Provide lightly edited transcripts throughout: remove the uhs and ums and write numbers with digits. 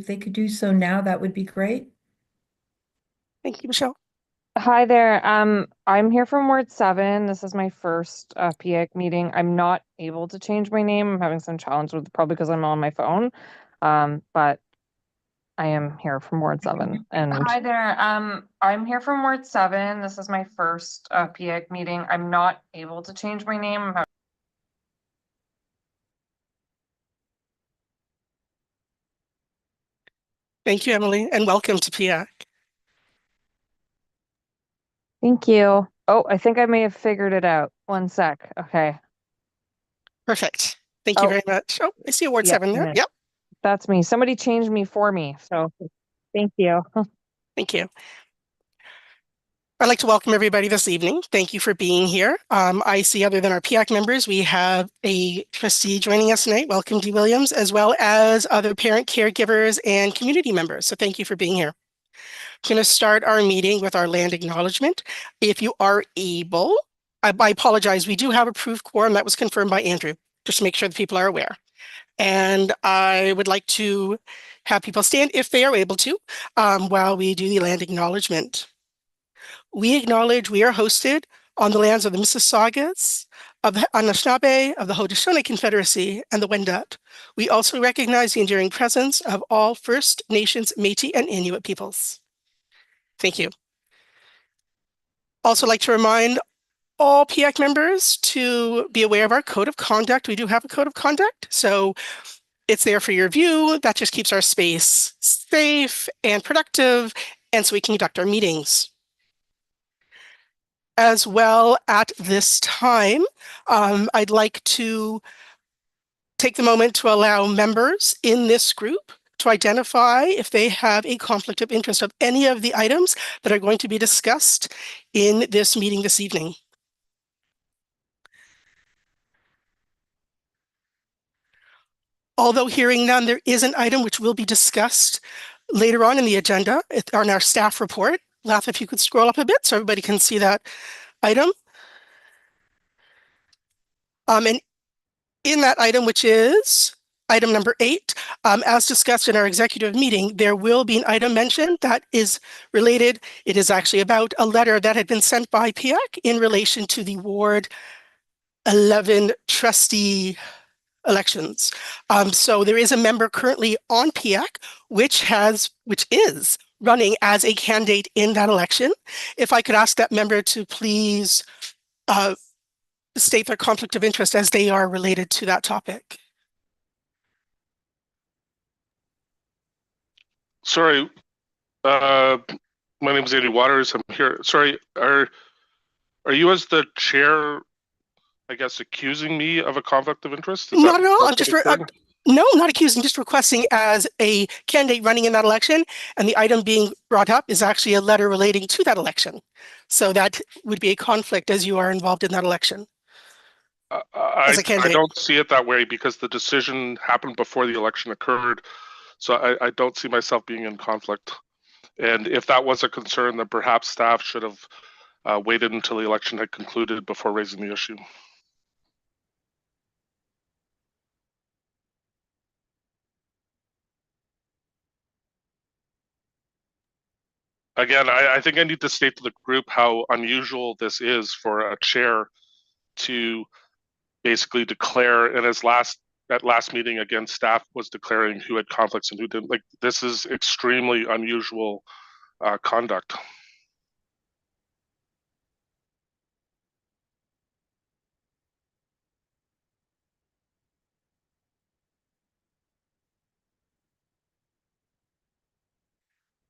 if they could do so now, that would be great. Thank you, Michelle. Hi there. I'm here from Ward 7. This is my first PIAC meeting. I'm not able to change my name. I'm having some challenge with probably because I'm on my phone. But I am here from Ward 7. And hi there. I'm here from Ward 7. This is my first PIAC meeting. I'm not able to change my name. Thank you, Emily, and welcome to PIAC. Thank you. Oh, I think I may have figured it out. One sec. Okay. Perfect. Thank you very much. Oh, I see a Ward 7 there. Yep. That's me. Somebody changed me for me. So thank you. Thank you. I'd like to welcome everybody this evening. Thank you for being here. I see other than our PIAC members, we have a trustee joining us tonight. Welcome, Dee Williams, as well as other parent caregivers and community members. So thank you for being here. I'm going to start our meeting with our land acknowledgement. If you are able, I apologize, we do have approved quorum that was confirmed by Andrew, just to make sure that people are aware. And I would like to have people stand if they are able to while we do the land acknowledgement. We acknowledge we are hosted on the lands of the Mississaugas, of the Anishinaabe, of the Haudenosaunee Confederacy, and the Wendat. We also recognize the enduring presence of all First Nations, Métis, and Inuit peoples. Thank you. Also like to remind all PIAC members to be aware of our code of conduct. We do have a code of conduct, so it's there for your view. That just keeps our space safe and productive, and so we can conduct our meetings. As well, at this time, I'd like to take the moment to allow members in this group to identify if they have a conflict of interest of any of the items that are going to be discussed in this meeting this evening. Although hearing none, there is an item which will be discussed later on in the agenda on our staff report. Lath, if you could scroll up a bit so everybody can see that item. And in that item, which is item number 8, as discussed in our executive meeting, there will be an item mentioned that is related. It is actually about a letter that had been sent by PIAC in relation to the Ward 11 trustee elections. So there is a member currently on PIAC, which is running as a candidate in that election. If I could ask that member to please state their conflict of interest as they are related to that topic. Sorry, my name is Andy Waters. I'm here. Sorry, are you as the chair, I guess, accusing me of a conflict of interest? Not at all. I'm just no, not accusing, just requesting as a candidate running in that election, and the item being brought up is actually a letter relating to that election. So that would be a conflict as you are involved in that election. I don't see it that way because the decision happened before the election occurred. So I don't see myself being in conflict. And if that was a concern, then perhaps staff should have waited until the election had concluded before raising the issue. Again, I think I need to state to the group how unusual this is for a chair to basically declare, and at last meeting, again, staff was declaring who had conflicts and who didn't. Like, this is extremely unusual conduct.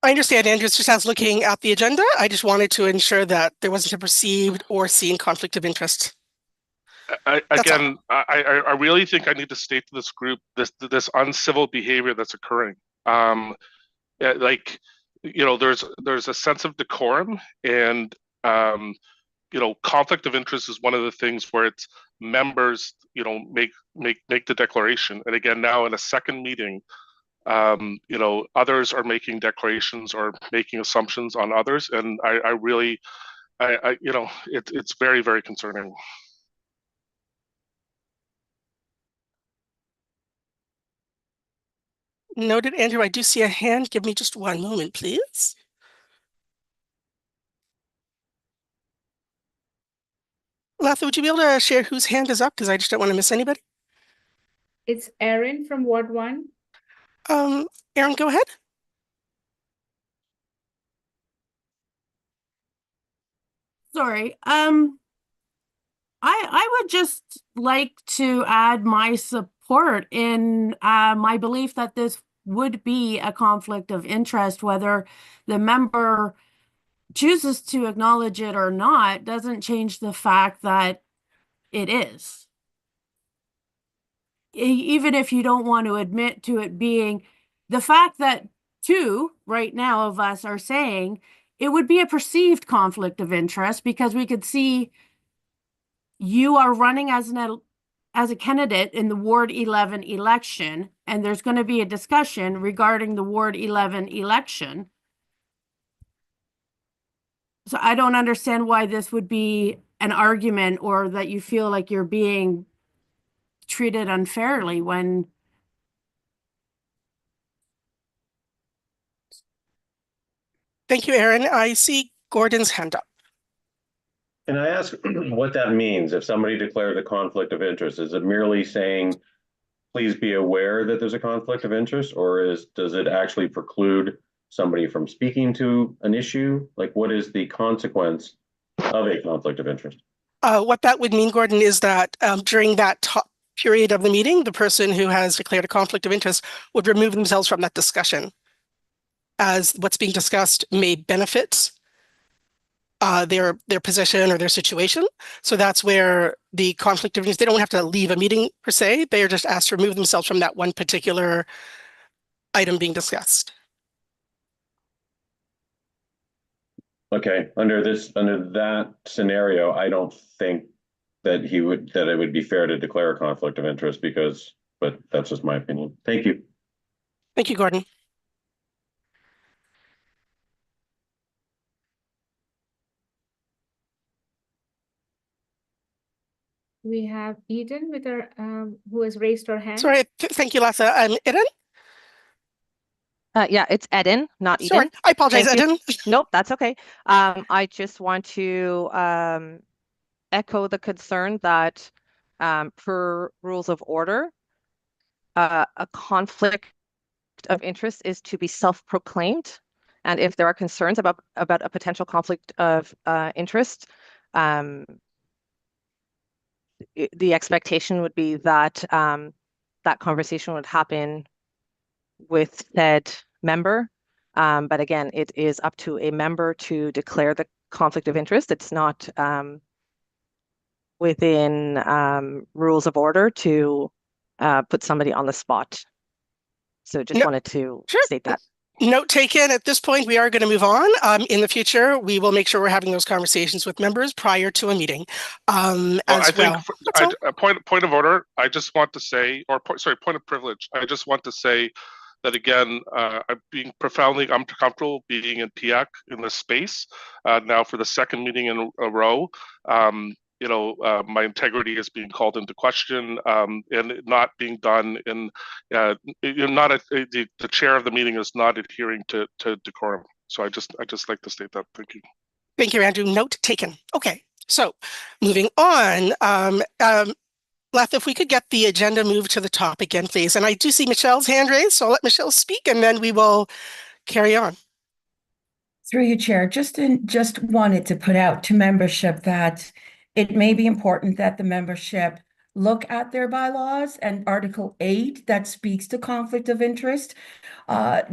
I understand, Andrew. Just as looking at the agenda, I just wanted to ensure that there wasn't a perceived or seen conflict of interest. I really think I need to state to this group this uncivil behavior that's occurring. Like, you know, there's a sense of decorum, and you know, conflict of interest is one of the things where it's members, you know, make the declaration, and again now in a second meeting. You know, others are making declarations or making assumptions on others, and I really, you know, it's very, very concerning. Noted, Andrew. I do see a hand. Give me just one moment, please. Latha, would you be able to share whose hand is up? Because I just don't want to miss anybody. It's Erin from Ward 1. Erin, go ahead. Sorry. I would just like to add my support in my belief that this would be a conflict of interest, whether the member chooses to acknowledge it or not, doesn't change the fact that it is. Even if you don't want to admit to it being the fact that two right now of us are saying it would be a perceived conflict of interest because we could see you are running as a candidate in the Ward 11 election, and there's going to be a discussion regarding the Ward 11 election. So I don't understand why this would be an argument or that you feel like you're being treated unfairly when Thank you, Erin. I see Gordon's hand up. Can I ask what that means if somebody declared a conflict of interest? Is it merely saying, please be aware that there's a conflict of interest, or does it actually preclude somebody from speaking to an issue? Like, what is the consequence of a conflict of interest? What that would mean, Gordon, is that during that period of the meeting, the person who has declared a conflict of interest would remove themselves from that discussion, as what's being discussed may benefit their position or their situation. So that's where the conflict of interest, they don't have to leave a meeting per se. They are just asked to remove themselves from that one particular item being discussed. Okay, under that scenario, I don't think that it would be fair to declare a conflict of interest but that's just my opinion. Thank you. Thank you, Gordon. We have Eden with her, who has raised her hand. Sorry, thank you, Latha. Eden? Yeah, it's Eden, not Eden. Sorry, I apologize, Thank you. Eden. Nope, that's okay. I just want to echo the concern that per rules of order, a conflict of interest is to be self-proclaimed. And if there are concerns about a potential conflict of interest, the expectation would be that that conversation would happen with said member. But again, it is up to a member to declare the conflict of interest. It's not within rules of order to put somebody on the spot. So just wanted to state that. Note taken. At this point, we are going to move on. In the future, we will make sure we're having those conversations with members prior to a meeting. Point of order. I just want to say, point of privilege. I just want to say that again, I'm being profoundly uncomfortable being in PIAC in this space now for the second meeting in a row. My integrity is being called into question, and not being done in, the chair of the meeting is not adhering to decorum. So I just like to state that. Thank you. Thank you, Andrew. Note taken. Okay, so moving on. Latha, if we could get the agenda moved to the top again, please. And I do see Michelle's hand raised, so I'll let Michelle speak and then we will carry on. Through you, Chair, just wanted to put out to membership that it may be important that the membership look at their bylaws and Article 8 that speaks to conflict of interest,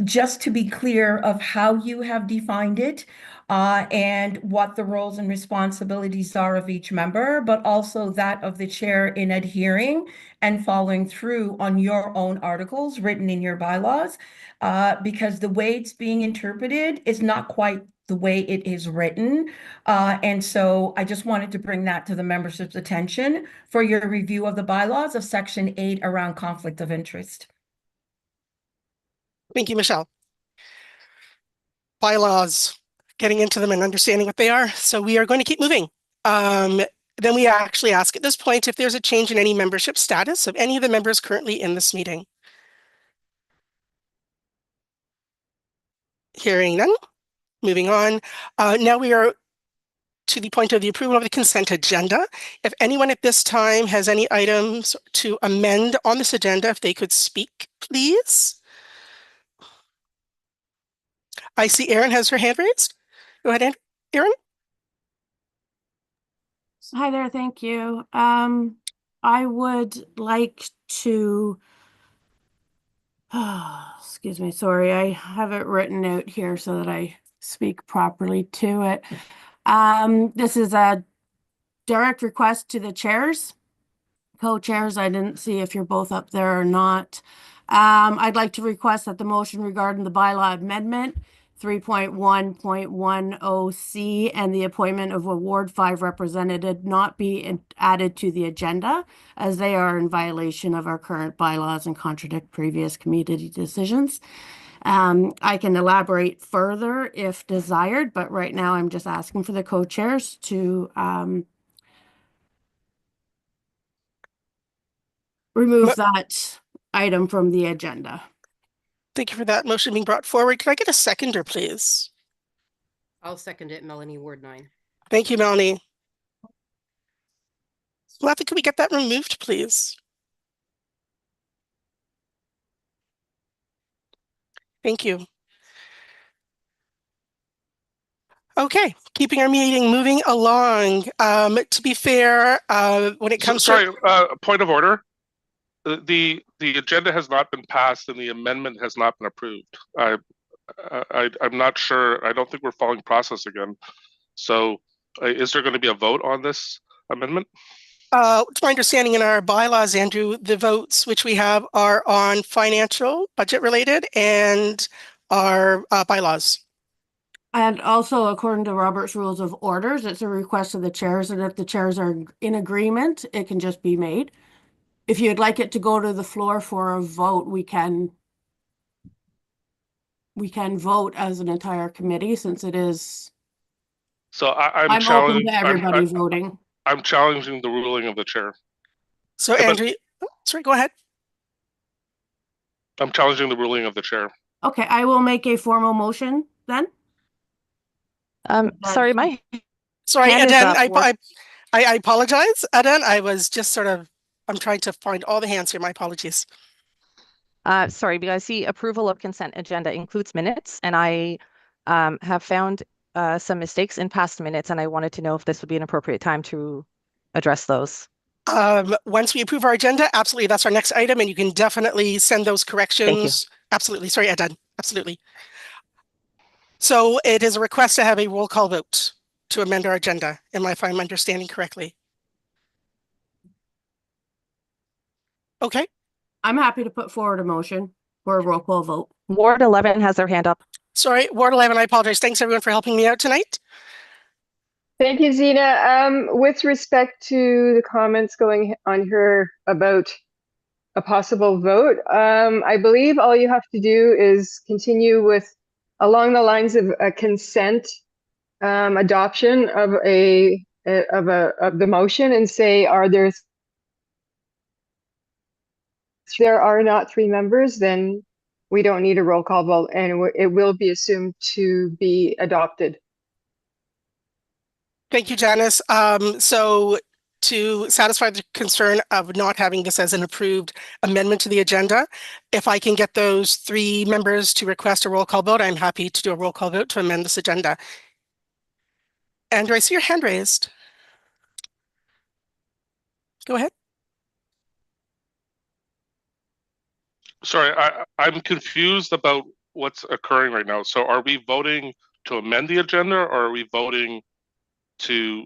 just to be clear of how you have defined it and what the roles and responsibilities are of each member, but also that of the chair in adhering and following through on your own articles written in your bylaws, because the way it's being interpreted is not quite the way it is written. And so I just wanted to bring that to the membership's attention for your review of the bylaws of Section 8 around conflict of interest. Thank you, Michelle. Bylaws, getting into them and understanding what they are. So we are going to keep moving. Then we actually ask at this point if there's a change in any membership status of any of the members currently in this meeting. Hearing none. Moving on. Now we are to the point of the approval of the consent agenda. If anyone at this time has any items to amend on this agenda, if they could speak, please. I see Erin has her hand raised. Go ahead, Erin. Hi there, thank you. I would like to, excuse me, sorry, I have it written out here so that I speak properly to it. This is a direct request to the chairs, co-chairs. I didn't see if you're both up there or not. I'd like to request that the motion regarding the bylaw amendment 3.1.10C and the appointment of a Ward 5 representative not be added to the agenda, as they are in violation of our current bylaws and contradict previous community decisions. I can elaborate further if desired, but right now I'm just asking for the co-chairs to remove that item from the agenda. Thank you for that motion being brought forward. Can I get a seconder, please? I'll second it, Melanie, Ward 9. Thank you, Melanie. Latha, can we get that removed, please? Thank you. Okay, keeping our meeting moving along. To be fair, when it comes to point of order, the agenda has not been passed and the amendment has not been approved. I'm not sure. I don't think we're following process again. So, is there going to be a vote on this amendment? To my understanding, in our bylaws, Andrew, the votes which we have are on financial, budget related, and our bylaws. And also, according to Robert's Rules of Orders, it's a request of the chairs, and if the chairs are in agreement, it can just be made. If you'd like it to go to the floor for a vote, we can vote as an entire committee, since it is. So I'm open to everybody voting. I'm challenging the ruling of the chair. So Andrew, sorry, go ahead. I'm challenging the ruling of the chair. Okay, I will make a formal motion then. Sorry, Eden, I apologize. Eden, I was just I'm trying to find all the hands here. My apologies. Sorry, because I see approval of consent agenda includes minutes, and I have found some mistakes in past minutes, and I wanted to know if this would be an appropriate time to address those. Once we approve our agenda, absolutely, that's our next item, and you can definitely send those corrections. Thank you. Absolutely. Sorry, Eden. Absolutely. So it is a request to have a roll call vote to amend our agenda. If I'm understanding correctly? Okay. I'm happy to put forward a motion for a roll call vote. Ward 11 has their hand up. Sorry, Ward 11, I apologize. Thanks everyone for helping me out tonight. Thank you, Zena. With respect to the comments going on here about a possible vote, I believe all you have to do is continue with along the lines of a consent adoption of the motion and say, there are not 3 members, then we don't need a roll call vote, and it will be assumed to be adopted. Thank you, Janice. So to satisfy the concern of not having this as an approved amendment to the agenda, if I can get those 3 members to request a roll call vote, I'm happy to do a roll call vote to amend this agenda. Andrew, I see your hand raised. Go ahead. Sorry, I'm confused about what's occurring right now. So are we voting to amend the agenda, or are we voting to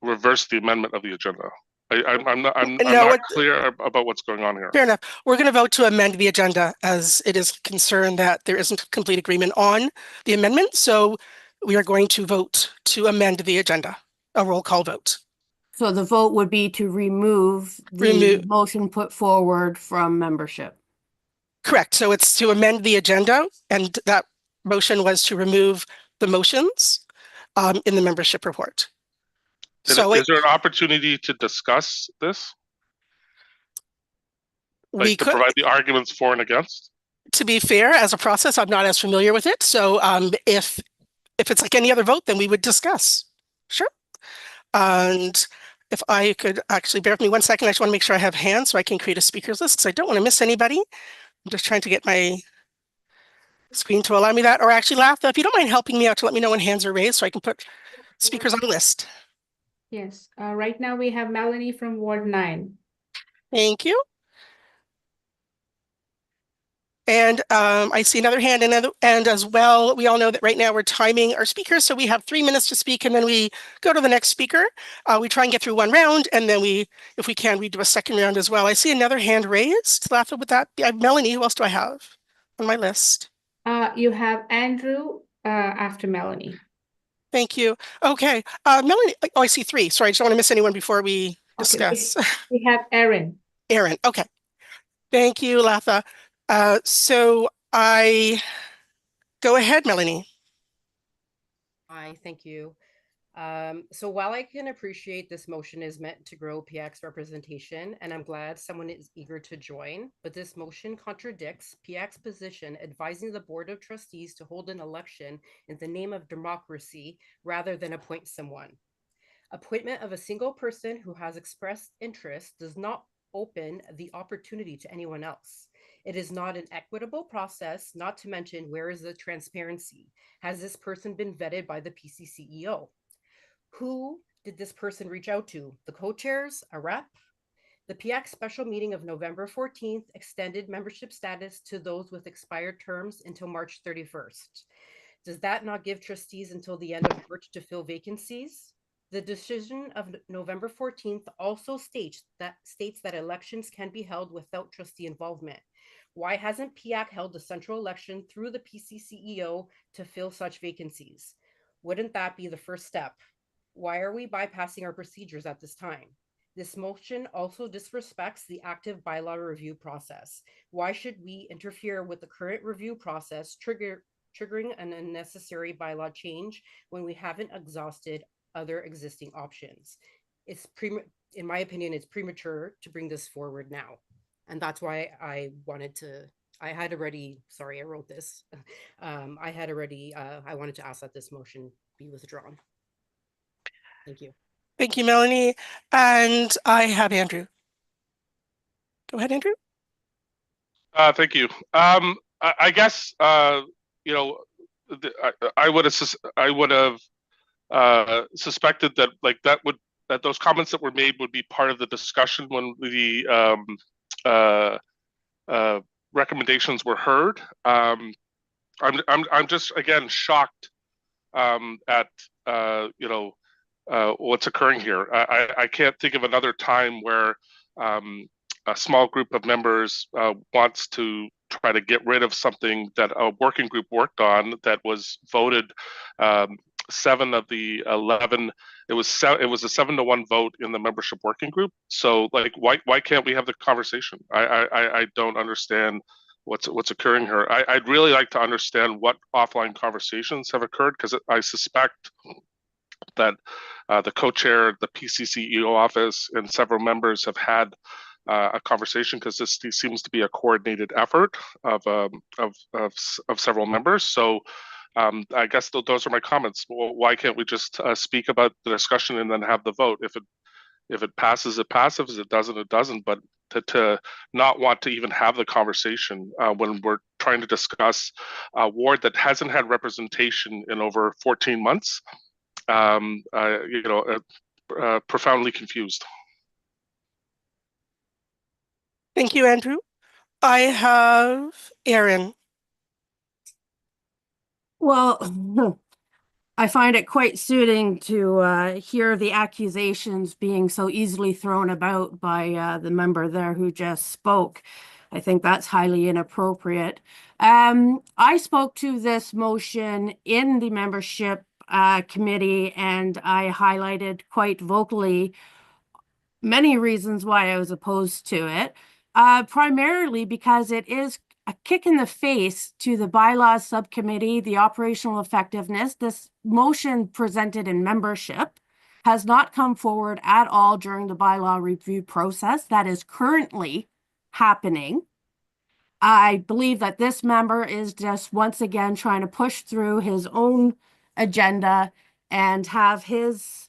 reverse the amendment of the agenda? I'm not clear about what's going on here. Fair enough. We're going to vote to amend the agenda, as it is concerned that there isn't complete agreement on the amendment. So we are going to vote to amend the agenda, a roll call vote. So the vote would be to remove the motion put forward from membership. Correct. So it's to amend the agenda, and that motion was to remove the motions in the membership report. So is there an opportunity to discuss this? Like to provide the arguments for and against? to be fair, as a process, I'm not as familiar with it. So if it's like any other vote, then we would discuss. Sure. And if I could actually bear with me 1 second, I just want to make sure I have hands so I can create a speakers list because I don't want to miss anybody. I'm just trying to get my screen to allow me that. Or actually, Latha, if you don't mind helping me out to let me know when hands are raised so I can put speakers on the list. Yes, right now we have Melanie from Ward 9. Thank you. And I see another hand, and as well, we all know that right now we're timing our speakers, so we have 3 minutes to speak, and then we go to the next speaker. We try and get through 1 round, and then if we can, we do a second round as well. I see another hand raised. Latha, would that be Melanie? Who else do I have on my list? You have Andrew after Melanie. Thank you. Okay, Melanie. Oh, I see 3. Sorry, I just don't want to miss anyone before we discuss. Okay, we have Erin. Erin. Okay. Thank you, Latha. So I go ahead, Melanie. Hi, thank you. So while I can appreciate this motion is meant to grow PIAC's representation, and I'm glad someone is eager to join, but this motion contradicts PIAC's position advising the Board of Trustees to hold an election in the name of democracy rather than appoint someone. Appointment of a single person who has expressed interest does not open the opportunity to anyone else. It is not an equitable process, not to mention where is the transparency? Has this person been vetted by the PCCEO? Who did this person reach out to? The co-chairs, a rep? The PIAC special meeting of November 14th extended membership status to those with expired terms until March 31st. Does that not give trustees until the end of March to fill vacancies? The decision of November 14th also states that elections can be held without trustee involvement. Why hasn't PIAC held a central election through the PCCEO to fill such vacancies? Wouldn't that be the first step? Why are we bypassing our procedures at this time? This motion also disrespects the active bylaw review process. Why should we interfere with the current review process, triggering an unnecessary bylaw change when we haven't exhausted other existing options? In my opinion, it's premature to bring this forward now. And that's why I wanted to ask that this motion be withdrawn. Thank you. Thank you, Melanie. And I have Andrew. Go ahead, Andrew. Thank you. I guess you know, I would have suspected that that those comments that were made would be part of the discussion when the recommendations were heard. I'm just again shocked at what's occurring here. I can't think of another time where a small group of members wants to try to get rid of something that a working group worked on that was voted 7 of the 11. It was a 7-1 vote in the membership working group. So like, why can't we have the conversation? I don't understand what's occurring here. I'd really like to understand what offline conversations have occurred, because I suspect that the co-chair, the PCCEO office, and several members have had a conversation, because this seems to be a coordinated effort of several members. So I guess those are my comments. Why can't we just speak about the discussion and then have the vote? If it passes, it passes. If it doesn't, it doesn't. But to not want to even have the conversation when we're trying to discuss a ward that hasn't had representation in over 14 months, profoundly confused. Thank you, Andrew. I have Erin. Well, I find it quite soothing to hear the accusations being so easily thrown about by the member there who just spoke. I think that's highly inappropriate. I spoke to this motion in the membership committee, and I highlighted quite vocally many reasons why I was opposed to it, primarily because it is a kick in the face to the bylaws subcommittee, the operational effectiveness. This motion presented in membership has not come forward at all during the bylaw review process that is currently happening. I believe that this member is just once again trying to push through his own agenda and have his,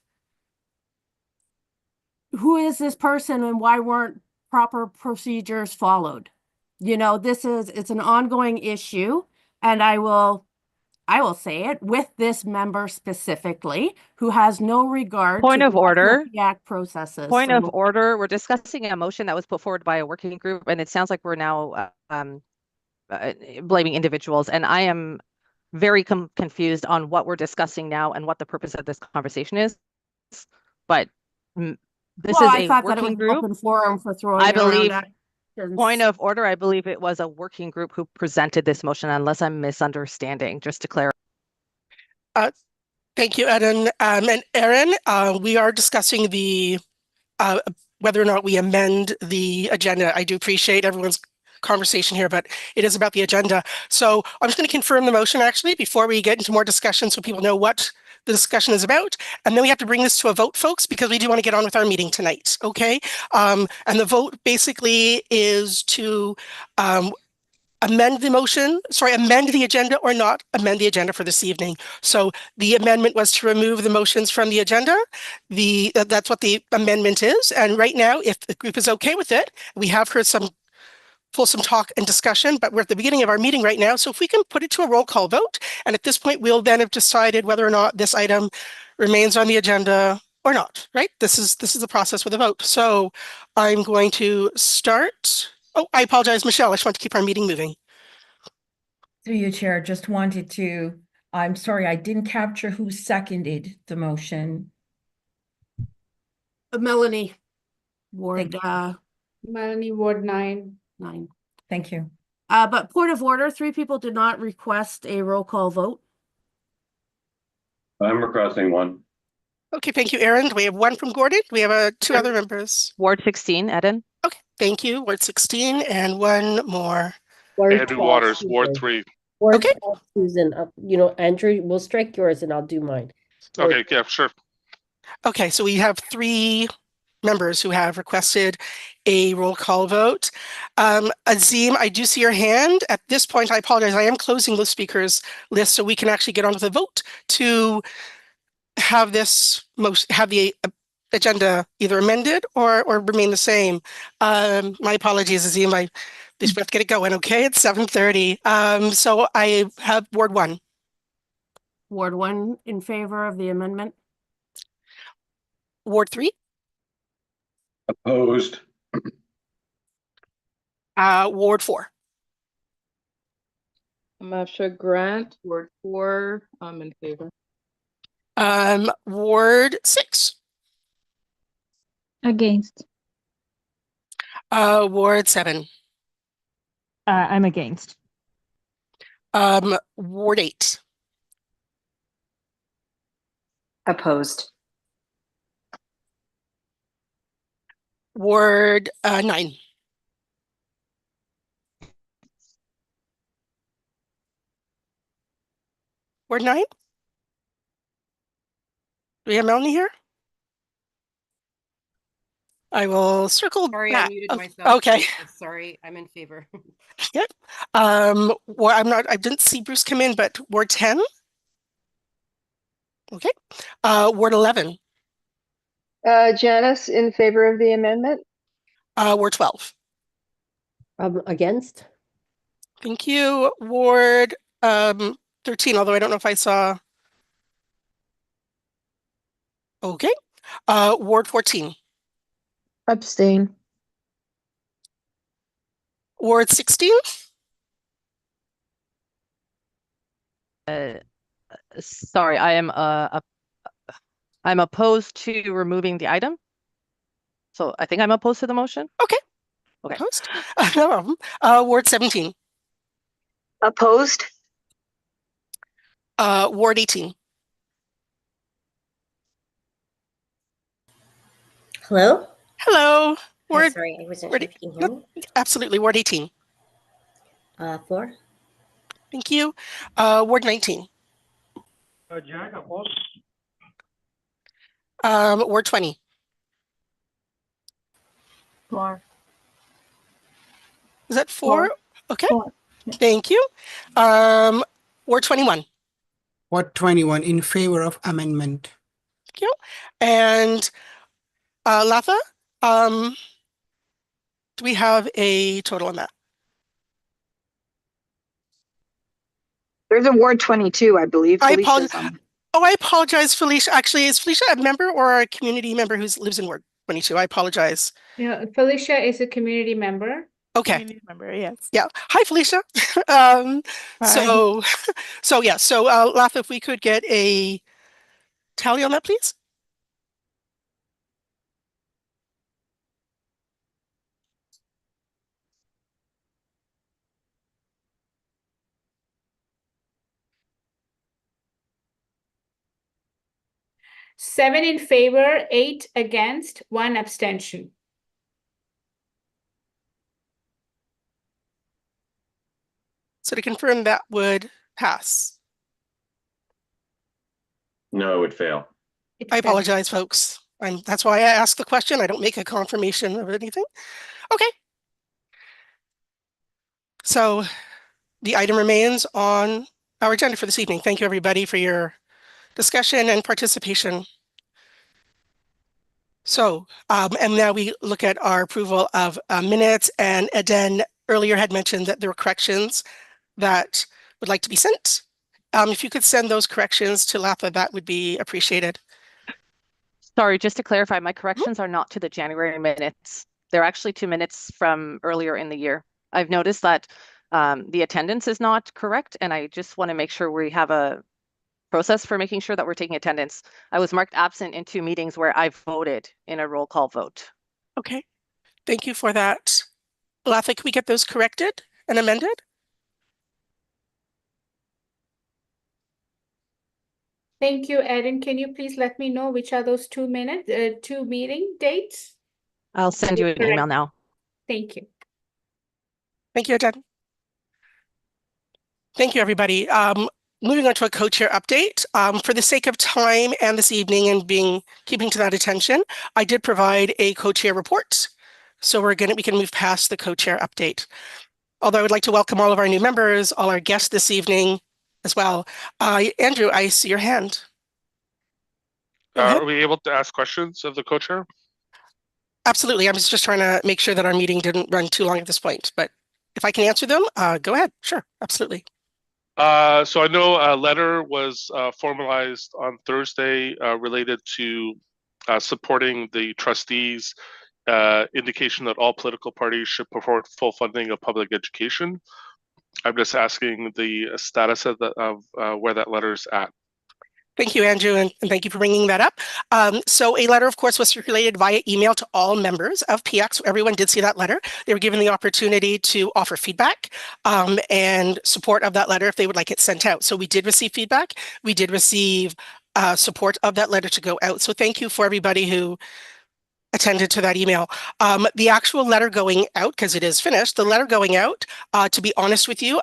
who is this person and why weren't proper procedures followed? You know, it's an ongoing issue, and I will say it with this member specifically, who has no regard Point to of the rest order. the PIAC processes. Point So of order. We're discussing a motion that was put forward by a working group, and it sounds like we're now blaming individuals. And I am very confused on what we're discussing now and what the purpose of this conversation is. But this well, is I a thought that it was working an group. open forum for throwing I around believe, actions. point of order, I believe it was a working group who presented this motion, unless I'm misunderstanding, just to clarify. Thank you, Eden. And Erin, we are discussing the whether or not we amend the agenda. I do appreciate everyone's conversation here, but it is about the agenda. So I'm just going to confirm the motion actually before we get into more discussion so people know what the discussion is about. And then we have to bring this to a vote, folks, because we do want to get on with our meeting tonight. Okay. And the vote basically is to amend the agenda or not amend the agenda for this evening. So the amendment was to remove the motions from the agenda. That's what the amendment is. And right now, if the group is okay with it, we have heard some fulsome talk and discussion, but we're at the beginning of our meeting right now. So if we can put it to a roll call vote, and at this point, we'll then have decided whether or not this item remains on the agenda or not, right? This is the process with a vote. So I'm going to start. Oh, I apologize, Michelle. I just want to keep our meeting moving. Through you, Chair, just wanted to, I'm sorry, I didn't capture who seconded the motion. Melanie Ward, Melanie Ward 9. 9. Thank you. But point of order, 3 people did not request a roll call vote. I'm requesting one. Okay, thank you, Erin. We have one from Gordon. We have 2 other members. Ward 16, Eden. Okay, thank you. Ward 16 and one more. Andrew Waters, Ward 3. Ward Okay. 12, Susan, Andrew, we'll strike yours and I'll do mine. Okay, yeah, sure. Okay, so we have 3 members who have requested a roll call vote. Azim, I do see your hand. At this point, I apologize. I am closing the speakers list so we can actually get on with the vote to have the agenda either amended or remain the same. My apologies, Azim. I just have to get it going. Okay, it's 7:30. So I have Ward 1. Ward 1 in favor of the amendment. Ward 3. Opposed. Ward 4. Masha Grant, Ward 4, I'm in favor. Ward 6. Against. Ward 7. I'm against. Ward 8. Opposed. Ward 9. Ward 9? Do we have Melanie here? I will circle Sorry, back. I muted myself. Okay. Sorry, I'm in favor. Yep. I didn't see Bruce come in, but Ward 10. Okay. Ward 11. Janice, in favor of the amendment? Ward 12. Against. Thank you. Ward 13, although I don't know if I saw. Okay. Ward 14. Abstain. Ward 16. Sorry, I'm opposed to removing the item. So I think I'm opposed to the motion. Okay. Okay. Opposed? No problem. Ward 17. Opposed? Ward 18. Hello? Hello. Ward. Sorry, I wasn't Ward, sure if you can hear me. Absolutely. Ward 18. 4. Thank you. Ward 19. Jack, opposed. Ward 20. 4. Is that 4? Okay, 4. thank you. Ward 21. Ward 21 in favor of amendment. Thank you. And Latha, do we have a total on that? There's a Ward 22, I believe. I Felicia's apologize. on. Oh, I apologize, Felicia. Actually, is Felicia a member or a community member who lives in Ward 22? I apologize. Yeah, Felicia is a community member. Okay. Community member, yes. Yeah. Hi, Felicia. So yeah. So Latha, if we could get a tally on that, please. Seven in favor, 8 against, 1 abstention. So to confirm, that would pass. No, it would fail. I apologize, folks. That's why I asked the question. I don't make a confirmation of anything. Okay. So the item remains on our agenda for this evening. Thank you, everybody, for your discussion and participation. So, and now we look at our approval of minutes, and Eden earlier had mentioned that there were corrections that would like to be sent. If you could send those corrections to Latha, that would be appreciated. Sorry, just to clarify, my corrections are not to the January minutes. They're actually to minutes from earlier in the year. I've noticed that the attendance is not correct, and I just want to make sure we have a process for making sure that we're taking attendance. I was marked absent in 2 meetings where I voted in a roll call vote. Okay, thank you for that. Latha, can we get those corrected and amended? Thank you, Eden. Can you please let me know which are those 2 meeting dates? I'll send you an email now. Thank you. Thank you, Eden. Thank you, everybody. Moving on to a co-chair update. For the sake of time and this evening and keeping to that attention, I did provide a co-chair report. So we can move past the co-chair update. Although I would like to welcome all of our new members, all our guests this evening as well. Andrew, I see your hand. Are we able to ask questions of the co-chair? Absolutely. I was just trying to make sure that our meeting didn't run too long at this point, but if I can answer them, go ahead. Sure, absolutely. So I know a letter was formalized on Thursday related to supporting the trustees' indication that all political parties should provide full funding of public education. I'm just asking the status of where that letter's at. Thank you, Andrew, and thank you for bringing that up. So a letter, of course, was circulated via email to all members of PIAC. So everyone did see that letter. They were given the opportunity to offer feedback and support of that letter if they would like it sent out. So we did receive feedback. We did receive support of that letter to go out. So thank you for everybody who attended to that email. The actual letter going out, because it is finished, the letter going out, to be honest with you,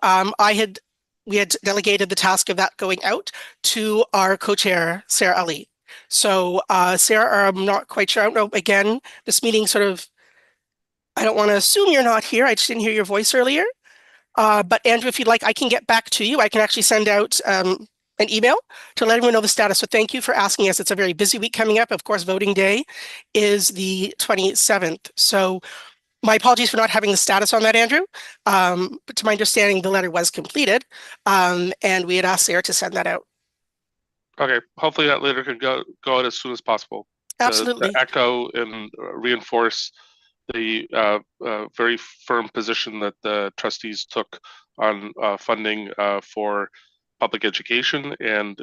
we had delegated the task of that going out to our co-chair, Sarah Ali. So Sarah, I'm not quite sure. I don't know, again, this meeting sort of, I don't want to assume you're not here. I just didn't hear your voice earlier. But Andrew, if you'd like, I can get back to you. I can actually send out an email to let everyone know the status. So thank you for asking us. It's a very busy week coming up. Of course, voting day is the 27th. So my apologies for not having the status on that, Andrew. But to my understanding, the letter was completed, and we had asked Sarah to send that out. Okay, hopefully that letter can go out as soon as possible. Absolutely. To echo and reinforce the very firm position that the trustees took on funding for public education, and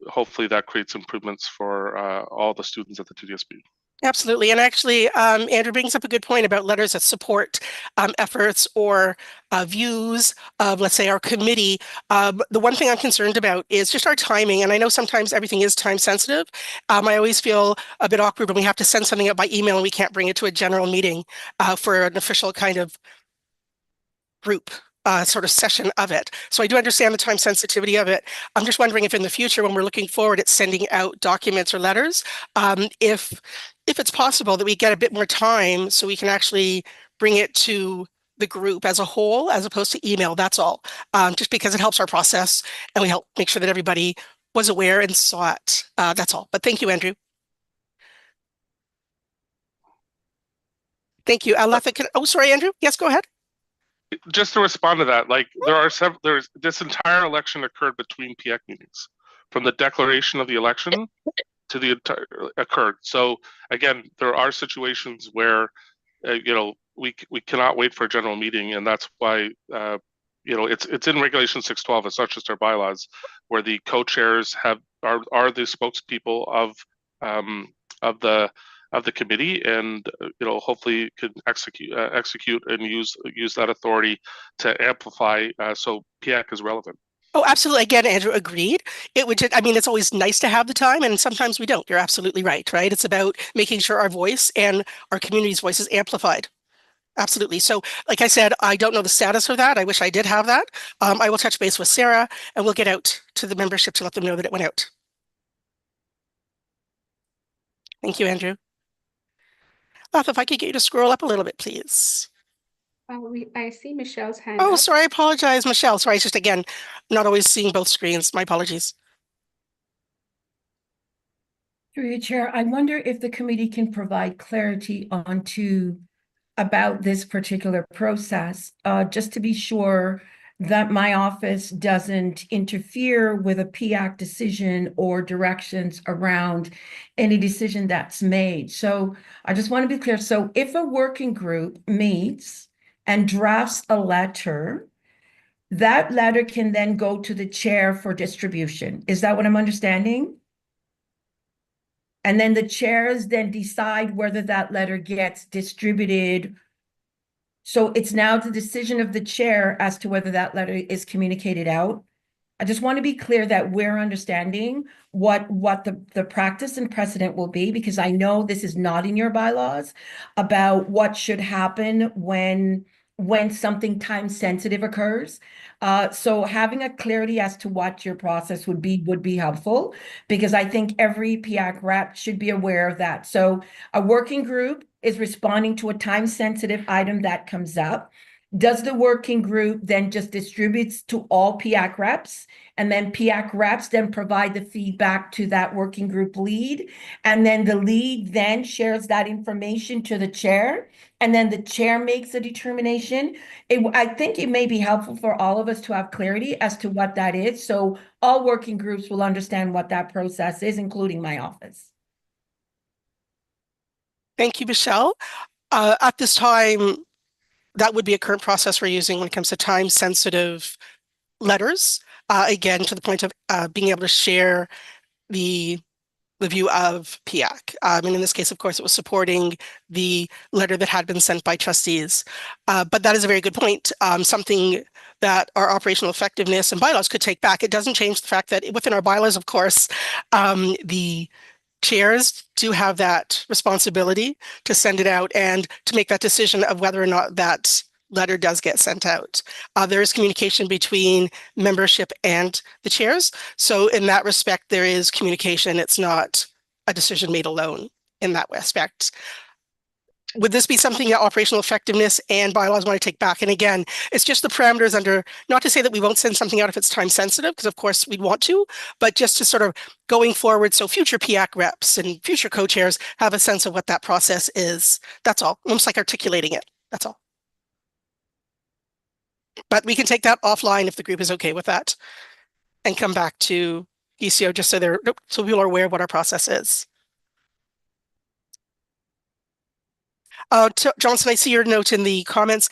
hopefully that creates improvements for all the students at the TDSB. Absolutely. And actually, Andrew brings up a good point about letters that support efforts or views of, let's say, our committee. The one thing I'm concerned about is just our timing. And I know sometimes everything is time sensitive. I always feel a bit awkward when we have to send something out by email and we can't bring it to a general meeting for an official kind of group sort of session of it. So I do understand the time sensitivity of it. I'm just wondering if in the future, when we're looking forward at sending out documents or letters, if it's possible that we get a bit more time so we can actually bring it to the group as a whole as opposed to email. That's all. Just because it helps our process and we help make sure that everybody was aware and saw it. That's all. But thank you, Andrew. Thank you. Oh, sorry, Andrew. Yes, go ahead. Just to respond to that, like there's this entire election occurred between PIAC meetings, from the declaration of the election to the entire occurred. So again, there are situations where we cannot wait for a general meeting, and that's why it's in Regulation 612. It's not just our bylaws, where the co-chairs are the spokespeople of the committee, and hopefully can execute and use that authority to amplify so PIAC is relevant. Oh, absolutely. Again, Andrew, agreed. It would just, I mean, it's always nice to have the time, and sometimes we don't. You're absolutely right? It's about making sure our voice and our community's voice is amplified. Absolutely. So, like I said, I don't know the status of that. I wish I did have that. I will touch base with Sarah, and we'll get out to the membership to let them know that it went out. Thank you, Andrew. If I could get you to scroll up a little bit, please. I see Michelle's hand Oh, up. sorry. I apologize, Michelle. Sorry, it's just, again, not always seeing both screens. My apologies. Through you, Chair, I wonder if the committee can provide clarity about this particular process, just to be sure that my office doesn't interfere with a PIAC decision or directions around any decision that's made. So I just want to be clear. So if a working group meets and drafts a letter, that letter can then go to the chair for distribution. Is that what I'm understanding? And then the chairs then decide whether that letter gets distributed. So it's now the decision of the chair as to whether that letter is communicated out. I just want to be clear that we're understanding what the practice and precedent will be, because I know this is not in your bylaws about what should happen when something time sensitive occurs. So having a clarity as to what your process would be helpful, because I think every PIAC rep should be aware of that. So a working group is responding to a time sensitive item that comes up. Does the working group then just distributes to all PIAC reps, and then PIAC reps then provide the feedback to that working group lead, and then the lead then shares that information to the chair, and then the chair makes a determination? I think it may be helpful for all of us to have clarity as to what that is, so all working groups will understand what that process is, including my office. Thank you, Michelle. At this time, that would be a current process we're using when it comes to time-sensitive letters. Again, to the point of being able to share the view of PIAC. And in this case, of course, it was supporting the letter that had been sent by trustees. But that is a very good point. Something that our operational effectiveness and bylaws could take back. It doesn't change the fact that within our bylaws, of course, the chairs do have that responsibility to send it out and to make that decision of whether or not that letter does get sent out. There is communication between membership and the chairs. So in that respect, there is communication. It's not a decision made alone in that aspect. Would this be something that operational effectiveness and bylaws want to take back? And again, it's just the parameters under, not to say that we won't send something out if it's time sensitive, because of course we'd want to, but just to sort of going forward so future PIAC reps and future co-chairs have a sense of what that process is. That's all, almost like articulating it. That's all. But we can take that offline if the group is okay with that and come back to ECO just so people are aware of what our process is. Johnson, I see your note in the comments.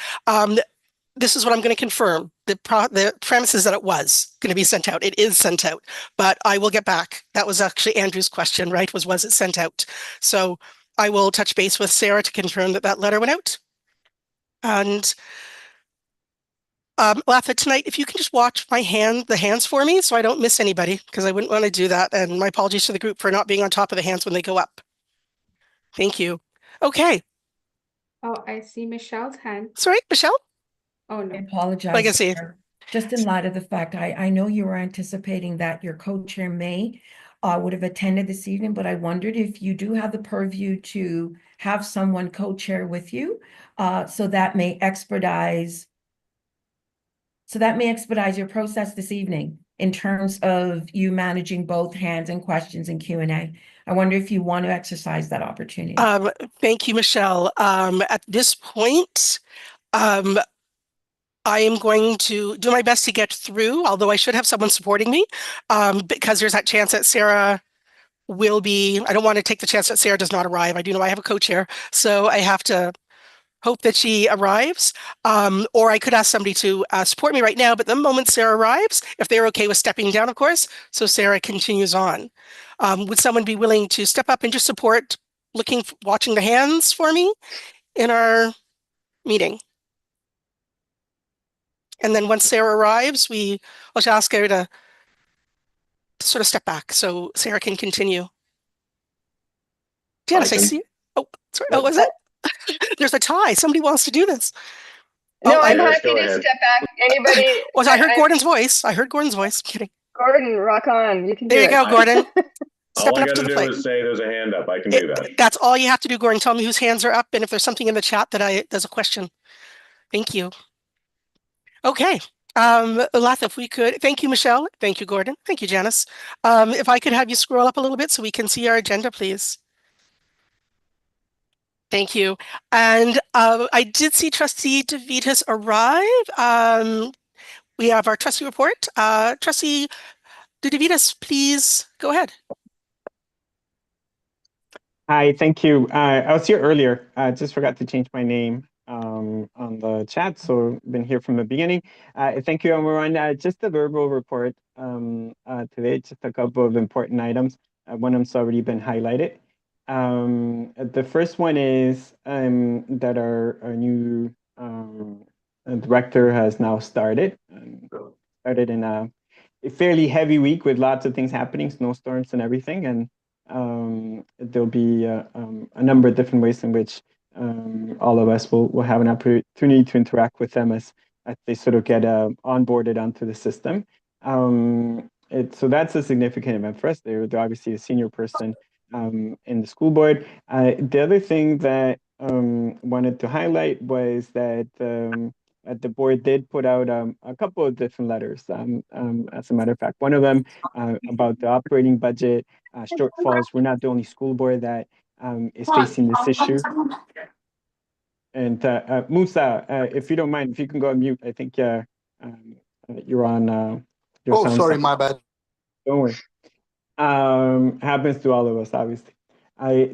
This is what I'm going to confirm. The premise is that it was going to be sent out. It is sent out, but I will get back. That was actually Andrew's question, right? Was it sent out? So I will touch base with Sarah to confirm that that letter went out. And Latha, tonight, if you can just watch the hands for me so I don't miss anybody, because I wouldn't want to do that. And my apologies to the group for not being on top of the hands when they go up. Thank you. Okay. Oh, I see Michelle's hand. Sorry, Michelle? Oh, no. I apologize. Like I say, just in light of the fact, I know you were anticipating that your co-chair may would have attended this evening, but I wondered if you do have the purview to have someone co-chair with you, so that may expedite your process this evening in terms of you managing both hands and questions and Q&A. I wonder if you want to exercise that opportunity. Thank you, Michelle. At this point, I am going to do my best to get through, although I should have someone supporting me, because there's that chance that Sarah will be, I don't want to take the chance that Sarah does not arrive. I do know I have a co-chair, so I have to hope that she arrives. Or I could ask somebody to support me right now, but the moment Sarah arrives, if they're okay with stepping down, of course, so Sarah continues on. Would someone be willing to step up and just support watching the hands for me in our meeting? And then once Sarah arrives, I'll just ask her to sort of step back so Sarah can continue. Janice, I see. Oh, sorry. Oh, was it? There's a tie. Somebody wants to do this. No, I'm Janice, happy go to ahead. step back. Anybody? Well, I heard Gordon's voice. I heard Gordon's voice. I'm kidding. Gordon, rock on. You can do There you it. go, Gordon. All Stepping I up got to to the do plate. is say there's a hand up. I can do that. That's all you have to do, Gordon. Tell me whose hands are up and if there's something in the chat that there's a question. Thank you. Okay. Latha, if we could, thank you, Michelle. Thank you, Gordon. Thank you, Janice. If I could have you scroll up a little bit so we can see our agenda, please. Thank you. And I did see Trustee DeVitas arrive. We have our trustee report. Trustee DeVitas, please go ahead. Hi, thank you. I was here earlier. I just forgot to change my name on the chat, so been here from the beginning. Thank you, everyone. Just a verbal report today, just a couple of important items. One of them's already been highlighted. The first one is that our new director has now started. Started in a fairly heavy week with lots of things happening, snowstorms and everything, and there'll be a number of different ways in which all of us will have an opportunity to interact with them as they sort of get onboarded onto the system. So that's a significant event for us. They're obviously a senior person in the school board. The other thing that wanted to highlight was that the board did put out a couple of different letters. As a matter of fact, one of them about the operating budget shortfalls. We're not the only school board that is facing this issue. And Musa, if you don't mind, if you can go on mute, I think you're on. Oh, sorry, my bad. Don't worry. Happens to all of us, obviously.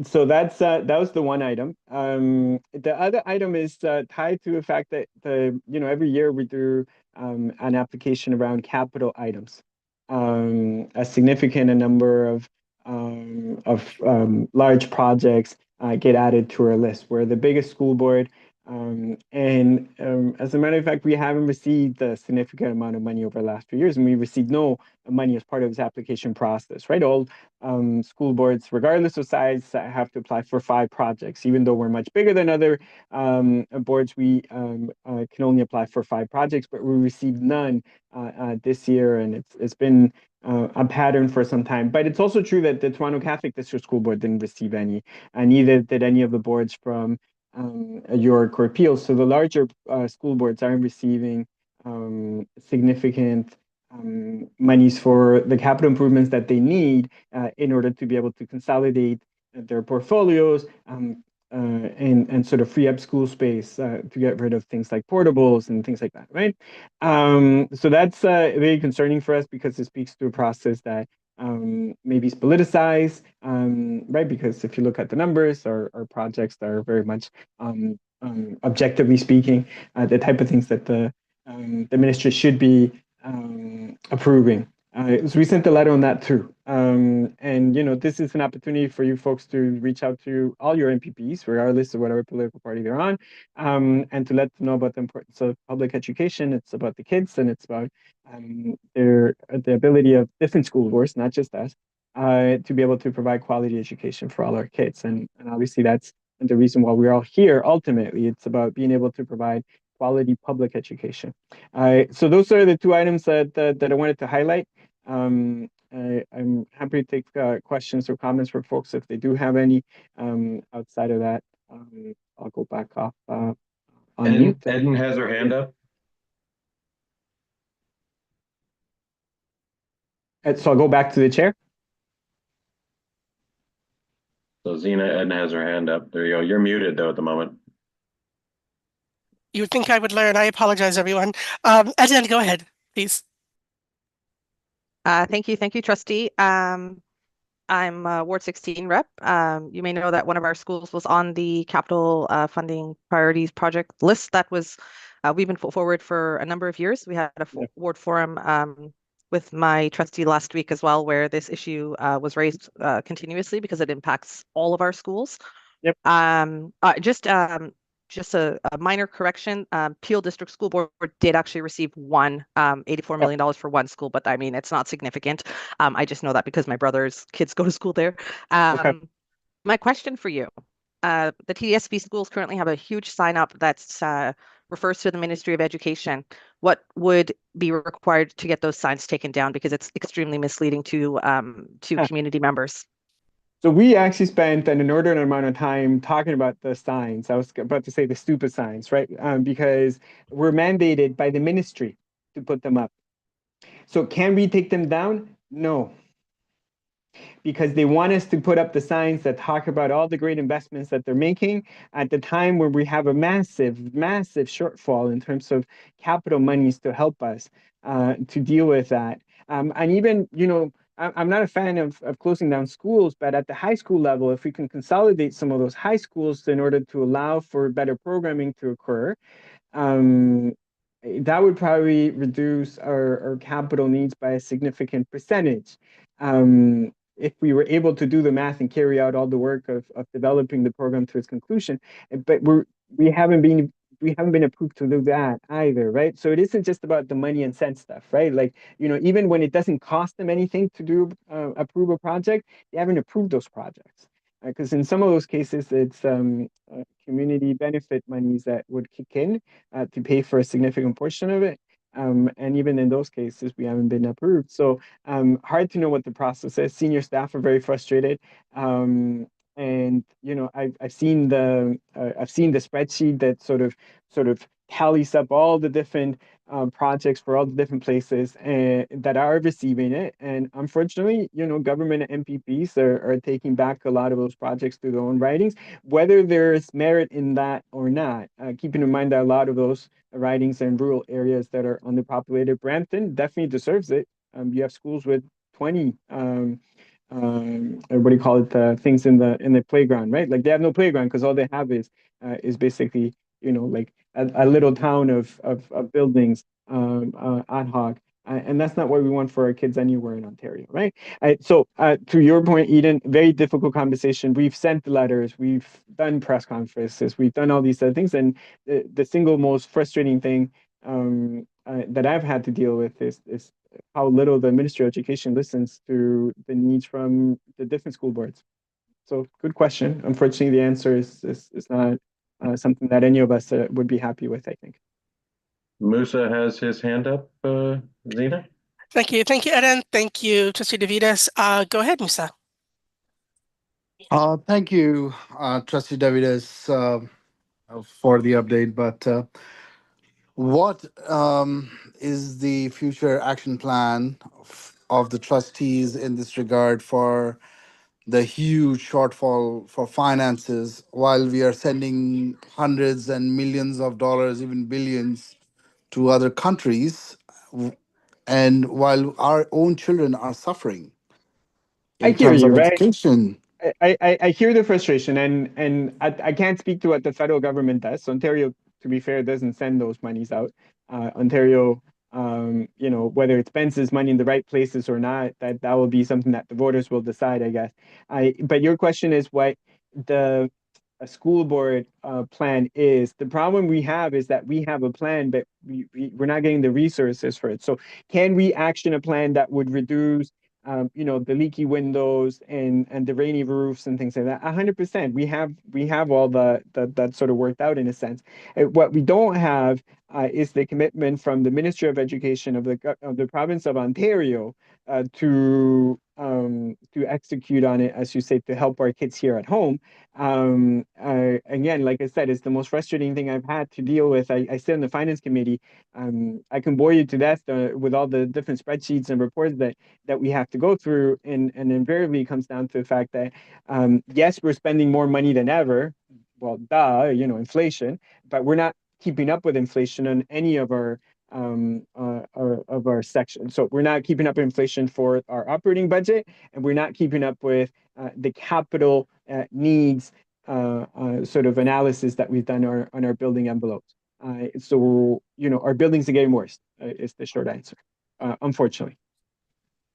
So that was the one item. The other item is tied to the fact that every year we do an application around capital items. A significant number of large projects get added to our list. We're the biggest school board. As a matter of fact, we haven't received a significant amount of money over the last few years, and we received no money as part of this application process, right? All school boards, regardless of size, have to apply for 5 projects. Even though we're much bigger than other boards, we can only apply for 5 projects, but we received none this year, and it's been a pattern for some time. But it's also true that the Toronto Catholic District School Board didn't receive any, and neither did any of the boards from York or Peel. So the larger school boards aren't receiving significant monies for the capital improvements that they need in order to be able to consolidate their portfolios and sort of free up school space to get rid of things like portables and things like that, right? So that's very concerning for us because it speaks to a process that maybe is politicized, right? Because if you look at the numbers, our projects are very much, objectively speaking, the type of things that the ministry should be approving. So we sent a letter on that too. And this is an opportunity for you folks to reach out to all your MPPs, regardless of whatever political party they're on, and to let them know about the importance of public education. It's about the kids, and it's about the ability of different school boards, not just us, to be able to provide quality education for all our kids. And obviously that's the reason why we're all here. Ultimately, it's about being able to provide quality public education. So those are the 2 items that I wanted to highlight. I'm happy to take questions or comments from folks if they do have any. Outside of that, I'll go back off on mute. Eden has her hand up. So I'll go back to the chair. So Zena, Eden has her hand up. There you go. You're muted though at the moment. You would think I would learn. I apologize, everyone. Eden, go ahead, please. Thank you, trustee. I'm Ward 16 rep. You may know that one of our schools was on the capital funding priorities project list that was we've been put forward for a number of years. We had a ward forum with my trustee last week as well, where this issue was raised continuously because it impacts all of our schools. Yep. Just a minor correction. Peel District School Board did actually receive one $84 million for one school, but I mean, it's not significant. I just know that because my brother's kids go to school there. Okay. My question for you, the TDSB schools currently have a huge sign up that's refers to the Ministry of Education. What would be required to get those signs taken down? Because it's extremely misleading to community members. So we actually spent an inordinate amount of time talking about the signs. I was about to say the stupid signs, right? Because we're mandated by the ministry to put them up. So can we take them down? No. Because they want us to put up the signs that talk about all the great investments that they're making at the time where we have a massive, massive shortfall in terms of capital monies to help us to deal with that. And even, I'm not a fan of closing down schools, but at the high school level, if we can consolidate some of those high schools in order to allow for better programming to occur, that would probably reduce our capital needs by a significant percentage. If we were able to do the math and carry out all the work of developing the program to its conclusion, but we haven't been approved to do that either, right? So it isn't just about the money and cent stuff, right? Like, even when it doesn't cost them anything to do approve a project, they haven't approved those projects. Because in some of those cases, it's community benefit monies that would kick in to pay for a significant portion of it. And even in those cases, we haven't been approved. So hard to know what the process is. Senior staff are very frustrated. And I've seen the spreadsheet that sort of tallies up all the different projects for all the different places that are receiving it. And unfortunately, government MPPs are taking back a lot of those projects through their own writings, whether there's merit in that or not. Keeping in mind that a lot of those writings in rural areas that are underpopulated. Brampton definitely deserves it. You have schools with 20 what do you call it, things in the playground, right? Like they have no playground because all they have is basically like a little town of buildings ad hoc. And that's not what we want for our kids anywhere in Ontario, right? So to your point, Eden, very difficult conversation. We've sent letters, we've done press conferences, we've done all these other things. And the single most frustrating thing that I've had to deal with is how little the Ministry of Education listens to the needs from the different school boards. So good question. Unfortunately, the answer is not something that any of us would be happy with, I think. Musa has his hand up, Zena. Thank you, Eden. Thank you, Trustee Davidas. Go ahead, Musa. Thank you, Trustee Davidas, for the update. But what is the future action plan of the trustees in this regard for the huge shortfall for finances while we are sending hundreds and millions of dollars, even billions, to other countries, and while our own children are suffering in terms of education? I hear the frustration, and I can't speak to what the federal government does. So Ontario, to be fair, doesn't send those monies out. Ontario, whether it spends its money in the right places or not, that will be something that the voters will decide, I guess. But your question is what the school board plan is. The problem we have is that we have a plan, but we're not getting the resources for it. So can we action a plan that would reduce the leaky windows and the rainy roofs and things like that? 100%. We have all that sort of worked out in a sense. What we don't have is the commitment from the Ministry of Education of the province of Ontario to execute on it, as you say, to help our kids here at home. Again, like I said, it's the most frustrating thing I've had to deal with. I sit in the finance committee. I can bore you to death with all the different spreadsheets and reports that we have to go through, and invariably it comes down to the fact that yes, we're spending more money than ever. Well, duh, inflation, but we're not keeping up with inflation on any of our sections. So we're not keeping up with inflation for our operating budget, and we're not keeping up with the capital needs sort of analysis that we've done on our building envelopes. So our buildings are getting worse. Is the short answer, unfortunately.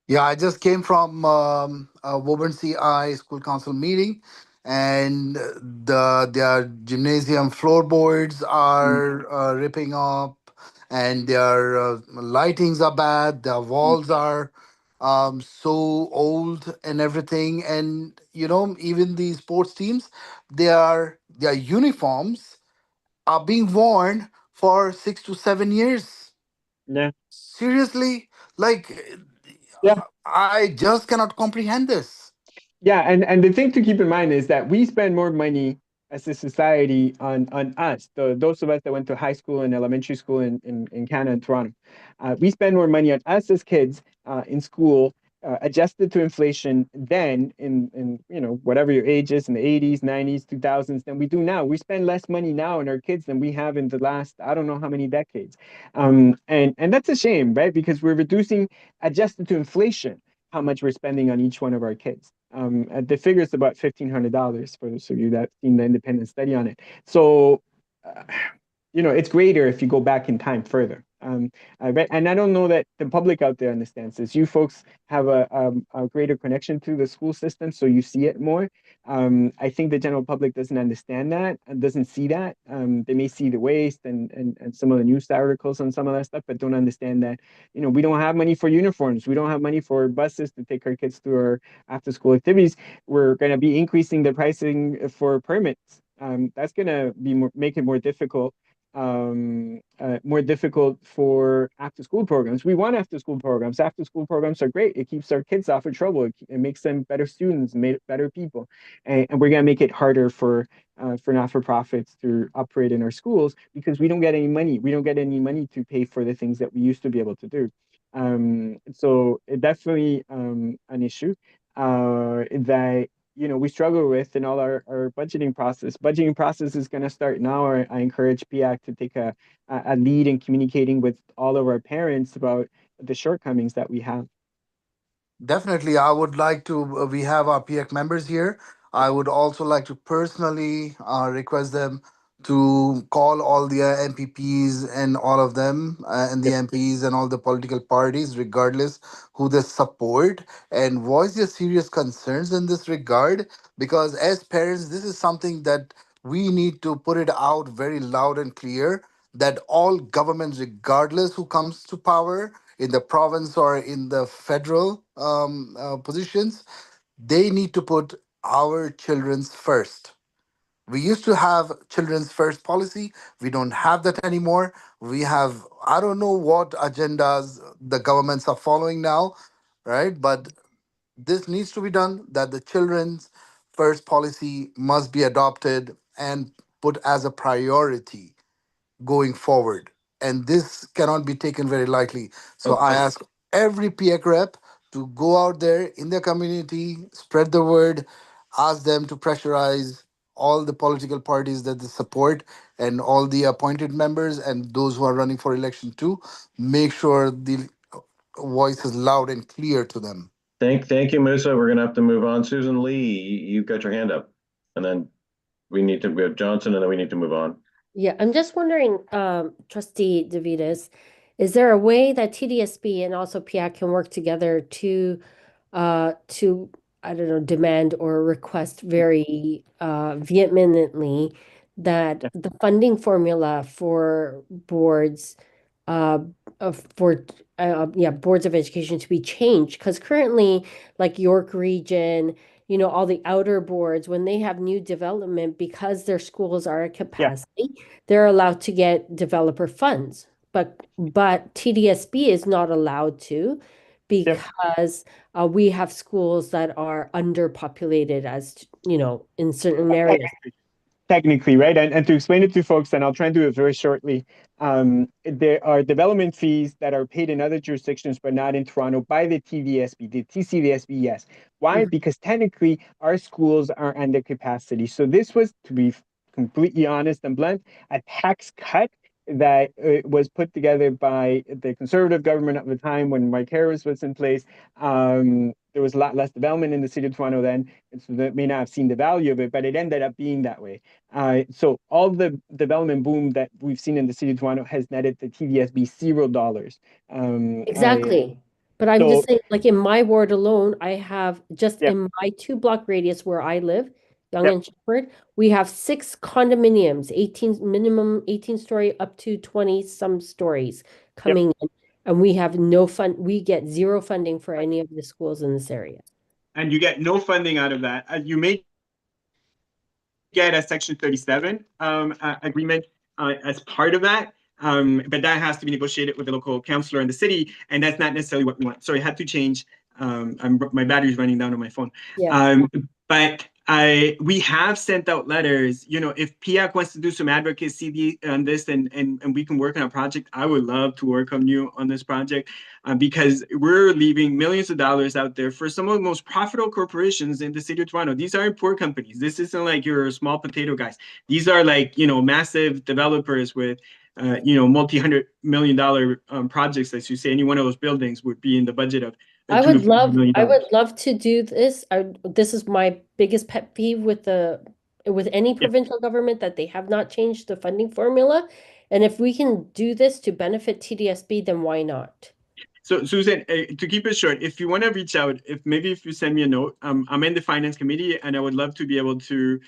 Yeah, I just came from a Woburn CI school council meeting, and their gymnasium floorboards are ripping up, and their lightings are bad. Their walls are so old and everything, and even the sports teams, their uniforms are being worn for 6 to 7 years. Yeah. Seriously, like Yeah. I just cannot comprehend this. Yeah, and the thing to keep in mind is that we spend more money as a society on us, those of us that went to high school and elementary school in Canada and Toronto. We spend more money on us as kids in school, adjusted to inflation then in whatever your age is in the 80s, 90s, 2000s than we do now. We spend less money now on our kids than we have in the last I don't know how many decades. And that's a shame, right? Because we're reducing adjusted to inflation how much we're spending on each one of our kids. The figure is about $1,500 for those of you that seen the independent study on it. So, it's greater if you go back in time further. And I don't know that the public out there understands this. You folks have a greater connection to the school system, so you see it more. I think the general public doesn't understand that and doesn't see that. They may see the waste and some of the news articles on some of that stuff, but don't understand that, we don't have money for uniforms. We don't have money for buses to take our kids through our after school activities. We're going to be increasing the pricing for permits. That's going to make it more difficult for after school programs. We want after school programs. After school programs are great. It keeps our kids off of trouble. It makes them better students, better people. And we're going to make it harder for not-for-profits to operate in our schools because we don't get any money. We don't get any money to pay for the things that we used to be able to do. So it definitely an issue that we struggle with in all our budgeting process. Budgeting process is going to start now. I encourage PIAC to take a lead in communicating with all of our parents about the shortcomings that we have. Definitely, I would like to. We have our PIAC members here. I would also like to personally request them to call all the MPPs and all of them, and the MPs and all the political parties, regardless who they support, and voice their serious concerns in this regard. Because as parents, this is something that we need to put it out very loud and clear that all governments, regardless who comes to power, in the province or in the federal positions, they need to put our children's first. We used to have children's first policy. We don't have that anymore. We have, I don't know what agendas the governments are following now, right? But this needs to be done that the children's first policy must be adopted and put as a priority going forward. And this cannot be taken very lightly. So I ask every PIAC rep to go out there in their community, spread the word, ask them to pressurize all the political parties that they support and all the appointed members and those who are running for election too. Make sure the voice is loud and clear to them. Thank you, Musa. We're going to have to move on. Susan Lee, you've got your hand up. And then we have Johnson, and then we need to move on. Yeah, I'm just wondering, Trustee DeVitas, is there a way that TDSB and also PIAC can work together to I don't know, demand or request very vehemently that the funding formula for boards boards of education to be changed? Because currently, like York Region you know, all the outer boards, when they have new development, because their schools are at capacity, they're allowed to get developer funds. But TDSB is not allowed to because we have schools that are underpopulated, as you know, in certain areas. Technically, right? And to explain it to folks, and I'll try and do it very shortly, there are development fees that are paid in other jurisdictions, but not in Toronto by the TVSB, the TCVSB, yes. Why? Because technically our schools are under capacity. So this was, to be completely honest and blunt, a tax cut that was put together by the Conservative government at the time when Mike Harris was in place. There was a lot less development in the city of Toronto then, and so they may not have seen the value of it, but it ended up being that way. So all the development boom that we've seen in the city of Toronto has netted the TVSB $0. Exactly. But I'm just saying, like in my ward alone, I have just in my 2-block radius where I live, Yonge and Shepherd, we have 6 condominiums, 18 minimum 18-story up to 20 some stories coming in. And we have no fund, we get 0 funding for any of the schools in this area. And you get no funding out of that. You may get a Section 37 agreement as part of that. But that has to be negotiated with the local councillor in the city, and that's not necessarily what we want. Sorry, I had to change. My battery's running down on my phone. But we have sent out letters. You know, if PIAC wants to do some advocacy on this and we can work on a project, I would love to work on you on this project because we're leaving millions of dollars out there for some of the most profitable corporations in the city of Toronto. These aren't poor companies. This isn't like your small potato guys. These are like, you know, massive developers with multi-$100 million projects. As you say, any one of those buildings would be in the budget of I would love to do this. This is my biggest pet peeve with any provincial government, that they have not changed the funding formula. And if we can do this to benefit TDSB, then why not? So Susan, to keep it short, if you want to reach out, if you send me a note, I'm in the finance committee and I would love to be able to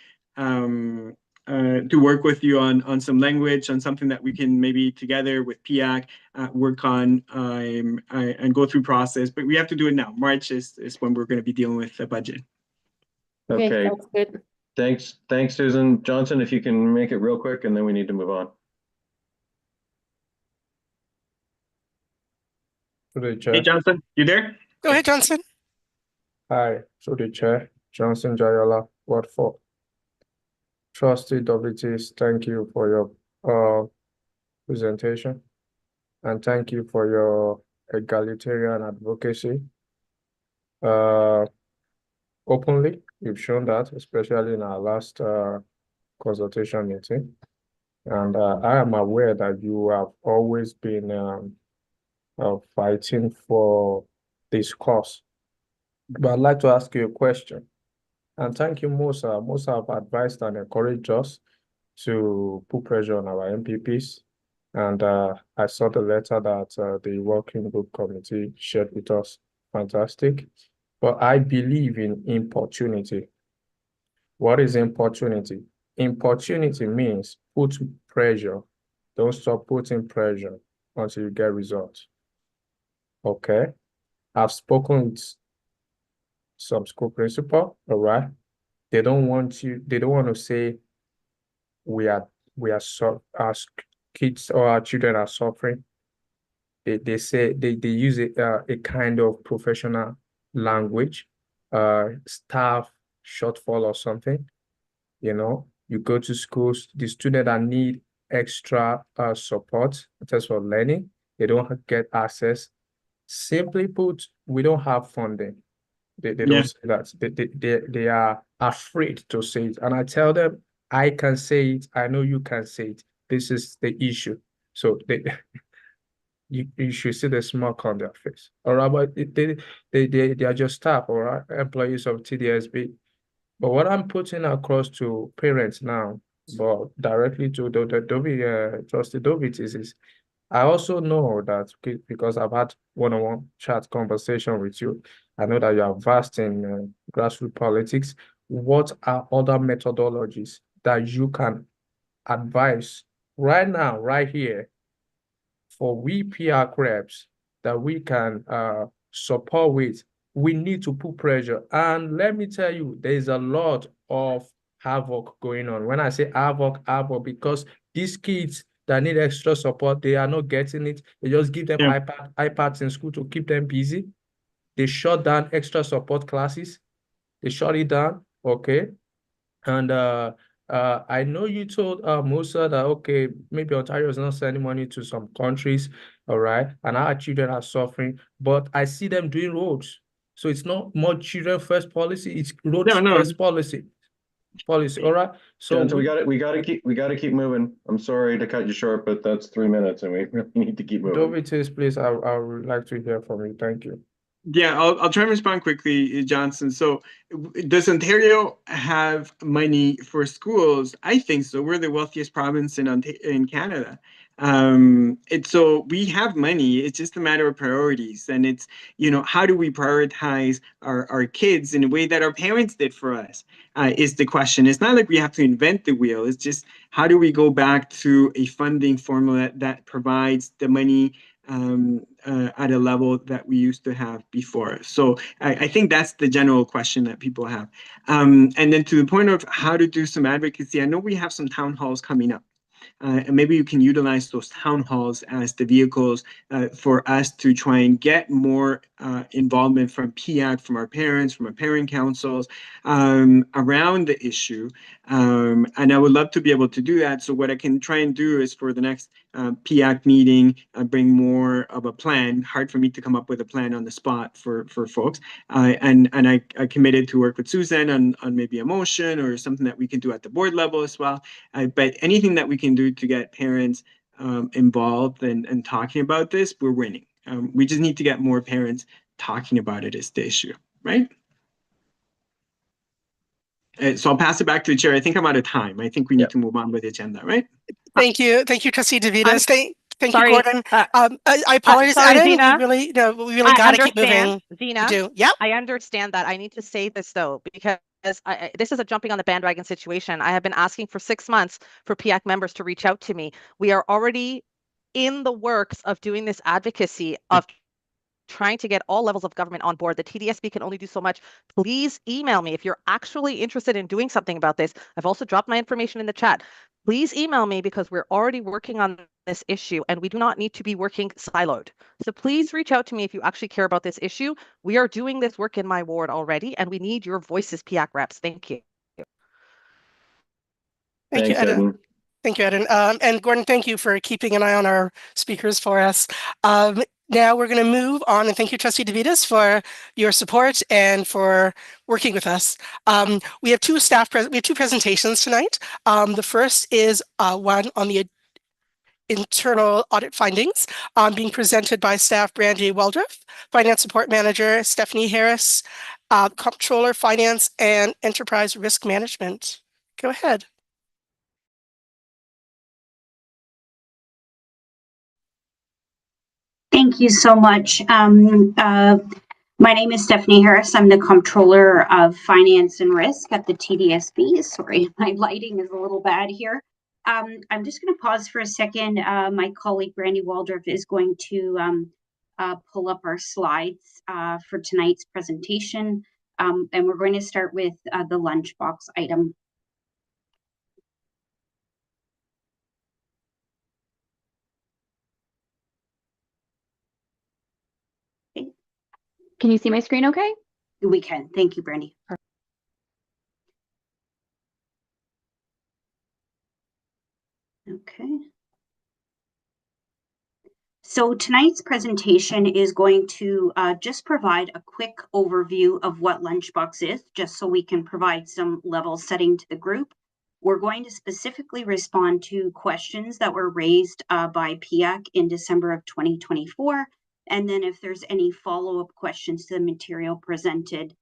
work with you on some language, on something that we can maybe together with PIAC work on and go through process. But we have to do it now. March is when we're going to be dealing with the budget. Okay, that's good. Thanks, Susan. Johnson, if you can make it real quick, and then we need to move on. Through the chair. Hey, Johnson, you there? Go ahead, Johnson. Hi, through the chair, Johnson Jayola, Ward 4. Trustee WTs, thank you for your presentation, and thank you for your egalitarian advocacy. Openly, you've shown that, especially in our last consultation meeting. And I am aware that you have always been fighting for this cause. But I'd like to ask you a question. And thank you, Musa. Musa have advised and encouraged us to put pressure on our MPPs. And I saw the letter that the working group committee shared with us. Fantastic. But I believe in importunity. What is importunity? Importunity means put pressure. Don't stop putting pressure until you get results. Okay? I've spoken with some school principal, all right? They don't want to say our kids or our children are suffering. They say they use a kind of professional language, staff shortfall or something. You know, you go to schools, the students that need extra support in terms of learning, they don't get access. Simply put, we don't have funding. They don't say that. They are afraid to say it. And I tell them, I can say it. I know you can say it. This is the issue. So you should see the smirk on their face. All right, but they are just staff or employees of TDSB. But what I'm putting across to parents now, but directly to the Trustee Dovit is I also know that because I've had one-on-one chat conversation with you, I know that you are vast in grassroots politics. What are other methodologies that you can advise right now, right here, for we PIAC reps that we can support with we need to put pressure. And let me tell you, there is a lot of havoc going on. When I say havoc, because these kids that need extra support, they are not getting it. They just give them iPads in school to keep them busy. They shut down extra support classes. They shut it down, okay? And I know you told Musa that, okay, maybe Ontario is not sending money to some countries, all right? And our children are suffering, but I see them doing roads. So it's not more children first policy, it's roads first policy. All right. So John, so we got to keep moving. I'm sorry to cut you short, but that's 3 minutes and we really need to keep moving. Dovitis, please, I would like to hear from you. Thank you. Yeah, I'll try and respond quickly, Johnson. So does Ontario have money for schools? I think so. We're the wealthiest province in Canada. So we have money. It's just a matter of priorities. And it's, how do we prioritize our kids in a way that our parents did for us is the question. It's not like we have to invent the wheel. It's just how do we go back to a funding formula that provides the money at a level that we used to have before. So I think that's the general question that people have. And then to the point of how to do some advocacy, I know we have some town halls coming up. And maybe you can utilize those town halls as the vehicles for us to try and get more involvement from PIAC, from our parents, from our parent councils around the issue. And I would love to be able to do that. So what I can try and do is for the next PIAC meeting, bring more of a plan. Hard for me to come up with a plan on the spot for folks. And I committed to work with Susan on maybe a motion or something that we can do at the board level as well. But anything that we can do to get parents involved and talking about this, we're winning. We just need to get more parents talking about it as the issue, right? So I'll pass it back to the chair. I think I'm out of time. I think we need to move on with the agenda, right? Thank you, Trustee DeVitas. Thank you, sorry, Gordon. I apologize, sorry, Adam. Zina. We really got to keep moving. Zina, yeah. I understand that. I need to say this though, because this is a jumping on the bandwagon situation. I have been asking for 6 months for PIAC members to reach out to me. We are already in the works of doing this advocacy of trying to get all levels of government on board. The TDSB can only do so much. Please email me if you're actually interested in doing something about this. I've also dropped my information in the chat. Please email me because we're already working on this issue and we do not need to be working siloed. So please reach out to me if you actually care about this issue. We are doing this work in my ward already and we need your voices, PIAC reps. Thank you. Thank you, Eden. Thank you, Eden. And Gordon, thank you for keeping an eye on our speakers for us. Now we're going to move on, and thank you, Trustee DeVitas, for your support and for working with us. We have two presentations tonight. The first is one on the internal audit findings being presented by staff Brandy Waldorf, Finance Support Manager Stephanie Harris, Comptroller Finance and Enterprise Risk Management. Go ahead. Thank you so much. My name is Stephanie Harris. I'm the Comptroller of Finance and Risk at the TDSB. Sorry, my lighting is a little bad here. I'm just going to pause for a second. My colleague Brandy Waldorf is going to pull up our slides for tonight's presentation. And we're going to start with the lunchbox item. Can you see my screen okay? We can. Thank you, Brandy. Okay. So tonight's presentation is going to just provide a quick overview of what Lunchbox is, just so we can provide some level setting to the group. We're going to specifically respond to questions that were raised by PIAC in December of 2024. And then if there's any follow-up questions to the material presented,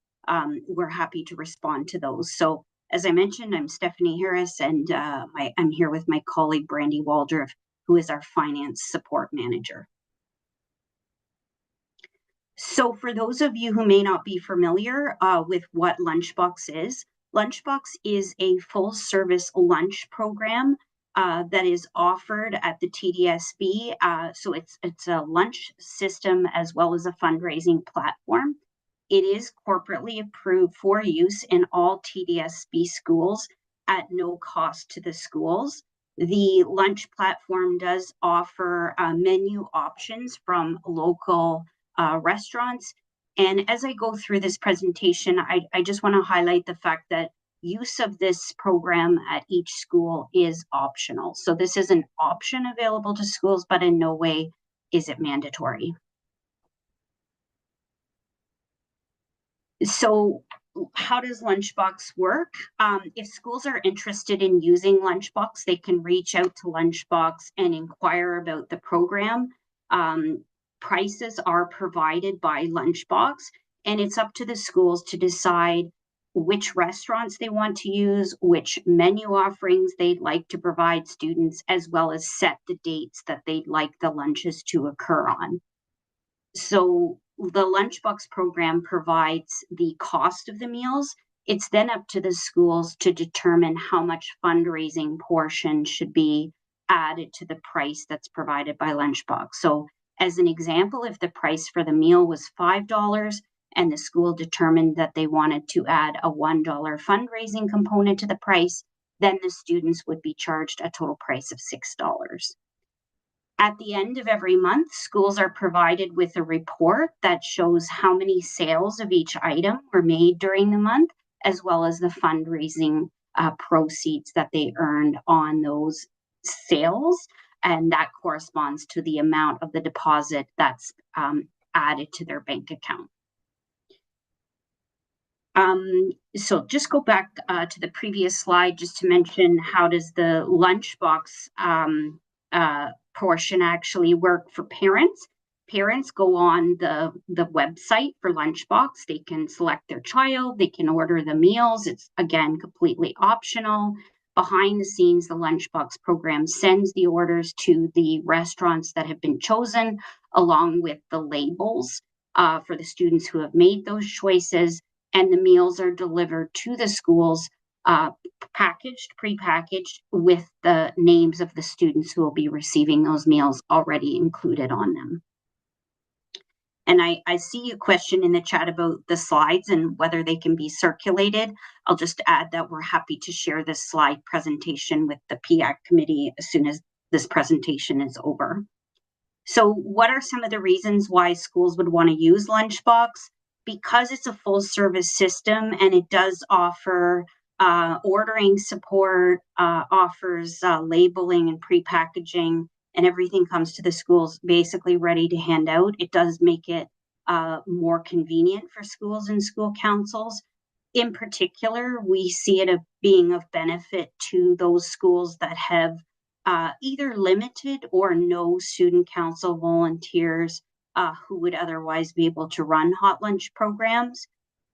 we're happy to respond to those. So as I mentioned, I'm Stephanie Harris, and I'm here with my colleague, Brandy Waldorf, who is our Finance Support Manager. So for those of you who may not be familiar with what Lunchbox is a full-service lunch program that is offered at the TDSB. So it's a lunch system as well as a fundraising platform. It is corporately approved for use in all TDSB schools at no cost to the schools. The lunch platform does offer menu options from local restaurants. And as I go through this presentation, I just want to highlight the fact that use of this program at each school is optional. So this is an option available to schools, but in no way is it mandatory. So how does Lunchbox work? If schools are interested in using Lunchbox, they can reach out to Lunchbox and inquire about the program. Prices are provided by Lunchbox, and it's up to the schools to decide which restaurants they want to use, which menu offerings they'd like to provide students, as well as set the dates that they'd like the lunches to occur on. So the Lunchbox program provides the cost of the meals. It's then up to the schools to determine how much fundraising portion should be added to the price that's provided by Lunchbox. So as an example, if the price for the meal was $5 and the school determined that they wanted to add a $1 fundraising component to the price, then the students would be charged a total price of $6. At the end of every month, schools are provided with a report that shows how many sales of each item were made during the month, as well as the fundraising proceeds that they earned on those sales. And that corresponds to the amount of the deposit that's added to their bank account. So just go back to the previous slide just to mention how does the Lunchbox portion actually work for parents. Parents go on the website for Lunchbox. They can select their child. They can order the meals. It's, again, completely optional. Behind the scenes, the Lunchbox program sends the orders to the restaurants that have been chosen, along with the labels for the students who have made those choices. And the meals are delivered to the schools prepackaged with the names of the students who will be receiving those meals already included on them. And I see a question in the chat about the slides and whether they can be circulated. I'll just add that we're happy to share this slide presentation with the PIAC committee as soon as this presentation is over. So what are some of the reasons why schools would want to use Lunchbox? Because it's a full service system and it does offer ordering support, offers labeling and pre-packaging, and everything comes to the schools basically ready to hand out. It does make it more convenient for schools and school councils. In particular, we see it being of benefit to those schools that have either limited or no student council volunteers who would otherwise be able to run hot lunch programs.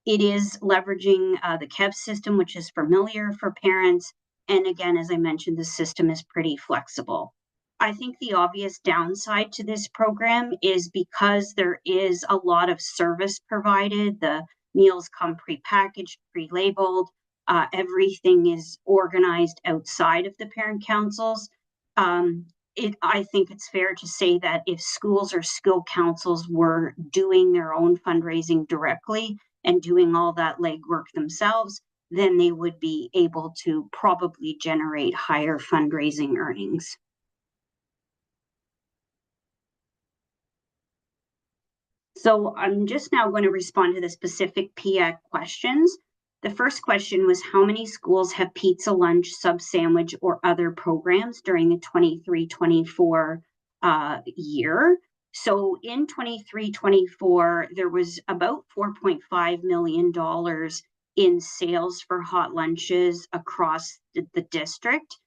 It is leveraging the KEV system, which is familiar for parents. And again, as I mentioned, the system is pretty flexible. I think the obvious downside to this program is because there is a lot of service provided. The meals come pre-packaged, pre-labeled. Everything is organized outside of the parent councils. I think it's fair to say that if schools or school councils were doing their own fundraising directly and doing all that legwork themselves, then they would be able to probably generate higher fundraising earnings. So I'm just now going to respond to the specific PIAC questions. The first question was how many schools have pizza lunch, sub sandwich, or other programs during the 23-24 year? So in 23-24, there was about $4.5 million in sales for hot lunches across the district.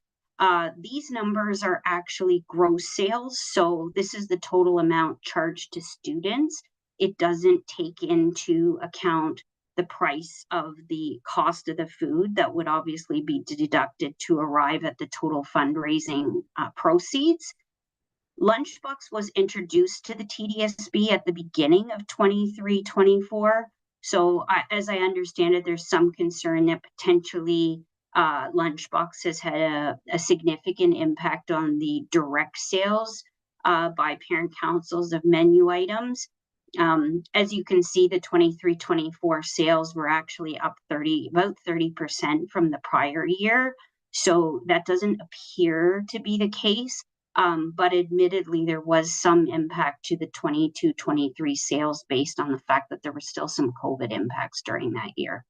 These numbers are actually gross sales. So this is the total amount charged to students. It doesn't take into account the price of the cost of the food that would obviously be deducted to arrive at the total fundraising proceeds. Lunchbox was introduced to the TDSB at the beginning of 23-24. So as I understand it, there's some concern that potentially Lunchbox has had a significant impact on the direct sales by parent councils of menu items. As you can see, the 23-24 sales were actually up about 30% from the prior year. So that doesn't appear to be the case. But admittedly, there was some impact to the 22-23 sales based on the fact that there were still some COVID impacts during that year.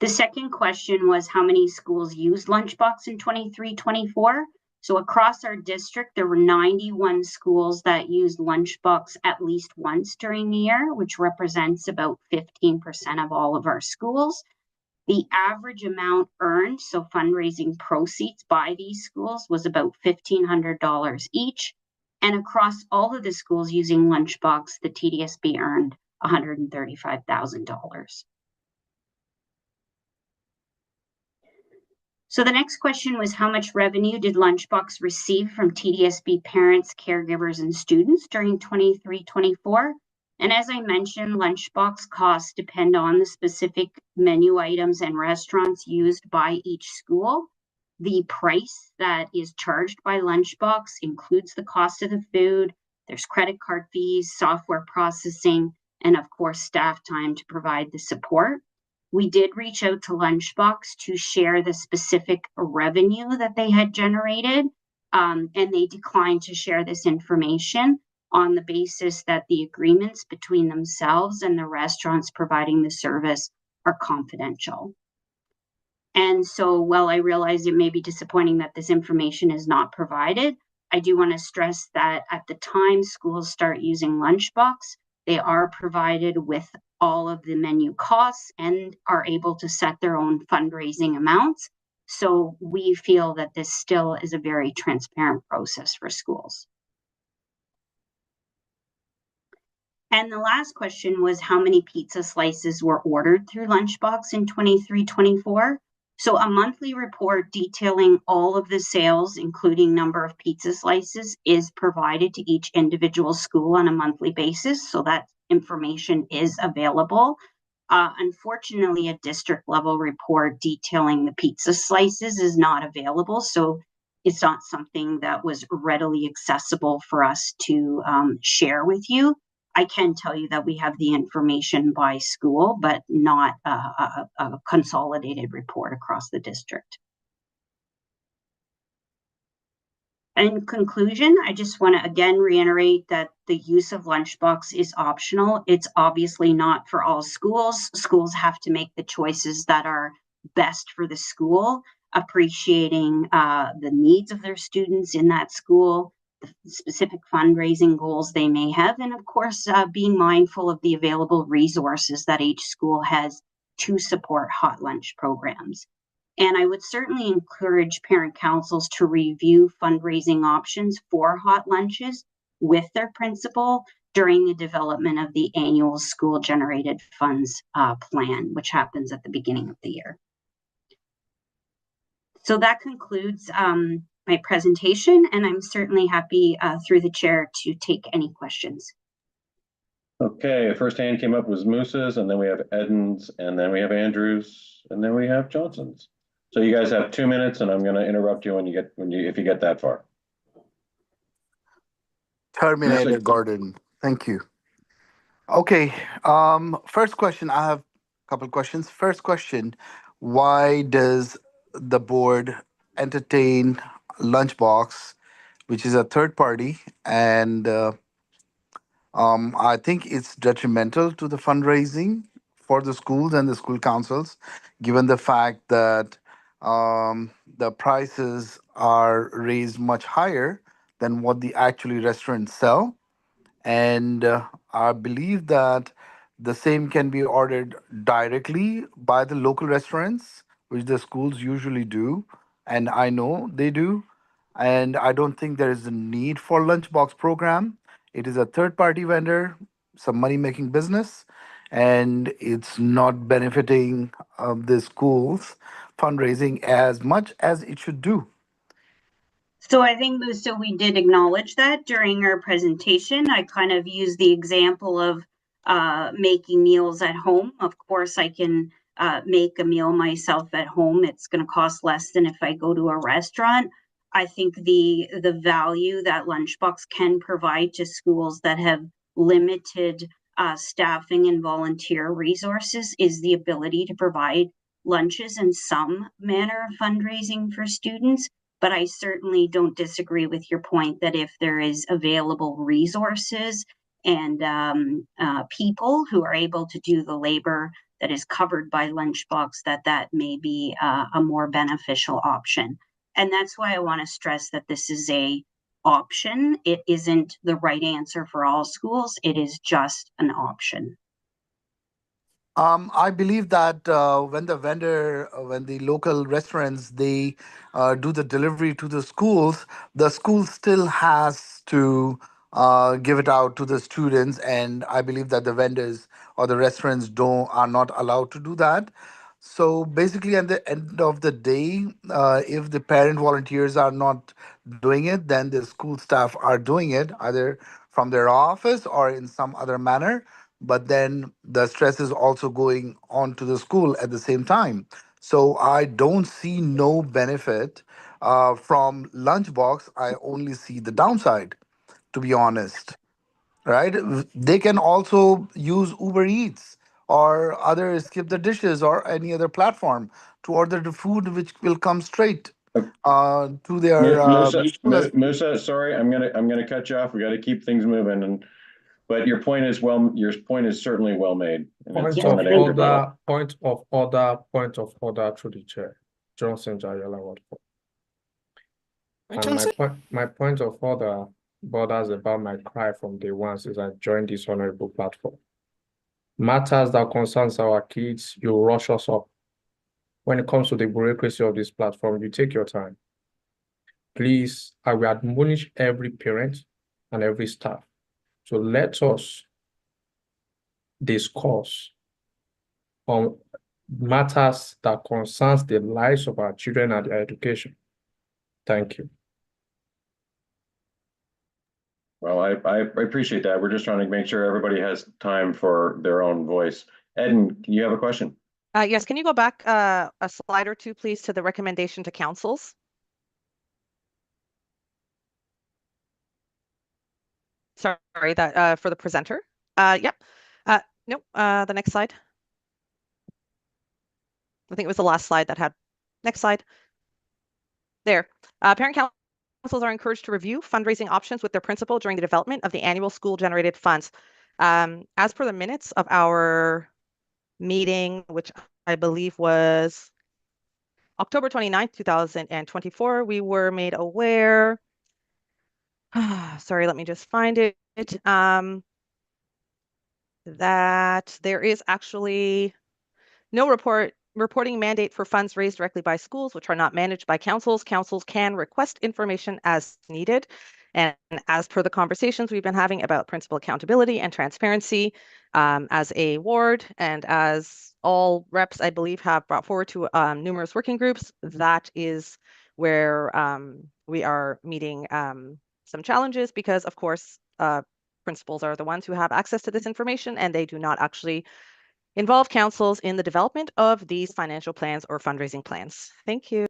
The second question was how many schools used Lunchbox in 23-24? So across our district, there were 91 schools that used Lunchbox at least once during the year, which represents about 15% of all of our schools. The average amount earned, so fundraising proceeds by these schools, was about $1,500 each. And across all of the schools using Lunchbox, the TDSB earned $135,000. So the next question was how much revenue did Lunchbox receive from TDSB parents, caregivers, and students during 23-24? And as I mentioned, Lunchbox costs depend on the specific menu items and restaurants used by each school. The price that is charged by Lunchbox includes the cost of the food. There's credit card fees, software processing, and of course, staff time to provide the support. We did reach out to Lunchbox to share the specific revenue that they had generated, and they declined to share this information on the basis that the agreements between themselves and the restaurants providing the service are confidential. And so while I realize it may be disappointing that this information is not provided, I do want to stress that at the time schools start using Lunchbox, they are provided with all of the menu costs and are able to set their own fundraising amounts. So we feel that this still is a very transparent process for schools. And the last question was how many pizza slices were ordered through Lunchbox in 23-24? So a monthly report detailing all of the sales, including number of pizza slices, is provided to each individual school on a monthly basis. So that information is available. Unfortunately, a district level report detailing the pizza slices is not available. So it's not something that was readily accessible for us to share with you. I can tell you that we have the information by school, but not a consolidated report across the district. In conclusion, I just want to again reiterate that the use of Lunchbox is optional. It's obviously not for all schools. Schools have to make the choices that are best for the school, appreciating the needs of their students in that school, the specific fundraising goals they may have, and of course, being mindful of the available resources that each school has to support hot lunch programs. And I would certainly encourage parent councils to review fundraising options for hot lunches with their principal during the development of the annual school generated funds plan, which happens at the beginning of the year. So that concludes my presentation, and I'm certainly happy through the chair to take any questions. Okay, first hand came up was Moose's, and then we have Edens, and then we have Andrews, and then we have Johnson's. So you guys have 2 minutes, and I'm going to interrupt you if you get that far. Terminator Gordon. Thank you. Okay. First question. I have a couple questions. First question: why does the board entertain Lunchbox, which is a third party, and I think it's detrimental to the fundraising for the schools and the school councils, given the fact that the prices are raised much higher than what the actually restaurants sell. And I believe that the same can be ordered directly by the local restaurants, which the schools usually do. And I know they do. And I don't think there is a need for lunchbox program. It is a third party vendor, some money making business, and it's not benefiting the schools fundraising as much as it should do. So I think, Musa, we did acknowledge that during our presentation. I kind of used the example of making meals at home. Of course, I can make a meal myself at home. It's going to cost less than if I go to a restaurant. I think the value that Lunchbox can provide to schools that have limited staffing and volunteer resources is the ability to provide lunches and some manner of fundraising for students. But I certainly don't disagree with your point that if there is available resources and people who are able to do the labor that is covered by Lunchbox, that may be a more beneficial option. And that's why I want to stress that this is a option. It isn't the right answer for all schools. It is just an option. I believe that when the vendor, when the local restaurants, they do the delivery to the school still has to give it out to the students, and I believe that the vendors or the restaurants don't are not allowed to do that. So basically, at the end of the day, if the parent volunteers are not doing it, then the school staff are doing it either from their office or in some other manner. But then the stress is also going on to the school at the same time. So I don't see no benefit from Lunchbox. I only see the downside, to be honest, right? They can also use Uber Eats or other Skip the Dishes or any other platform to order the food, which will come straight to their school. Musa, sorry, I'm gonna cut you off. We got to keep things moving, but your point is certainly well made. And it's Point one of that everybody- order, point of order through the chair. Johnson Jayala Watford. And my point of order borders about my cry from day one since I joined this honorable platform. Matters that concerns our kids, you rush us up. When it comes to the bureaucracy of this platform, you take your time. Please, I will admonish every parent and every staff to let us discuss on matters that concerns the lives of our children and their education. Thank you. Well, I appreciate that. We're just trying to make sure everybody has time for their own voice. Eden, you have a question? Yes, can you go back a slide or two, please, to the recommendation to councils? Sorry, that for the presenter. Yep. Nope. The next slide. I think it was the last slide that had. Next slide. There. Parent councils are encouraged to review fundraising options with their principal during the development of the annual school-generated funds. As per the minutes of our meeting, which I believe was October 29th, 2024, we were made aware. Sorry, let me just find it. That there is actually no reporting mandate for funds raised directly by schools, which are not managed by councils. Councils can request information as needed. And as per the conversations we've been having about principal accountability and transparency, as a ward and as all reps, I believe, have brought forward to numerous working groups, that is where we are meeting some challenges because, of course, principals are the ones who have access to this information and they do not actually involve councils in the development of these financial plans or fundraising plans. Thank you.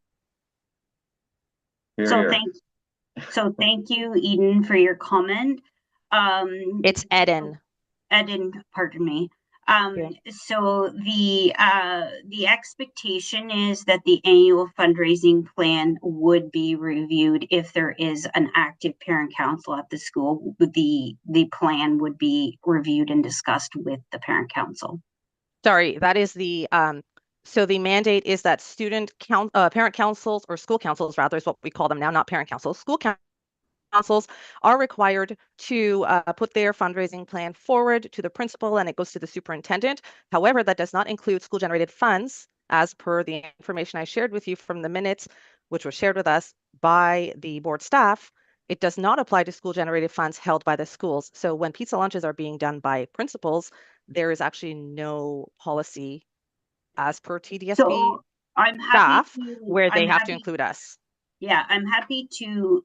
Thank you, Eden, for your comment. It's Eden. Eden, pardon me. So the expectation is that the annual fundraising plan would be reviewed if there is an active parent council at the school. The plan would be reviewed and discussed with the parent council. Sorry, that is the so the mandate is that parent councils or school councils rather is what we call them now, not parent councils. School councils are required to put their fundraising plan forward to the principal and it goes to the superintendent. However, that does not include school generated funds as per the information I shared with you from the minutes, which was shared with us by the board staff. It does not apply to school generated funds held by the schools. So when pizza lunches are being done by principals, there is actually no policy as per TDSB so I'm staff happy where they have to include us. Yeah, I'm happy to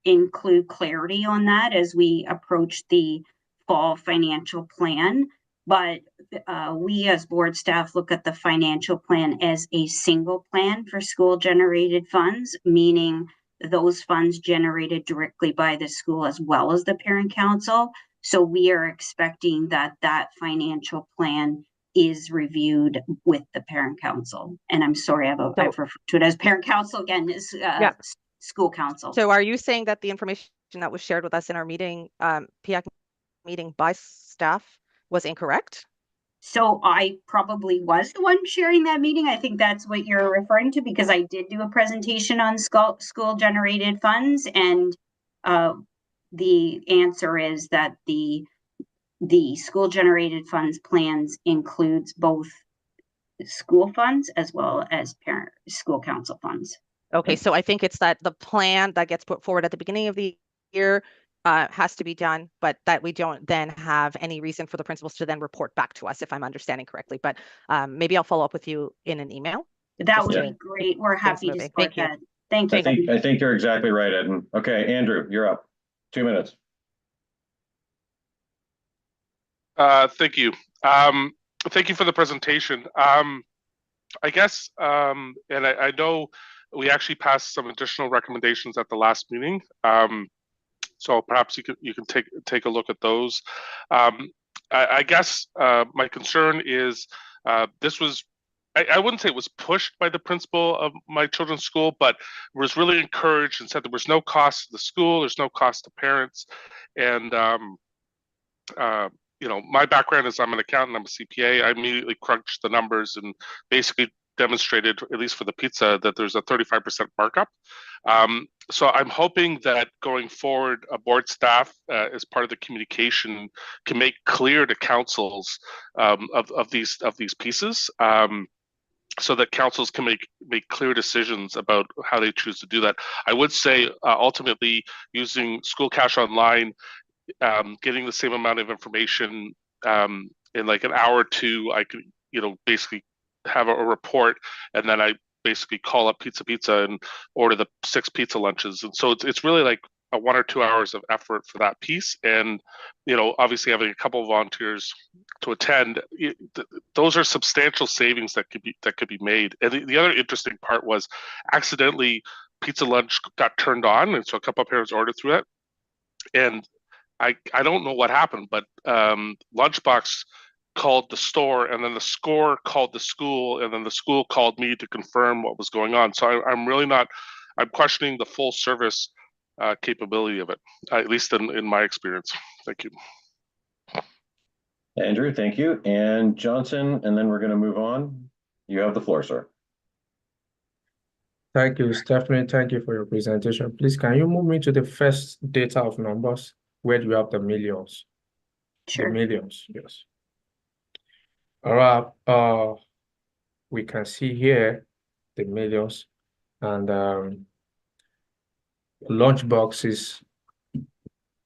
include clarity on that as we approach the fall financial plan. But we as board staff look at the financial plan as a single plan for school generated funds, meaning those funds generated directly by the school as well as the parent council. So we are expecting that that financial plan is reviewed with the parent council. And I'm sorry, I've referred to it as parent council again, is school council. So are you saying that the information that was shared with us in our meeting, PIAC meeting by staff was incorrect? So I probably was the one sharing that meeting. I think that's what you're referring to, because I did do a presentation on school generated funds, and the answer is that the school generated funds plans includes both school funds as well as parent school council funds. Okay, so I think it's that the plan that gets put forward at the beginning of the year has to be done, but that we don't then have any reason for the principals to then report back to us, if I'm understanding correctly. But maybe I'll follow up with you in an email. That would be great. We're happy to support that. Thank you. I think you're exactly right, Eden. Okay, Andrew, you're up. 2 minutes. Thank you. Thank you for the presentation. I guess, and I know we actually passed some additional recommendations at the last meeting. So perhaps you can take a look at those. I guess my concern is this was, I wouldn't say it was pushed by the principal of my children's school, but was really encouraged and said there was no cost to the school, there's no cost to parents. And you know, my background is I'm an accountant, I'm a CPA. I immediately crunched the numbers and basically demonstrated, at least for the pizza, that there's a 35% markup. So I'm hoping that going forward, board staff, as part of the communication, can make clear to councils of these pieces, so that councils can make clear decisions about how they choose to do that. I would say ultimately using School Cash Online, getting the same amount of information in like an hour or two, I could, you know, basically have a report, and then I basically call up Pizza and order the 6 pizza lunches. And so it's really like a 1 or 2 hours of effort for that piece. And, you know, obviously having a couple of volunteers to attend, those are substantial savings that could be made. And the other interesting part was accidentally pizza lunch got turned on, and so a couple of parents ordered through it. And I don't know what happened, but Lunchbox called the store, and then the store called the school, and then the school called me to confirm what was going on. So I'm really not, I'm questioning the full service capability of it, at least in my experience. Thank you. Andrew, thank you. And Johnson, and then we're going to move on. You have the floor, sir. Thank you, Stephanie. Thank you for your presentation. Please, can you move me to the first data of numbers? Where do you have the millions? Sure. The millions, yes. All right, we can see here the millions, and Lunchbox is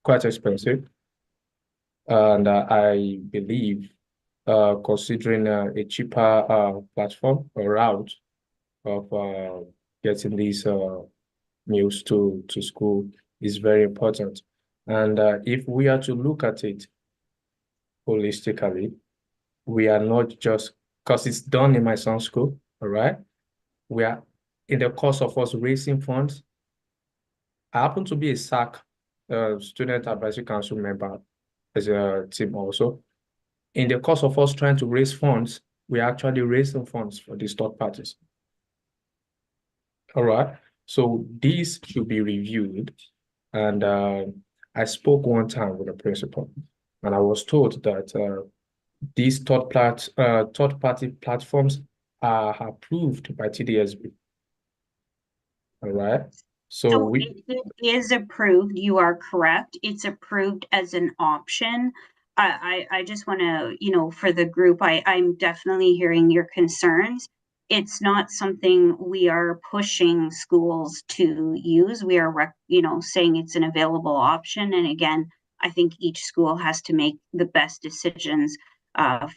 quite expensive, and I believe considering a cheaper platform or route of getting these meals to school is very important. And if we are to look at it holistically, we are not just, because it's done in my son's school, all right? We are in the course of us raising funds. I happen to be a SAC, Student Advisory Council member as a team also. In the course of us trying to raise funds, we are actually raising funds for these third parties. All right, so these should be reviewed. And I spoke one time with the principal, and I was told that these third-party platforms are approved by TDSB. All right. So it is approved. You are correct. It's approved as an option. I just want to, you know, for the group, I'm definitely hearing your concerns. It's not something we are pushing schools to use. We are, you know, saying it's an available option. And again, I think each school has to make the best decisions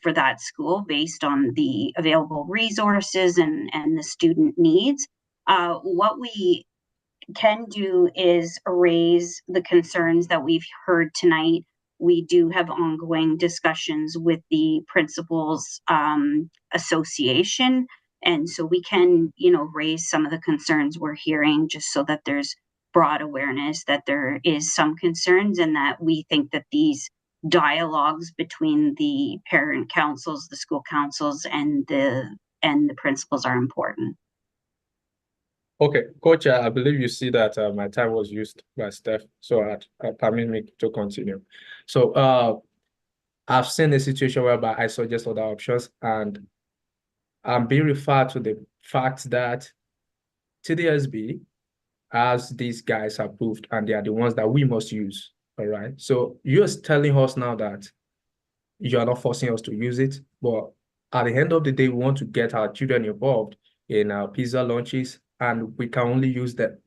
for that school based on the available resources and the student needs. What we can do is raise the concerns that we've heard tonight. We do have ongoing discussions with the principals association, and so we can, you know, raise some of the concerns we're hearing, just so that there's broad awareness that there is some concerns, and that we think that these dialogues between the parent councils, the school councils, and the principals are important. Okay, Coach, I believe you see that my time was used by Steph, so permit me to continue. So I've seen a situation whereby I suggest other options, and I'm being referred to the fact that TDSB has these guys approved, and they are the ones that we must use. All right. So you're telling us now that you are not forcing us to use it, but at the end of the day, we want to get our children involved in our pizza lunches, and we can only use them.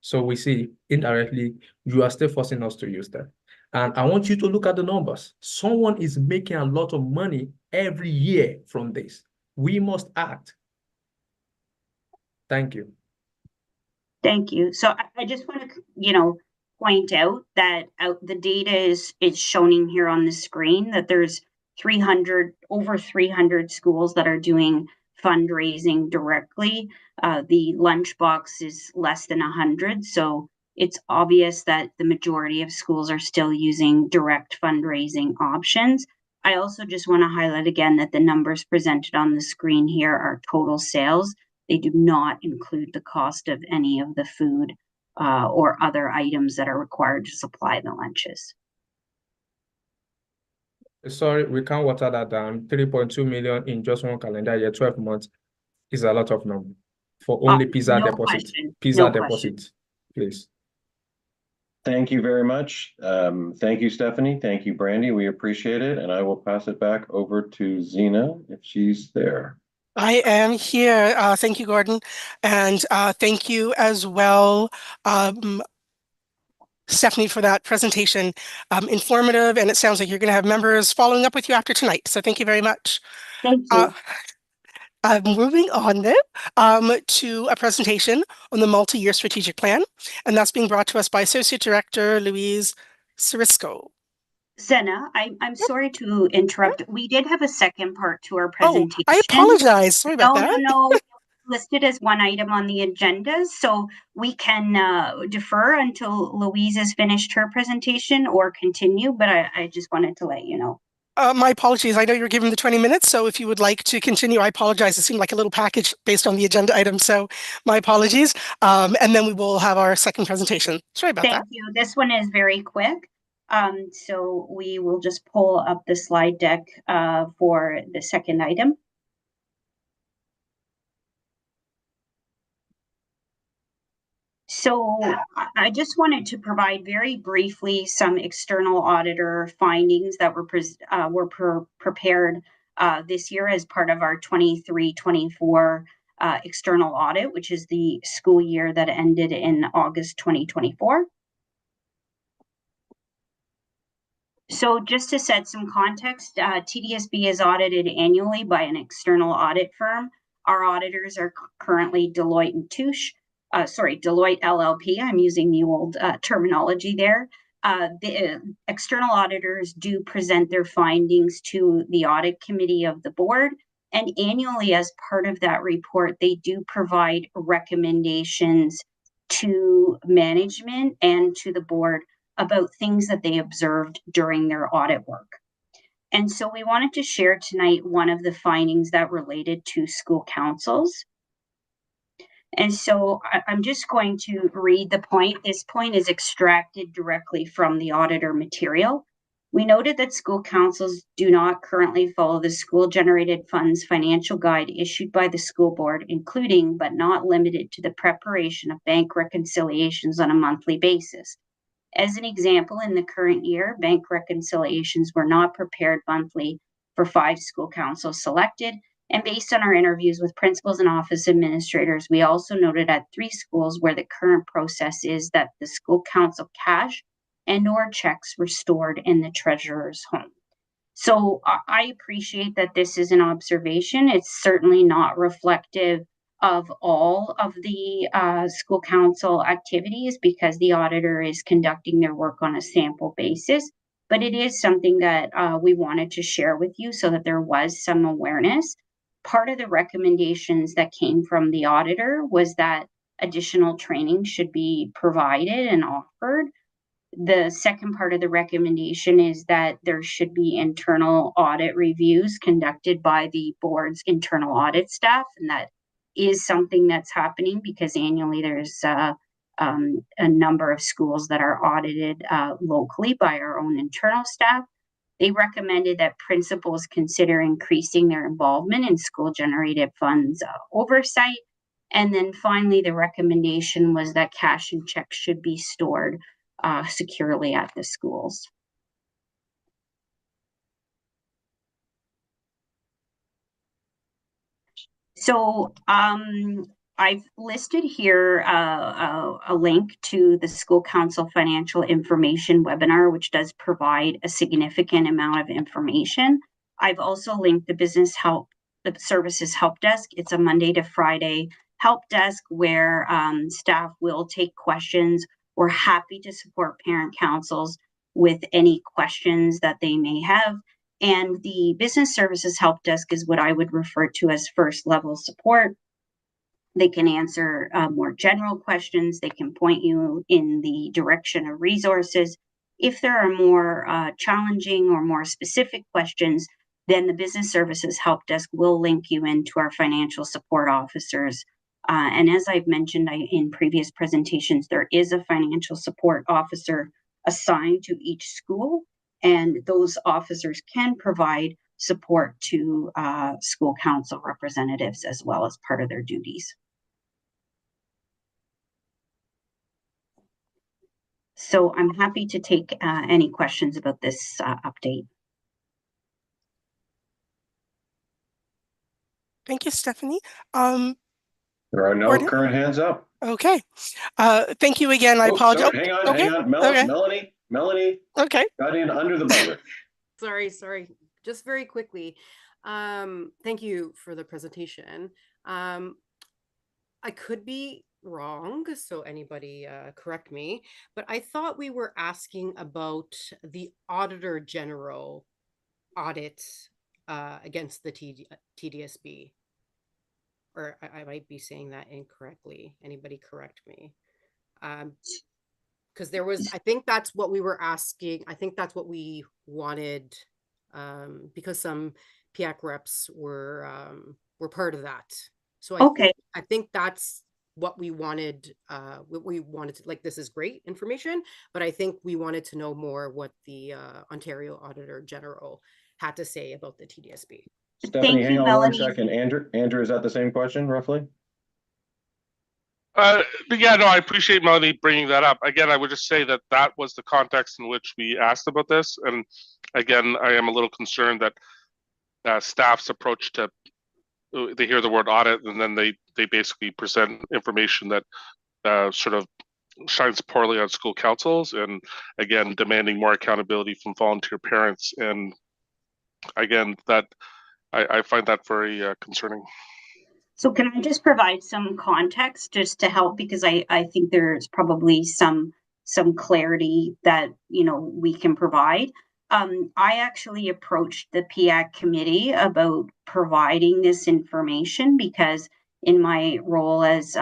So we see indirectly, you are still forcing us to use them. And I want you to look at the numbers. Someone is making a lot of money every year from this. We must act. Thank you. Thank you. So I just want to, point out that the data is showing here on the screen that there's over 300 schools that are doing fundraising directly. The lunchbox is less than 100. So it's obvious that the majority of schools are still using direct fundraising options. I also just want to highlight again that the numbers presented on the screen here are total sales. They do not include the cost of any of the food or other items that are required to supply the lunches. Sorry, we can't water that down. 3.2 million in just one calendar year, 12 months is a lot of number for only pizza No deposit. question. Pizza No deposit, question. please. Thank you very much. Thank you, Stephanie. Thank you, Brandy. We appreciate it. And I will pass it back over to Zena if she's there. I am here. Thank you, Gordon. And thank you as well, Stephanie, for that presentation. Informative, and it sounds like you're going to have members following up with you after tonight. So thank you very much. Thank you. Moving on then to a presentation on the multi-year strategic plan, and that's being brought to us by Associate Director Louise Cirisco. Zena, I'm sorry to interrupt. We did have a second part to our presentation. Oh, I apologize. Sorry about that. No. Listed as one item on the agenda, so we can defer until Louise has finished her presentation or continue, but I just wanted to let you know. My apologies. I know you're given the 20 minutes, so if you would like to continue, I apologize. It seemed like a little package based on the agenda item, so my apologies. And then we will have our second presentation. Sorry about that. Thank you. This one is very quick. So we will just pull up the slide deck for the second item. So I just wanted to provide very briefly some external auditor findings that were prepared this year as part of our 23-24 external audit, which is the school year that ended in August 2024. So just to set some context, TDSB is audited annually by an external audit firm. Our auditors are currently Deloitte LLP. I'm using the old terminology there. The external auditors do present their findings to the audit committee of the board. And annually, as part of that report, they do provide recommendations to management and to the board about things that they observed during their audit work. And so we wanted to share tonight one of the findings that related to school councils. And so I'm just going to read the point. This point is extracted directly from the auditor material. We noted that school councils do not currently follow the school generated funds financial guide issued by the school board, including but not limited to the preparation of bank reconciliations on a monthly basis. As an example, in the current year, bank reconciliations were not prepared monthly for 5 school councils selected. And based on our interviews with principals and office administrators, we also noted at 3 schools where the current process is that the school council cash and/or checks were stored in the treasurer's home. So I appreciate that this is an observation. It's certainly not reflective of all of the school council activities because the auditor is conducting their work on a sample basis. But it is something that we wanted to share with you so that there was some awareness. Part of the recommendations that came from the auditor was that additional training should be provided and offered. The second part of the recommendation is that there should be internal audit reviews conducted by the board's internal audit staff, and that is something that's happening because annually there's a number of schools that are audited locally by our own internal staff. They recommended that principals consider increasing their involvement in school-generated funds oversight. And then finally, the recommendation was that cash and checks should be stored securely at the schools. So I've listed here a link to the School Council Financial Information webinar, which does provide a significant amount of information. I've also linked the Business Services Help Desk. It's a Monday to Friday help desk where staff will take questions. We're happy to support parent councils with any questions that they may have. And the Business Services Help Desk is what I would refer to as first level support. They can answer more general questions. They can point you in the direction of resources. If there are more challenging or more specific questions, then the Business Services Help Desk will link you into our financial support officers. And as I've mentioned in previous presentations, there is a financial support officer assigned to each school, and those officers can provide support to school council representatives as well as part of their duties. So I'm happy to take any questions about this update. Thank you, Stephanie. There are no Gordon? current hands up. Okay. Thank you again. I apologize. Sorry, hang on, hang on. Melanie. Okay. Got in under the buzzer. Sorry. Just very quickly. Thank you for the presentation. I could be wrong, so anybody correct me, but I thought we were asking about the Auditor General audit against the TDSB. Or I might be saying that incorrectly. Anybody correct me? Because there was, I think that's what we were asking. I think that's what we wanted, because some PIAC reps were part of that. So I think that's what we wanted. Like, this is great information, but I think we wanted to know more what the Ontario Auditor General had to say about the TDSB. Stephanie, hang on 1 second. Andrew, is that the same question, roughly? But yeah, no, I appreciate Melanie bringing that up. Again, I would just say that that was the context in which we asked about this. And again, I am a little concerned that staff's approach to, they hear the word audit and then they basically present information that sort of shines poorly on school councils, and again, demanding more accountability from volunteer parents. And again, that I find that very concerning. So can I just provide some context just to help, because I think there's probably some clarity that we can provide. I actually approached the PIAC committee about providing this information because in my role as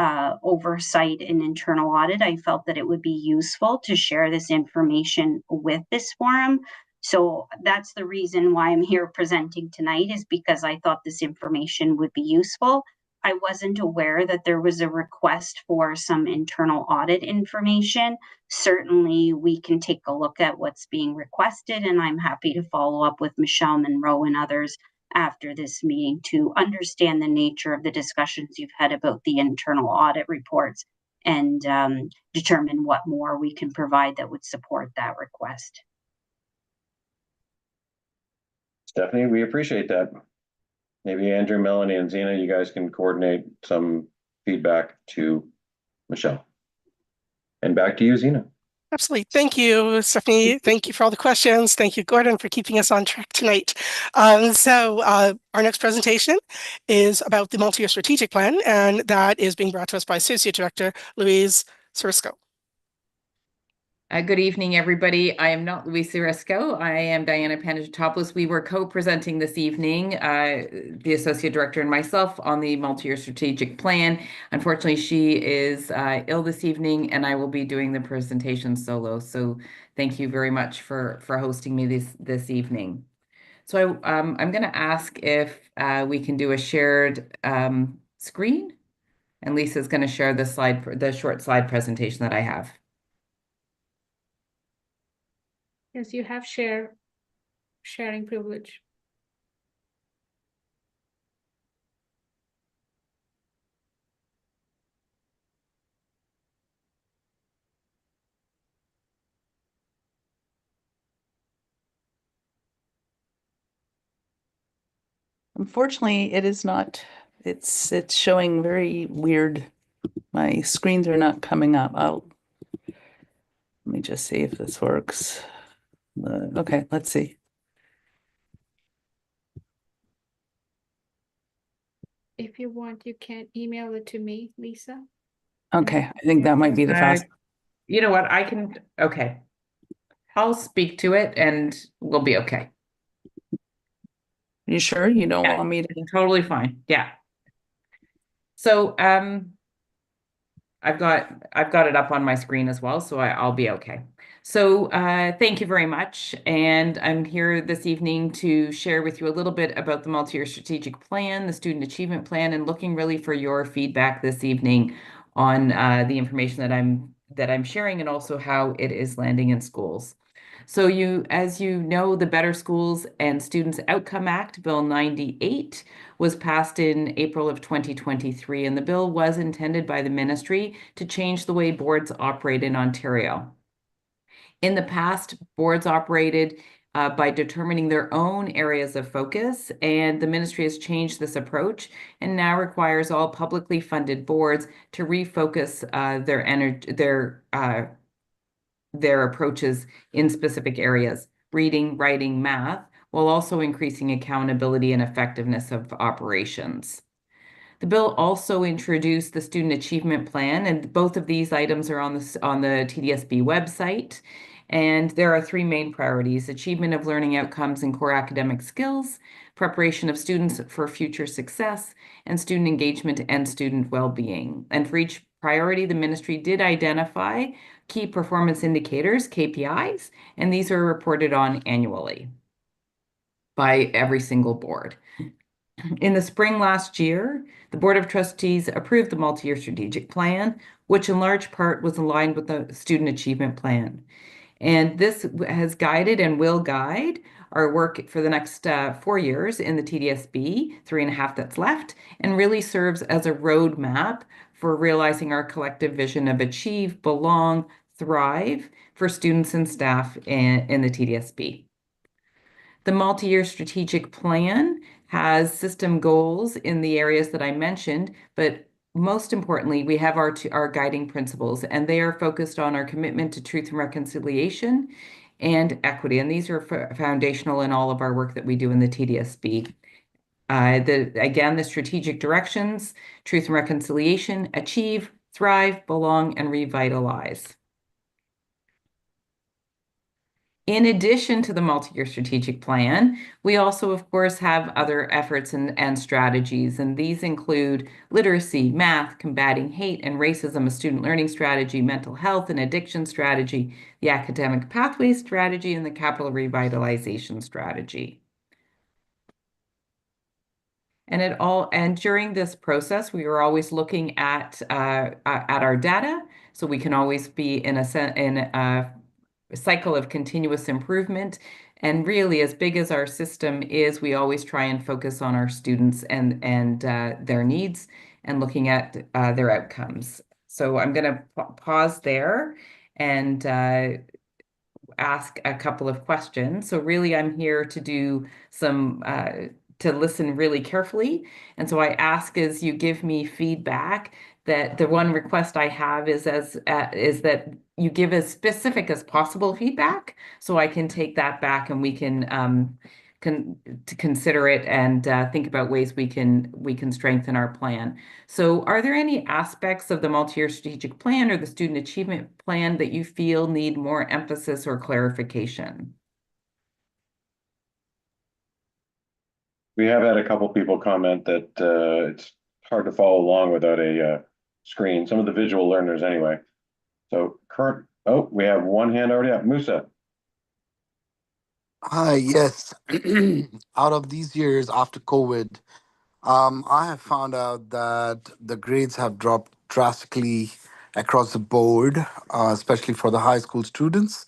oversight and internal audit, I felt that it would be useful to share this information with this forum. So that's the reason why I'm here presenting tonight, is because I thought this information would be useful. I wasn't aware that there was a request for some internal audit information. Certainly, we can take a look at what's being requested, and I'm happy to follow up with Michelle Monroe and others after this meeting to understand the nature of the discussions you've had about the internal audit reports and determine what more we can provide that would support that request. Stephanie, we appreciate that. Maybe Andrew, Melanie, and Zena, you guys can coordinate some feedback to Michelle. And back to you, Zena. Absolutely. Thank you, Stephanie. Thank you for all the questions. Thank you, Gordon, for keeping us on track tonight. So our next presentation is about the multi-year strategic plan, and that is being brought to us by Associate Director Louise Sorisco. Good evening, everybody. I am not Luisa Resco. I am Diana Panagitopoulos. We were co-presenting this evening, the Associate Director and myself, on the multi-year strategic plan. Unfortunately, she is ill this evening, and I will be doing the presentation solo. So thank you very much for hosting me this evening. So I'm going to ask if we can do a shared screen, and Lisa's going to share the short slide presentation that I have. Yes, you have sharing privilege. Unfortunately, it is not. It's showing very weird. My screens are not coming up. Let me just see if this works. Okay, let's see. If you want, you can email it to me, Lisa. Okay, I think that might be the fast. You know what? Okay. I'll speak to it and we'll be okay. You sure you don't want me to? Totally fine. Yeah. So I've got it up on my screen as well, so I'll be okay. So thank you very much. And I'm here this evening to share with you a little bit about the multi-year strategic plan, the student achievement plan, and looking really for your feedback this evening on the information that I'm sharing and also how it is landing in schools. So as you know, the Better Schools and Students Outcome Act, Bill 98, was passed in April of 2023, and the bill was intended by the ministry to change the way boards operate in Ontario. In the past, boards operated by determining their own areas of focus, and the ministry has changed this approach and now requires all publicly funded boards to refocus their approaches in specific areas, reading, writing, math, while also increasing accountability and effectiveness of operations. The bill also introduced the Student Achievement Plan, and both of these items are on the TDSB website. And there are three main priorities: achievement of learning outcomes and core academic skills, preparation of students for future success, and student engagement and student well-being. And for each priority, the ministry did identify key performance indicators, KPIs, and these are reported on annually by every single board. In the spring last year, the Board of Trustees approved the multi-year strategic plan, which in large part was aligned with the Student Achievement Plan. And this has guided and will guide our work for the next 4 years in the TDSB, 3.5 that's left, and really serves as a roadmap for realizing our collective vision of achieve, belong, thrive for students and staff in the TDSB. The multi-year strategic plan has system goals in the areas that I mentioned, but most importantly, we have our guiding principles, and they are focused on our commitment to truth and reconciliation and equity. And these are foundational in all of our work that we do in the TDSB. Again, the strategic directions: truth and reconciliation, achieve, thrive, belong, and revitalize. In addition to the multi-year strategic plan, we also, of course, have other efforts and strategies, and these include literacy, math, combating hate and racism, a student learning strategy, mental health and addiction strategy, the academic pathways strategy, and the capital revitalization strategy. And during this process, we are always looking at our data, so we can always be in a cycle of continuous improvement. And really, as big as our system is, we always try and focus on our students and their needs and looking at their outcomes. So I'm going to pause there and ask a couple of questions. So really, I'm here to do to listen really carefully. And so I ask as you give me feedback that the one request I have is that you give as specific as possible feedback so I can take that back and we can to consider it and think about ways we can strengthen our plan. So are there any aspects of the multi-year strategic plan or the student achievement plan that you feel need more emphasis or clarification? We have had a couple people comment that it's hard to follow along without a screen. Some of the visual learners anyway. So we have one hand already up. Musa. Hi, yes. Out of these years after COVID, I have found out that the grades have dropped drastically across the board, especially for the high school students.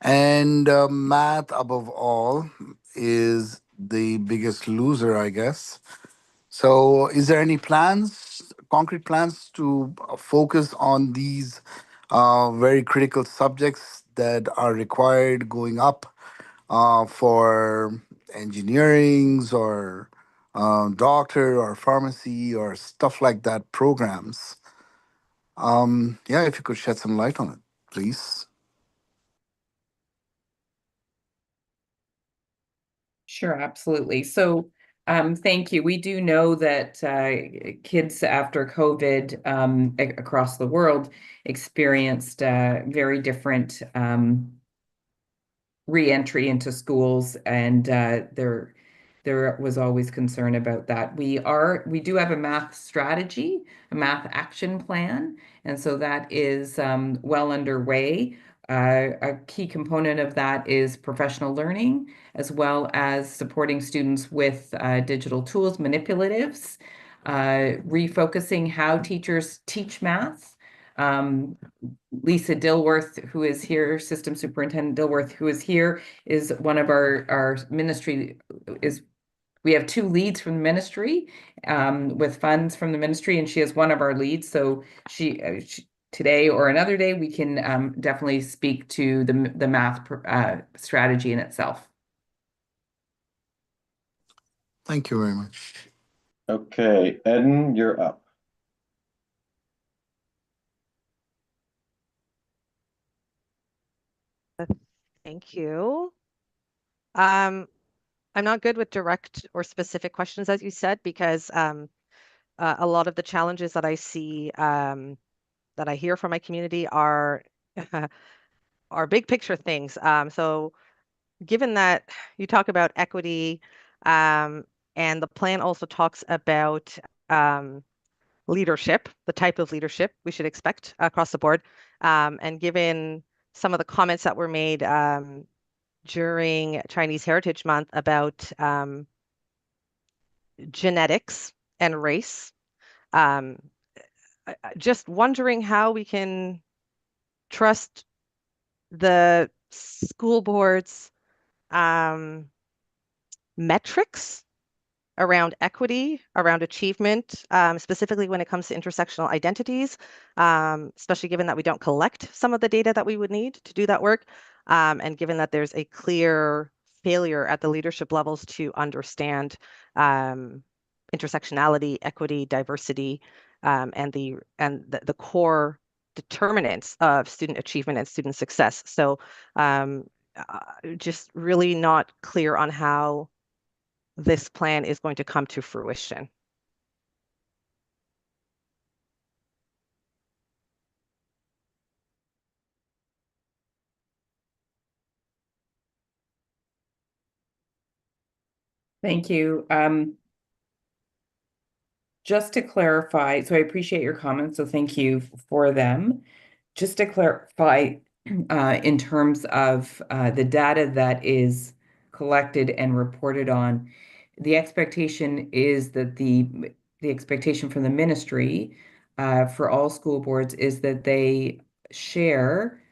And math, above all, is the biggest loser, I guess. So, is there any plans, concrete plans to focus on these very critical subjects that are required going up for engineerings or doctor or pharmacy or stuff like that programs? Yeah, if you could shed some light on it, please. Sure, absolutely. So, thank you. We do know that kids after COVID across the world experienced very different re-entry into schools, and there was always concern about that. We do have a math strategy, a math action plan, and so that is well underway. A key component of that is professional learning, as well as supporting students with digital tools, manipulatives, refocusing how teachers teach math. Lisa Dilworth, who is here, System Superintendent Dilworth, who is here, is one of our ministry we have two leads from the ministry with funds from the ministry, and she is one of our leads. So she today or another day, we can definitely speak to the math strategy in itself. Thank you very much. Okay, Eden, you're up. Thank you. I'm not good with direct or specific questions, as you said, because a lot of the challenges that I see that I hear from my community are are big picture things. So given that you talk about equity, and the plan also talks about leadership, the type of leadership we should expect across the board, and given some of the comments that were made during Chinese Heritage Month about genetics and race, just wondering how we can trust the school board's metrics around equity, around achievement, specifically when it comes to intersectional identities, especially given that we don't collect some of the data that we would need to do that work, and given that there's a clear failure at the leadership levels to understand intersectionality, equity, diversity, and the core determinants of student achievement and student success. So just really not clear on how this plan is going to come to fruition. Thank you. Just to clarify, so I appreciate your comments, so thank you for them. Just to clarify, in terms of the data that is collected and reported on, the expectation is that the expectation from the ministry for all school boards is that they share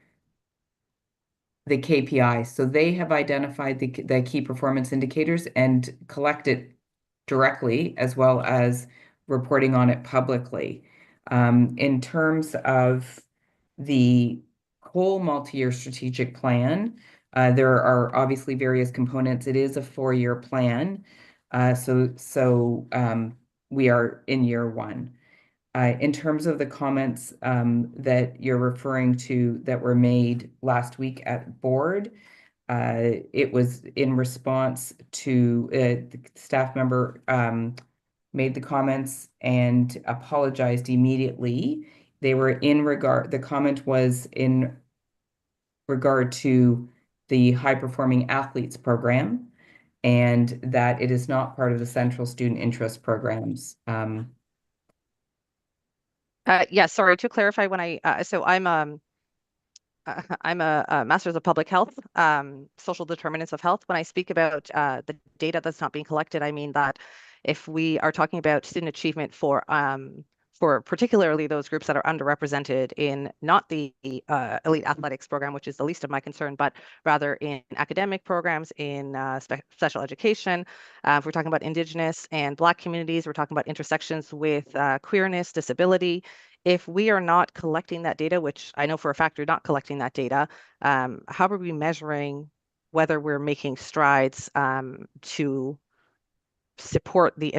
the KPIs. So they have identified the key performance indicators and collect it directly, as well as reporting on it publicly. In terms of the whole multi-year strategic plan, there are obviously various components. It is a 4-year plan. So we are in year 1. In terms of the comments that you're referring to that were made last week at board, It was in response to the staff member made the comments and apologized immediately. The comment was in regard to the high performing athletes program, and that it is not part of the central student interest programs. Yeah, sorry, to clarify, when I'm a master's of public health, social determinants of health. When I speak about the data that's not being collected, I mean that if we are talking about student achievement for particularly those groups that are underrepresented in not the elite athletics program, which is the least of my concern, but rather in academic programs, in special education. If we're talking about Indigenous and Black communities, we're talking about intersections with queerness, disability. If we are not collecting that data, which I know for a fact you're not collecting that data, how are we measuring whether we're making strides to support the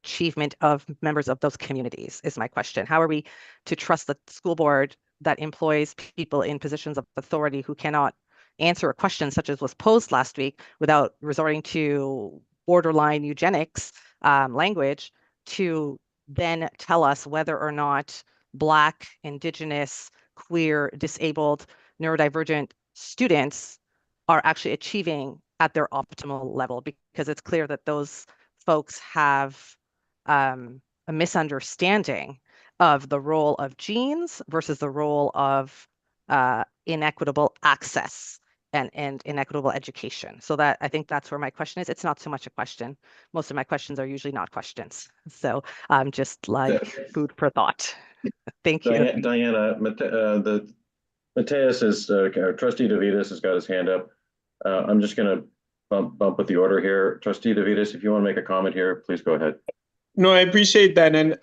achievement of members of those communities, is my question. How are we to trust the school board that employs people in positions of authority who cannot answer a question such as was posed last week without resorting to borderline eugenics language to then tell us whether or not Black, Indigenous, queer, disabled, neurodivergent students are actually achieving at their optimal level, because it's clear that those folks have a misunderstanding of the role of genes versus the role of inequitable access and inequitable education. So that, I think that's where my question is. It's not so much a question. Most of my questions are usually not questions. So just like food for thought. Thank you. Diana, Mateus is Trustee Davidas has got his hand up. I'm just going to bump with the order here. Trustee Davidas, if you want to make a comment here, please go ahead. No, I appreciate that. And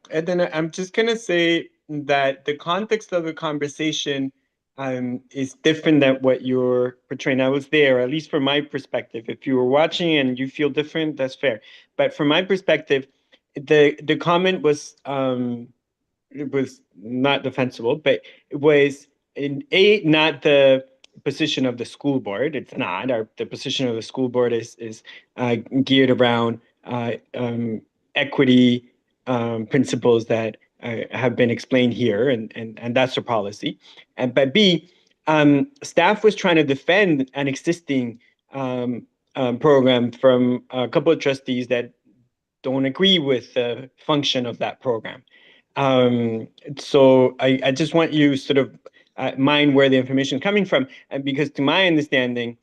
then I'm just going to say that the context of the conversation is different than what you're portraying. I was there, at least from my perspective. If you were watching and you feel different, that's fair. But from my perspective, the comment was it was not defensible, but it was not the position of the school board. It's not. The position of the school board is geared around equity principles that have been explained here, and that's our policy. But B, staff was trying to defend an existing program from a couple of trustees that don't agree with the function of that program. So I just want you sort of mind where the information is coming from, and because to my understanding,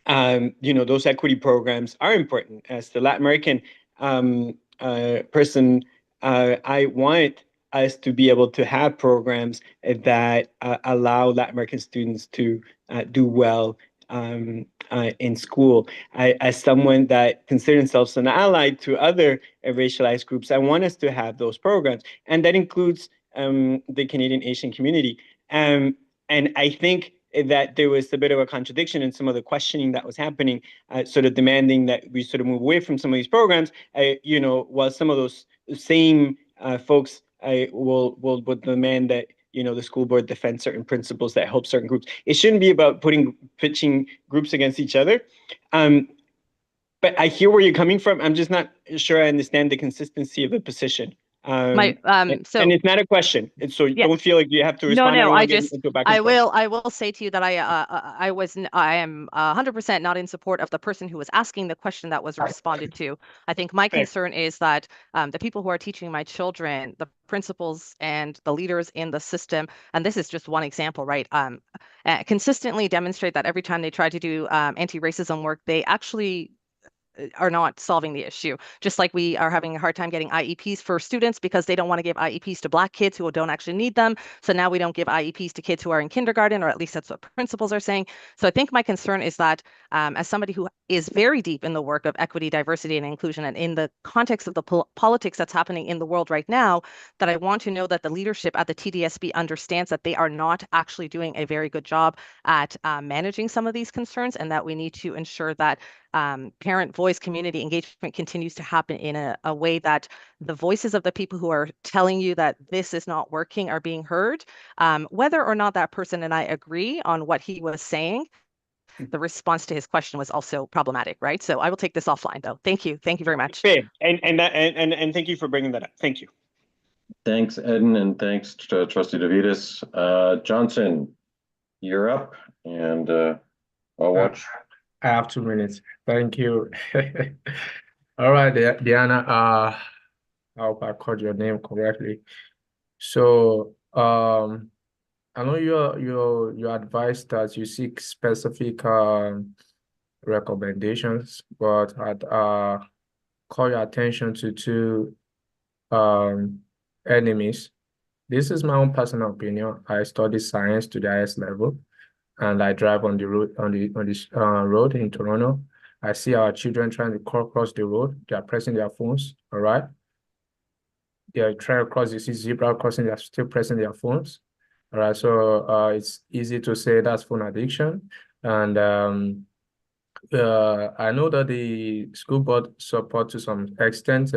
those equity programs are important. As the Latin American person, I want us to be able to have programs that allow Latin American students to do well in school. As someone that considers themselves an ally to other racialized groups, I want us to have those programs, and that includes the Canadian Asian community. And I think that there was a bit of a contradiction in some of the questioning that was happening, sort of demanding that we sort of move away from some of these programs, while some of those same folks will demand that the school board defend certain principles that help certain groups. It shouldn't be about pitching groups against each other. But I hear where you're coming from. I'm just not sure I understand the consistency of the position. So and it's not a question. So don't feel like you have to respond. No, I will say to you that I am 100% not in support of the person who was asking the question that was responded to. I think my concern is that the people who are teaching my children, the principals and the leaders in the system, and this is just one example, right? Consistently demonstrate that every time they try to do anti-racism work, they actually are not solving the issue. Just like we are having a hard time getting IEPs for students because they don't want to give IEPs to Black kids who don't actually need them. So now we don't give IEPs to kids who are in kindergarten, or at least that's what principals are saying. So I think my concern is that as somebody who is very deep in the work of equity, diversity, and inclusion, and in the context of the politics that's happening in the world right now, that I want to know that the leadership at the TDSB understands that they are not actually doing a very good job at managing some of these concerns, and that we need to ensure that parent voice community engagement continues to happen in a way that the voices of the people who are telling you that this is not working are being heard. Whether or not that person and I agree on what he was saying, the response to his question was also problematic, right? So I will take this offline though. Thank you. Thank you very much. Fair. And thank you for bringing that up. Thank you. Thanks, Eden, and thanks to Trustee Davidas. Johnson, you're up, and I'll watch. I have 2 minutes. Thank you. All right, Diana. I hope I called your name correctly. So, I know you advised that you seek specific recommendations, but I'd call your attention to two enemies. This is my own personal opinion. I study science to the highest level, and I drive on the road on this road in Toronto. I see our children trying to cross the road. They are pressing their phones. All right. They are trying to cross. You see zebra crossing. They are still pressing their phones. All right. So it's easy to say that's phone addiction, and I know that the school board support to some extent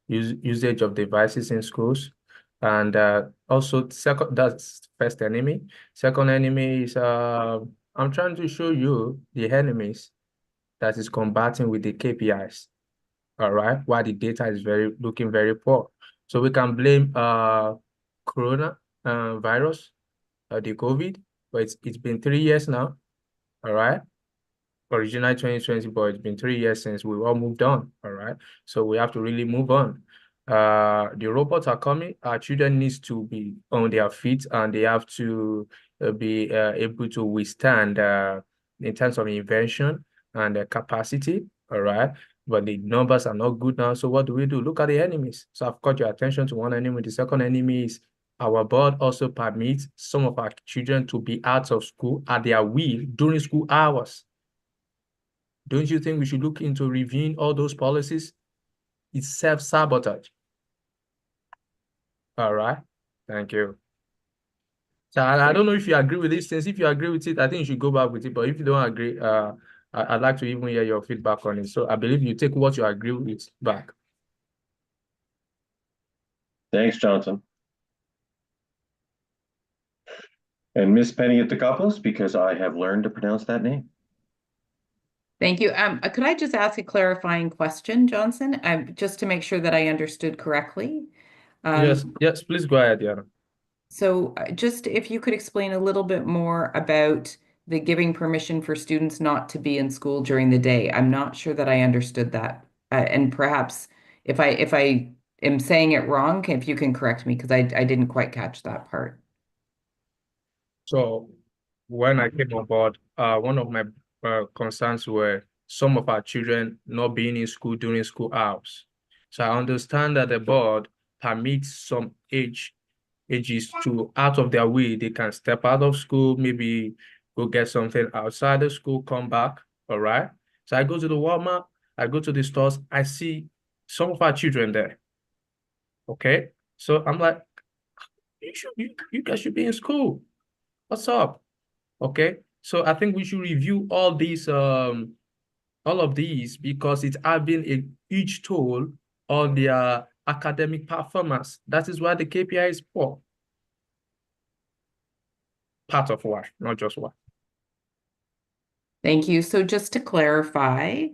usage of devices in schools, and also second, that's first enemy. Second enemy is I'm trying to show you the enemies that is combating with the KPIs. All right, while the data is looking very poor, so we can blame corona virus, the COVID, but it's been 3 years now. All right. Original 2020, but it's been 3 years since we all moved on. All right. So we have to really move on. The robots are coming. Our children needs to be on their feet, and they have to be able to withstand in terms of invention and capacity. All right. But the numbers are not good now. So what do we do? Look at the enemies. So I've caught your attention to one enemy. The second enemy is our board also permits some of our children to be out of school at their will during school hours. Don't you think we should look into reviewing all those policies? It's self-sabotage. All right. Thank you. So I don't know if you agree with these things. If you agree with it, I think you should go back with it. But if you don't agree, I'd like to even hear your feedback on it. So I believe you take what you agree with back. Thanks, Johnson. And Miss Penny Attakopoulos, because I have learned to pronounce that name. Thank you. Could I just ask a clarifying question, Johnson? Just to make sure that I understood correctly. Yes, please go ahead, Diana. So just if you could explain a little bit more about the giving permission for students not to be in school during the day. I'm not sure that I understood that. And perhaps if I am saying it wrong, if you can correct me, because I didn't quite catch that part. So when I came on board, one of my concerns were some of our children not being in school during school hours. So I understand that the board permits some ages to out of their way, they can step out of school, maybe go get something outside the school, come back. All right. So I go to the Walmart, I go to the stores, I see some of our children there. Okay. So I'm like, you guys should be in school. What's up? Okay. So I think we should review all of these because it's having a huge toll on their academic performance. That is why the KPI is poor. Part of why, not just why. Thank you. So just to clarify,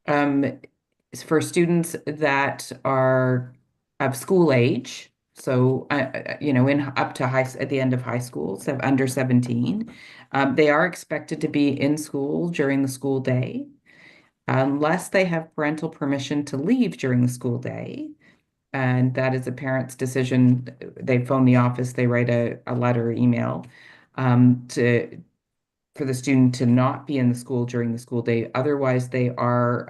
for students that are of school age, so in up to at the end of high school, so under 17, they are expected to be in school during the school day, unless they have parental permission to leave during the school day. And that is a parent's decision. They phone the office, they write a letter or email for the student to not be in the school during the school day. Otherwise, they are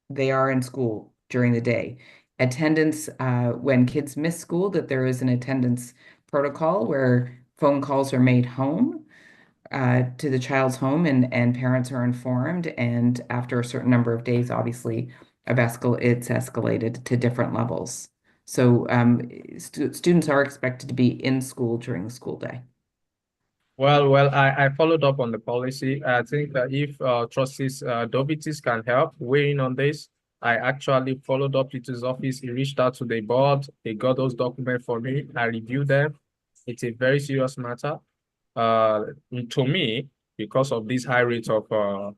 in school during the day. Attendance, when kids miss school, that there is an attendance protocol where phone calls are made home to the child's home, and parents are informed. And after a certain number of days, obviously, it's escalated to different levels. So students are expected to be in school during the school day. Well, I followed up on the policy. I think that if trustees Dovitis can help weigh in on this, I actually followed up with his office. He reached out to the board. They got those documents for me. I reviewed them. It's a very serious matter. To me, because of these high rates of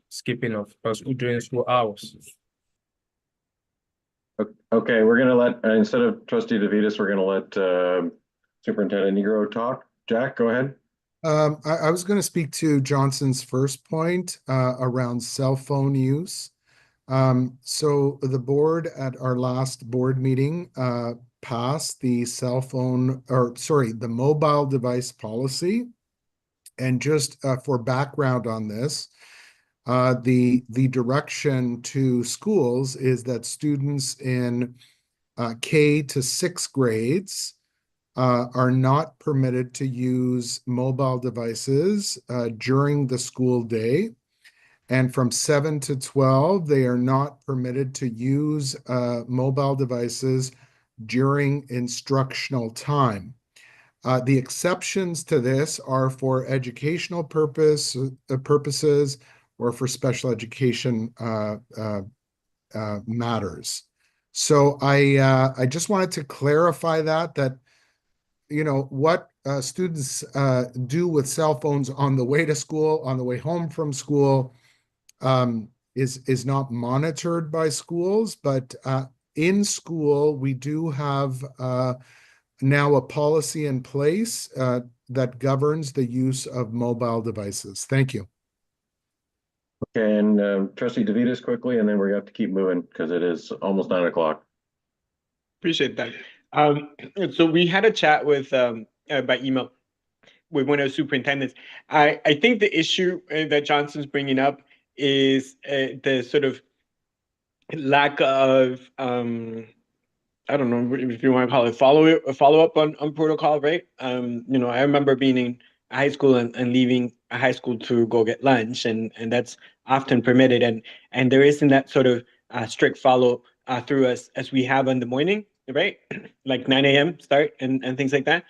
skipping of during school hours. Okay, we're gonna let, instead of Trustee DeVitas, we're gonna let Superintendent Negro talk. Jack, go ahead. I was going to speak to Johnson's first point around cell phone use. So the board at our last board meeting passed the the mobile device policy. And just for background on this, the direction to schools is that students in K to 6th grades are not permitted to use mobile devices during the school day. And from 7 to 12, they are not permitted to use mobile devices during instructional time. The exceptions to this are for educational purposes or for special education matters. So I just wanted to clarify that what students do with cell phones on the way to school, on the way home from school, is not monitored by schools, but in school we do have now a policy in place that governs the use of mobile devices. Thank you. Okay, and Trustee DeVitas quickly, and then we're going to have to keep moving because it is almost 9 o'clock. Appreciate that. So we had a chat with by email with one of the superintendents. I think the issue that Johnson's bringing up is the sort of lack of I don't know if you want to call it follow up on protocol, right? I remember being in high school and leaving high school to go get lunch, and that's often permitted, and there isn't that sort of strict follow through as we have in the morning, right? Like 9 a.m. start and things like that.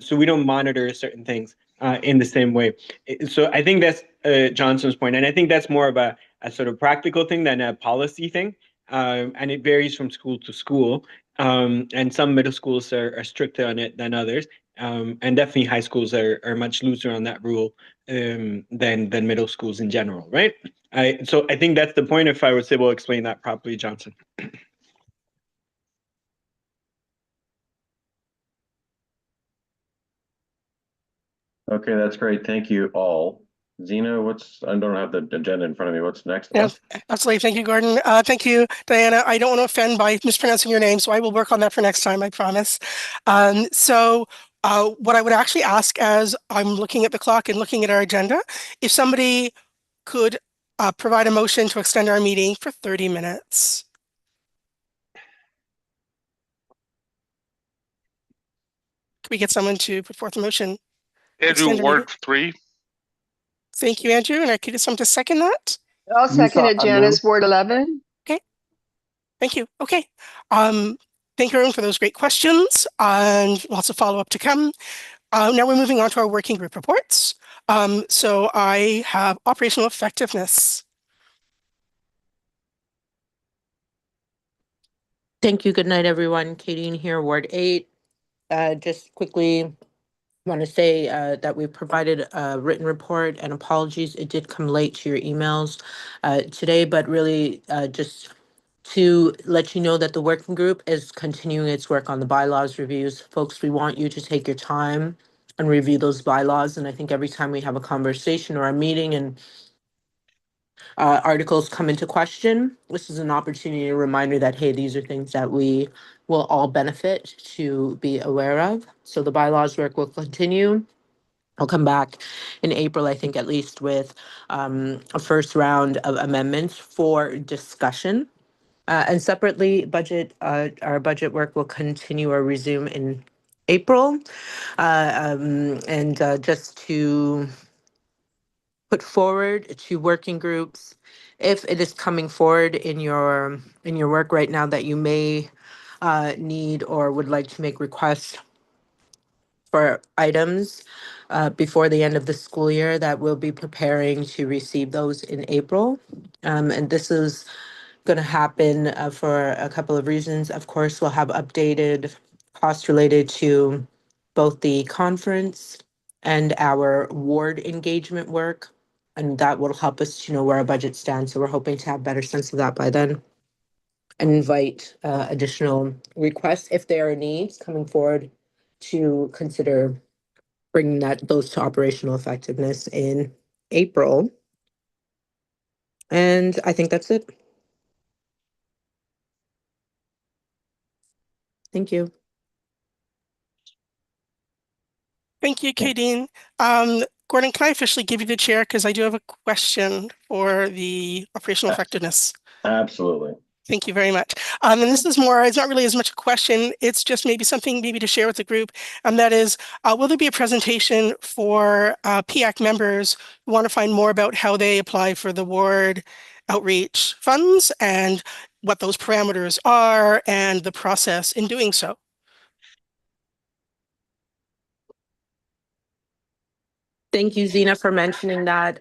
So we don't monitor certain things in the same way. So I think that's Johnson's point, and I think that's more of a sort of practical thing than a policy thing. And it varies from school to school. And some middle schools are stricter on it than others. And definitely high schools are much looser on that rule than middle schools in general, right? So I think that's the point. If I was able to explain that properly, Johnson. Okay, that's great. Thank you all. Zena, I don't have the agenda in front of me. What's next? Yes, absolutely. Thank you, Gordon. Thank you, Diana. I don't want to offend by mispronouncing your name, so I will work on that for next time, I promise. What I would actually ask as I'm looking at the clock and looking at our agenda, if somebody could provide a motion to extend our meeting for 30 minutes. Could we get someone to put forth a motion? Andrew, Ward 3. Thank you, Andrew. And I could get someone to second that. I'll second it, Janice, Ward 11. Okay. Thank you. Okay. Thank you, everyone, for those great questions and lots of follow-up to come. Now we're moving on to our working group reports. So I have operational effectiveness. Thank you. Good night, everyone. Kadeen here, Ward 8. Just quickly want to say that we provided a written report, and apologies, it did come late to your emails today, but really just to let you know that the working group is continuing its work on the bylaws reviews. Folks, we want you to take your time and review those bylaws. And I think every time we have a conversation or a meeting and articles come into question, this is an opportunity, a reminder that, hey, these are things that we will all benefit to be aware of. So the bylaws work will continue. I'll come back in April, I think, at least with a first round of amendments for discussion. And separately, our budget work will continue or resume in April. Just to put forward to working groups, if it is coming forward in your work right now that you may need or would like to make requests for items before the end of the school year, that we'll be preparing to receive those in April. And this is going to happen for a couple of reasons. Of course, we'll have updated costs related to both the conference and our ward engagement work. And that will help us to know where our budget stands. So we're hoping to have better sense of that by then. And invite additional requests if there are needs coming forward to consider bringing those to operational effectiveness in April. And I think that's it. Thank you. Thank you, Kadeen. Gordon, can I officially give you the chair? Because I do have a question for the operational effectiveness. Absolutely. Thank you very much. And this is more, it's not really as much a question, it's just maybe something maybe to share with the group. And that is, will there be a presentation for PIAC members who want to find more about how they apply for the ward outreach funds and what those parameters are and the process in doing so? Thank you, Zena, for mentioning that.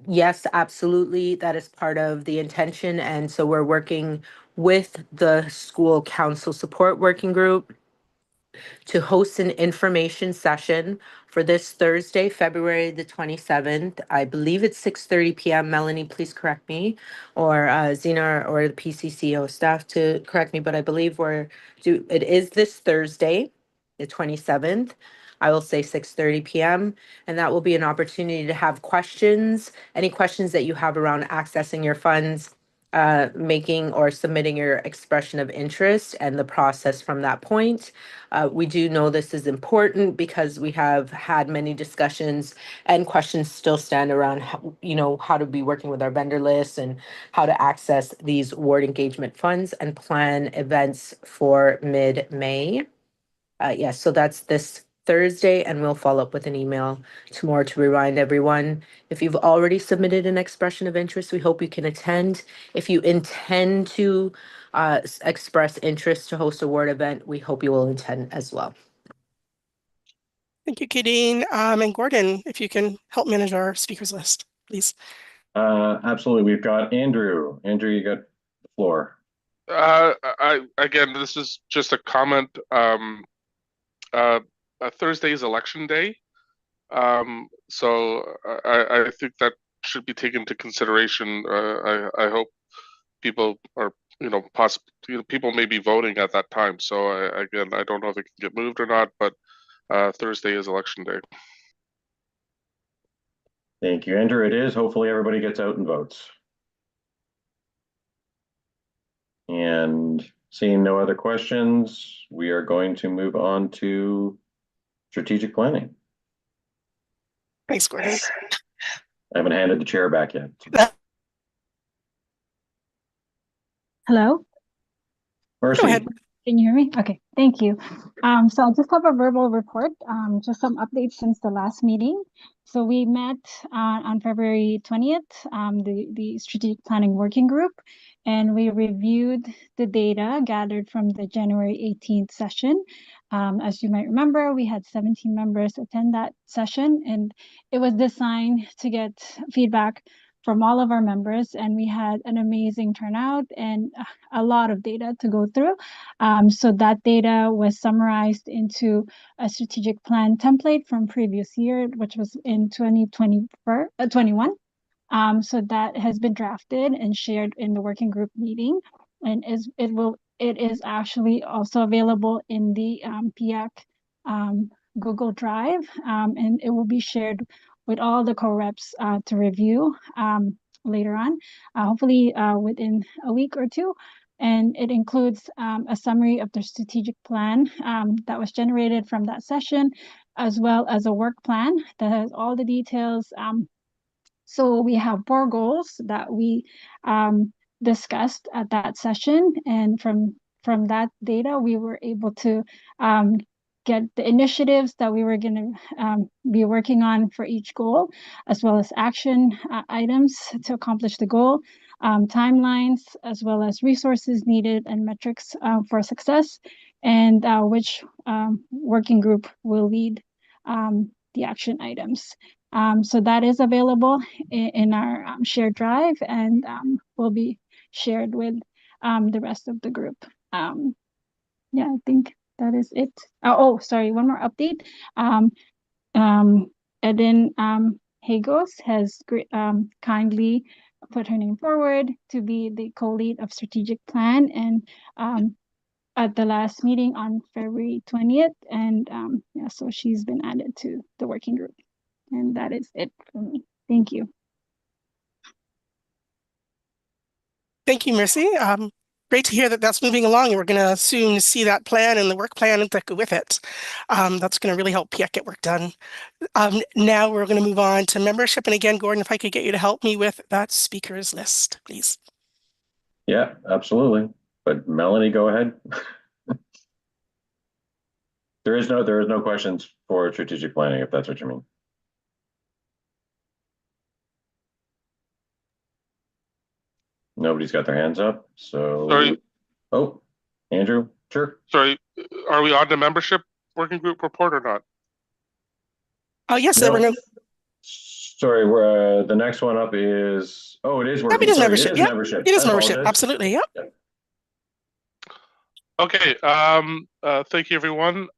Yes, absolutely. That is part of the intention. And so we're working with the school council support working group to host an information session for this Thursday, February the 27th. I believe it's 6:30 p.m. Melanie, please correct me, or Zena or the PCCO staff to correct me, but I believe it is this Thursday, the 27th. I will say 6:30 p.m. And that will be an opportunity to have questions, any questions that you have around accessing your funds, making or submitting your expression of interest and the process from that point. We do know this is important because we have had many discussions and questions still stand around how to be working with our vendor lists and how to access these ward engagement funds and plan events for mid-May. Yes, so that's this Thursday, and we'll follow up with an email tomorrow to remind everyone. If you've already submitted an expression of interest, we hope you can attend. If you intend to express interest to host a ward event, we hope you will attend as well. Thank you, Kadeen. And Gordon, if you can help manage our speakers list, please. Absolutely. We've got Andrew. Andrew, you got the floor. Again, this is just a comment. Thursday is election day. So I think that should be taken into consideration. I hope people are, people may be voting at that time. So again, I don't know if it can get moved or not, but Thursday is election day. Thank you, Andrew. It is. Hopefully everybody gets out and votes. And seeing no other questions, we are going to move on to strategic planning. Thanks, Gordon. I haven't handed the chair back yet. Hello? Mercy. Go ahead. Can you hear me? Okay, thank you. So I'll just have a verbal report, just some updates since the last meeting. So we met on February 20th, the Strategic Planning Working Group, and we reviewed the data gathered from the January 18th session. As you might remember, we had 17 members attend that session, and it was designed to get feedback from all of our members, and we had an amazing turnout and a lot of data to go through. So that data was summarized into a strategic plan template from previous year, which was in 2021. So that has been drafted and shared in the working group meeting, and it is actually also available in the PIAC Google Drive, and it will be shared with all the co-reps to review later on, hopefully within a week or two. And it includes a summary of the strategic plan that was generated from that session, as well as a work plan that has all the details. So we have 4 goals that we discussed at that session, and from that data, we were able to get the initiatives that we were going to be working on for each goal, as well as action items to accomplish the goal, timelines, as well as resources needed and metrics for success, and which working group will lead the action items. So that is available in our shared drive, and will be shared with the rest of the group. Yeah, I think that is it. Sorry, one more update. Eden Hagos has kindly put her name forward to be the co-lead of strategic plan, and at the last meeting on February 20th, and yeah, so she's been added to the working group, and that is it for me. Thank you. Thank you, Mercy. Great to hear that that's moving along, and we're going to soon see that plan and the work plan that go with it. That's going to really help PIAC get work done. Now we're going to move on to membership. And again, Gordon, if I could get you to help me with that speakers list, please. Yeah, absolutely. But Melanie, go ahead. There is no questions for strategic planning, if that's what you mean. Nobody's got their hands up, so. Sorry. Oh, Andrew, sure. Sorry, are we on the membership working group report or not? Oh, yes, No. there were no. Sorry, we're, the next one up is, it is working. It is Sorry, membership. It is Yeah, membership. it is I membership. apologize. Absolutely. Yeah. Okay. Thank you, everyone.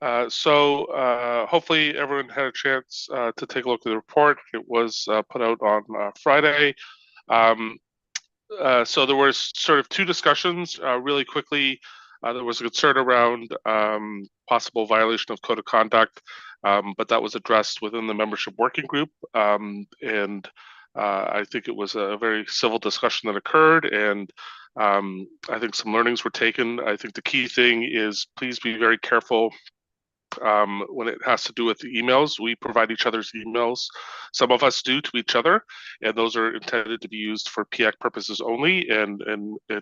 Hopefully everyone had a chance to take a look at the report. It was put out on Friday. So there was sort of two discussions really quickly. There was a concern around possible violation of code of conduct, but that was addressed within the membership working group. And I think it was a very civil discussion that occurred, and I think some learnings were taken. I think the key thing is please be very careful when it has to do with the emails. We provide each other's emails. Some of us do to each other, and those are intended to be used for PIAC purposes only, and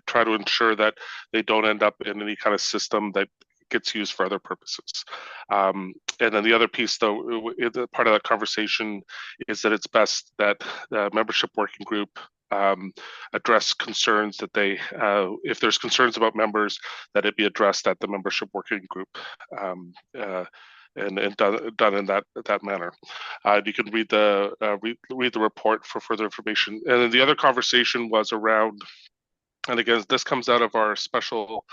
try to ensure that they don't end up in any kind of system that gets used for other purposes. And then the other piece, though, part of that conversation is that it's best that the membership working group address concerns that they, if there's concerns about members, that it be addressed at the membership working group, and done in that manner. You can read the report for further information. And then the other conversation was around, and again, this comes out of our special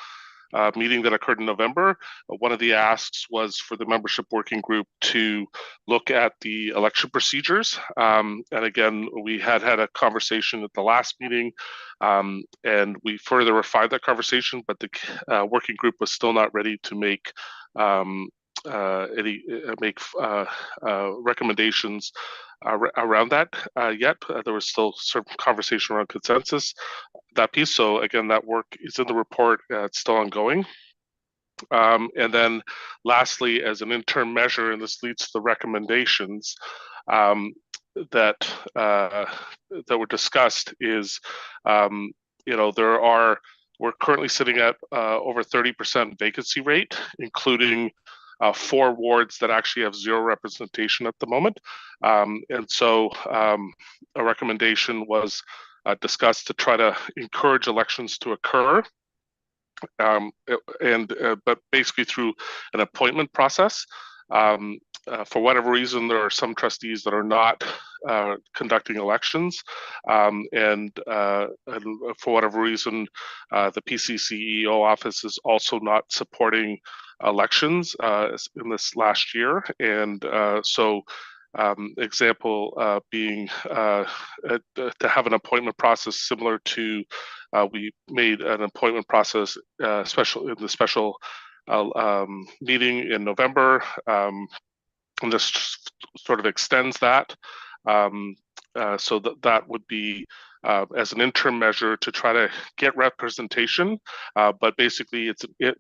meeting that occurred in November. One of the asks was for the membership working group to look at the election procedures. And again, we had a conversation at the last meeting, and we further refined that conversation, but the working group was still not ready to make recommendations around that yet. There was still certain conversation around consensus, that piece. So again, that work is in the report. It's still ongoing. And then lastly, as an interim measure, and this leads to the recommendations that were discussed, is we're currently sitting at over 30% vacancy rate, including 4 wards that actually have 0 representation at the moment. And so a recommendation was discussed to try to encourage elections to occur, but basically through an appointment process. For whatever reason, there are some trustees that are not conducting elections, and for whatever reason, the PCCEO office is also not supporting elections in this last year, and so example being to have an appointment process similar to we made an appointment process special meeting in November, and this sort of extends that. So that would be as an interim measure to try to get representation, but basically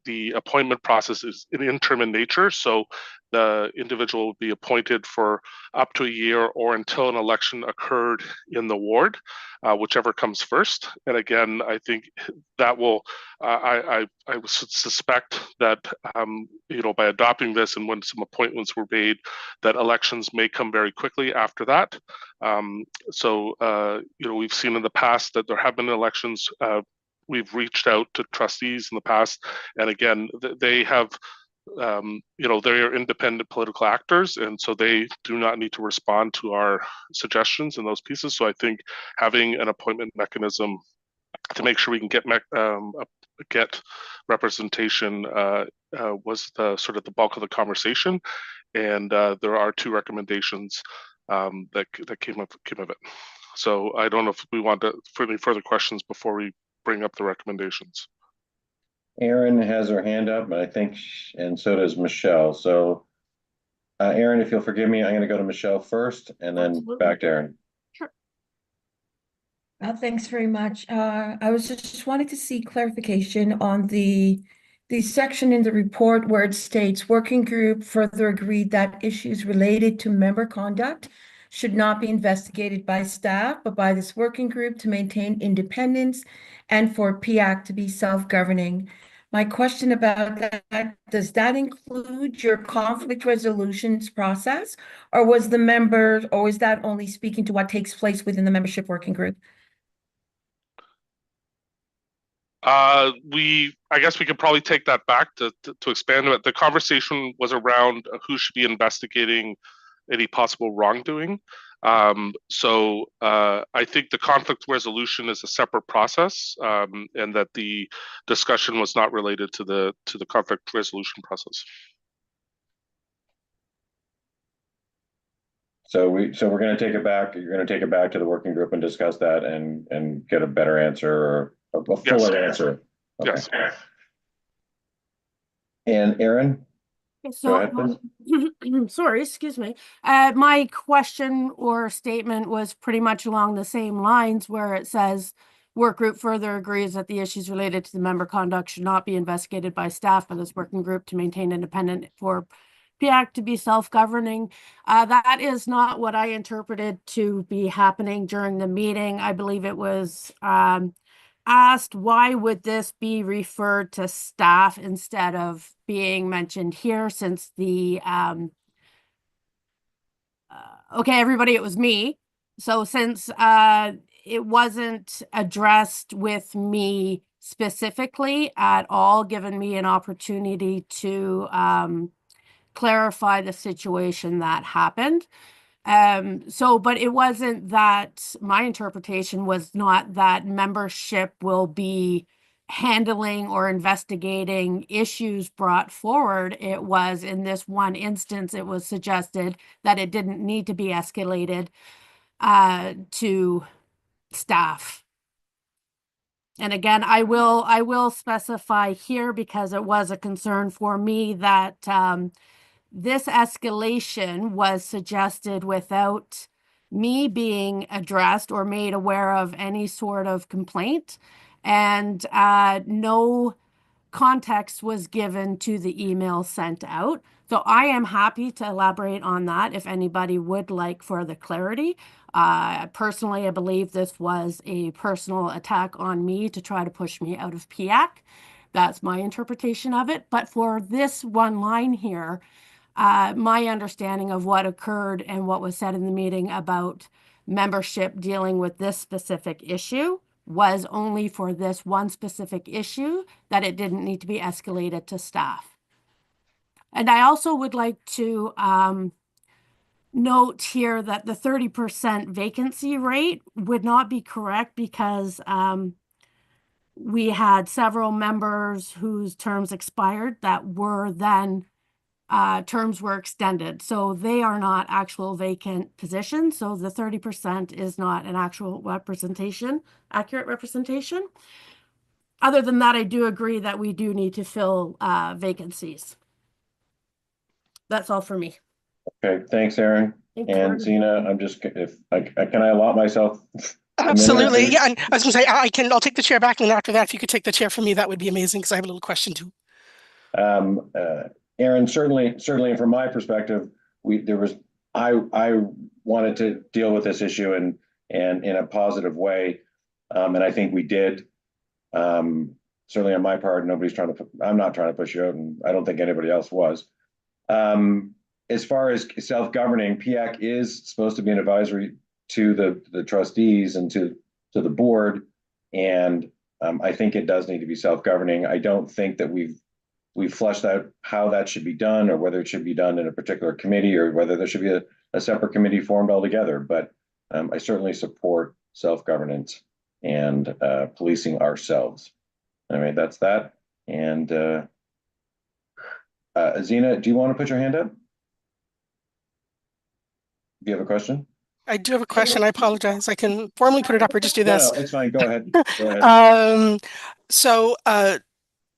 the appointment process is interim in nature, so the individual would be appointed for up to a year or until an election occurred in the ward, whichever comes first. And again, I think that will, I would suspect that, by adopting this and when some appointments were made, that elections may come very quickly after that. We've seen in the past that there have been elections. We've reached out to trustees in the past, and again, they have, they are independent political actors, and so they do not need to respond to our suggestions in those pieces. So I think having an appointment mechanism to make sure we can get representation was the sort of the bulk of the conversation, and there are 2 recommendations that came of it. So I don't know if we want for any further questions before we bring up the recommendations. Erin has her hand up, and I think, and so does Michelle. So, Erin, if you'll forgive me, I'm going to go to Michelle first, and then back to Erin. Sure. Thanks very much. I was just wanted to see clarification on the section in the report where it states working group further agreed that issues related to member conduct should not be investigated by staff, but by this working group to maintain independence and for PIAC to be self-governing. My question about that, does that include your conflict resolutions process, or was that only speaking to what takes place within the membership working group? I guess we could probably take that back to expand it. The conversation was around who should be investigating any possible wrongdoing. So I think the conflict resolution is a separate process, and that the discussion was not related to the conflict resolution process. So we're going to take it back. You're going to take it back to the working group and discuss that and get a better answer, or a fuller answer. Okay. Yes. And Erin? So, Go ahead, please. sorry, excuse me. My question or statement was pretty much along the same lines, where it says work group further agrees that the issues related to the member conduct should not be investigated by staff by this working group to maintain independent for PIAC to be self-governing. That is not what I interpreted to be happening during the meeting. I believe it was asked, why would this be referred to staff instead of being mentioned here, since the okay, everybody, it was me. So since it wasn't addressed with me specifically at all, given me an opportunity to clarify the situation that happened. But it wasn't that, my interpretation was not that membership will be handling or investigating issues brought forward. It was, in this one instance, it was suggested that it didn't need to be escalated to staff. And again, I will specify here, because it was a concern for me that this escalation was suggested without me being addressed or made aware of any sort of complaint, and no context was given to the email sent out. So I am happy to elaborate on that if anybody would like further clarity. Personally, I believe this was a personal attack on me to try to push me out of PIAC. That's my interpretation of it. But for this one line here, my understanding of what occurred and what was said in the meeting about membership dealing with this specific issue was only for this one specific issue, that it didn't need to be escalated to staff. And I also would like to note here that the 30% vacancy rate would not be correct, because we had several members whose terms expired that were then terms were extended. So they are not actual vacant positions. So the 30% is not an actual representation, accurate representation. Other than that, I do agree that we do need to fill vacancies. That's all for me. Okay, thanks, Erin. And Zena, I'm just, if I can I allot myself? Absolutely. Yeah, and I was going to say, I'll take the chair back, and after that, if you could take the chair from me, that would be amazing, because I have a little question too. Erin, certainly from my perspective, I wanted to deal with this issue and in a positive way. And I think we did. Certainly on my part, I'm not trying to push you out, and I don't think anybody else was. As far as self-governing, PIAC is supposed to be an advisory to the trustees and to the board. And I think it does need to be self-governing. I don't think that we've fleshed out how that should be done, or whether it should be done in a particular committee, or whether there should be a separate committee formed altogether. But I certainly support self-governance. and policing ourselves. Anyway, that's that. And Zena, do you want to put your hand up? Do you have a question? I do have a question. I apologize. I can formally put it up or just do this. No, it's fine. Go ahead. Go ahead.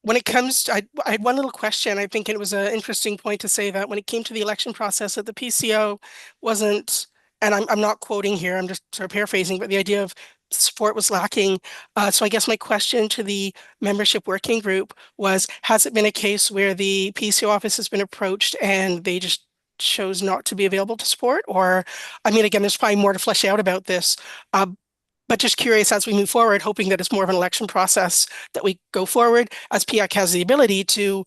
When it comes to, I had one little question. I think it was an interesting point to say that when it came to the election process, that the PCO wasn't, and I'm not quoting here, I'm just sort of paraphrasing, but the idea of support was lacking. So I guess my question to the membership working group was, has it been a case where the PCO office has been approached and they just chose not to be available to support? Or, I mean, again, there's probably more to flesh out about this. But just curious as we move forward, hoping that it's more of an election process that we go forward, as PIAC has the ability to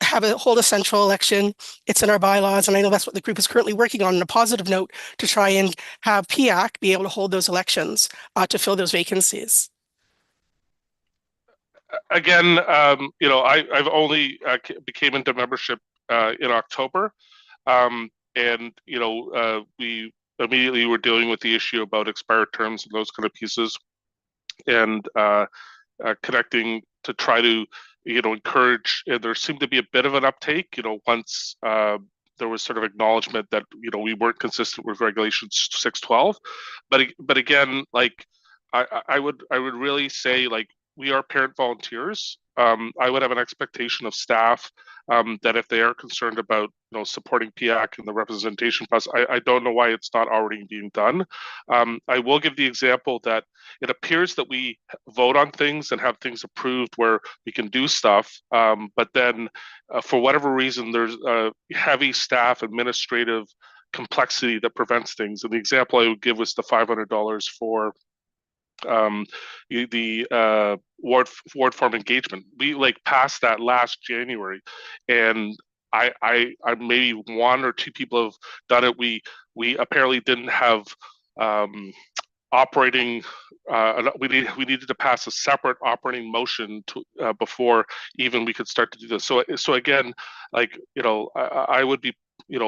hold a central election. It's in our bylaws, and I know that's what the group is currently working on a positive note, to try and have PIAC be able to hold those elections to fill those vacancies. Again, I've only became into membership in October, and we immediately were dealing with the issue about expired terms and those kind of pieces, and connecting to try to encourage. There seemed to be a bit of an uptake, once there was sort of acknowledgement that we weren't consistent with regulations 612, but again, like I would really say, like, we are parent volunteers. I would have an expectation of staff that if they are concerned about supporting PIAC and the representation process, I don't know why it's not already being done. I will give the example that it appears that we vote on things and have things approved where we can do stuff, but then for whatever reason there's heavy staff administrative complexity that prevents things. And the example I would give was the $500 for the ward form engagement. We passed that last January, and I maybe one or two people have done it. We apparently didn't have operating. We needed to pass a separate operating motion to before even we could start to do this. So again, I would be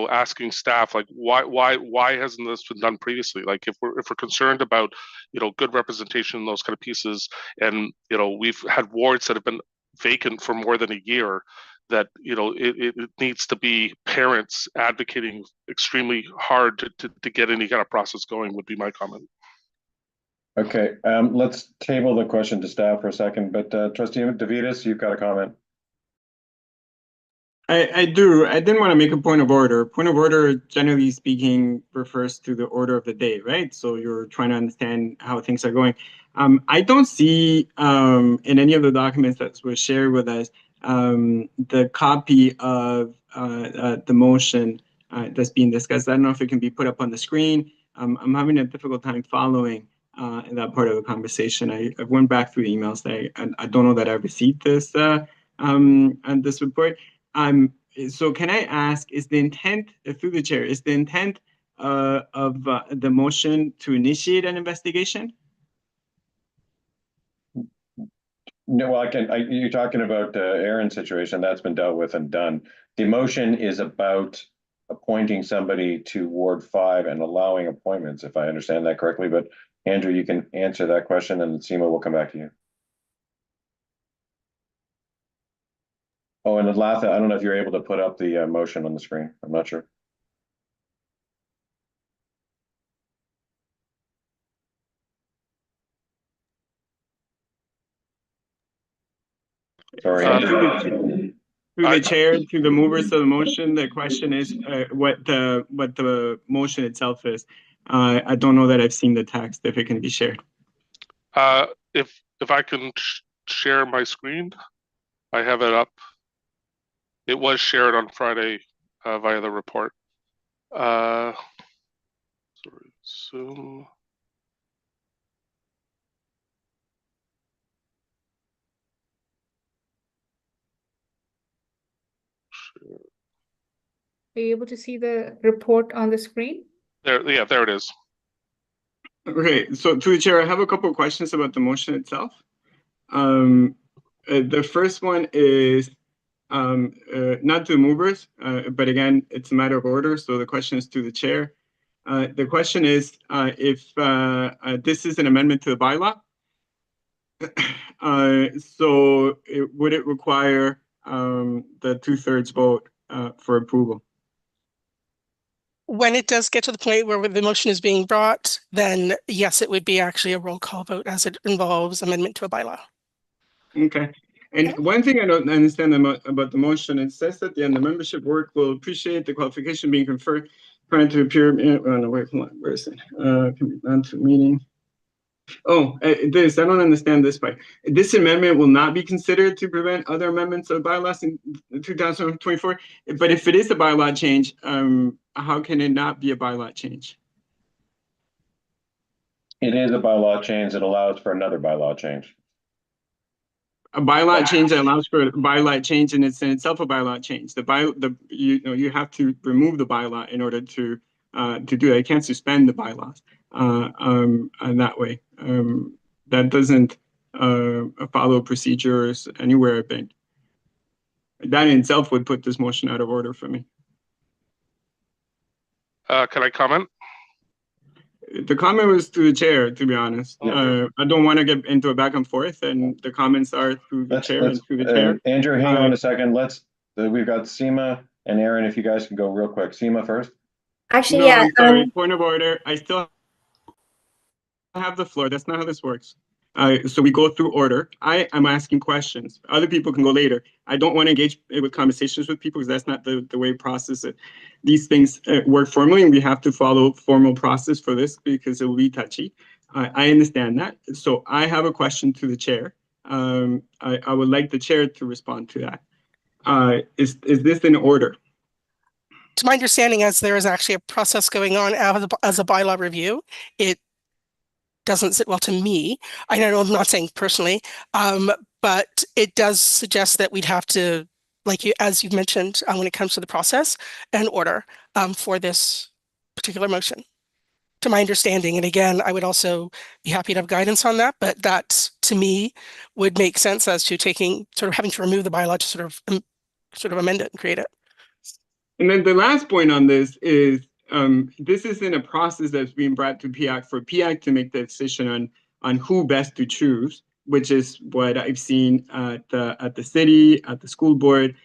asking staff, like, why hasn't this been done previously? Like, if we're concerned about good representation in those kind of pieces, and we've had wards that have been vacant for more than a year, that it needs to be parents advocating extremely hard to get any kind of process going, would be my comment. Okay, let's table the question to staff for a second, but Trustee Davidas, you've got a comment. I do. I didn't want to make a point of order. Point of order, generally speaking, refers to the order of the day, right? So you're trying to understand how things are going. I don't see in any of the documents that were shared with us the copy of the motion that's being discussed. I don't know if it can be put up on the screen. I'm having a difficult time following in that part of the conversation. I went back through the emails. I don't know that I received this this report. So can I ask, is the intent, through the chair, is the intent of the motion to initiate an investigation? No, well, you're talking about Aaron's situation. That's been dealt with and done. The motion is about appointing somebody to Ward 5 and allowing appointments, if I understand that correctly. But Andrew, you can answer that question, and Seema will come back to you. Oh, and Latha, I don't know if you're able to put up the motion on the screen. I'm not sure. Sorry. Through the chair, to the movers of the motion, the question is what the motion itself is. I don't know that I've seen the text, if it can be shared. If I can share my screen, I have it up. It was shared on Friday via the report. Sorry, Zoom. Are you able to see the report on the screen? There, yeah, there it is. Okay, so to the chair, I have a couple of questions about the motion itself. The first one is not to the movers, but again, it's a matter of order. So the question is to the chair. The question is if this is an amendment to the bylaw, So would it require the 2/3 vote for approval? When it does get to the point where the motion is being brought, then yes, it would be actually a roll call vote as it involves amendment to a bylaw. Okay. And one thing I don't understand about the motion, it says at the end, the membership board will appreciate the qualification being conferred prior to appear. Oh, no, wait, hold on, where is it? Can be done to meeting. Oh, I don't understand this part. This amendment will not be considered to prevent other amendments of bylaws in 2024. But if it is a bylaw change, how can it not be a bylaw change? It is a bylaw change that allows for another bylaw change. A bylaw change that allows for a bylaw change, and it's in itself a bylaw change. You have to remove the bylaw in order to do that. You can't suspend the bylaws in that way. That doesn't follow procedures anywhere, I think. That in itself would put this motion out of order for me. Can I comment? The comment was to the chair, to be honest. I don't want to get into a back and forth, and the comments are through the chair and through the chair. Andrew, hang on a second. We've got Seema and Aaron, if you guys can go real quick. Seema first. Actually, No, yeah. I'm sorry. Point of order. I still have the floor. That's not how this works. So we go through order. I am asking questions. Other people can go later. I don't want to engage with conversations with people because that's not the way process it. These things work formally, and we have to follow formal process for this because it will be touchy. I understand that. So I have a question to the chair. I would like the chair to respond to that. Is this in order? To my understanding, as there is actually a process going on as a bylaw review, it doesn't sit well to me. I know I'm not saying personally, but it does suggest that we'd have to, as you've mentioned, when it comes to the process, an order for this particular motion. To my understanding, and again, I would also be happy to have guidance on that, but that to me would make sense as to having to remove the bylaw to sort of amend it and create it. And then the last point on this is this isn't a process that's being brought to PIAC for PIAC to make the decision on who best to choose, which is what I've seen at the city, at the school board,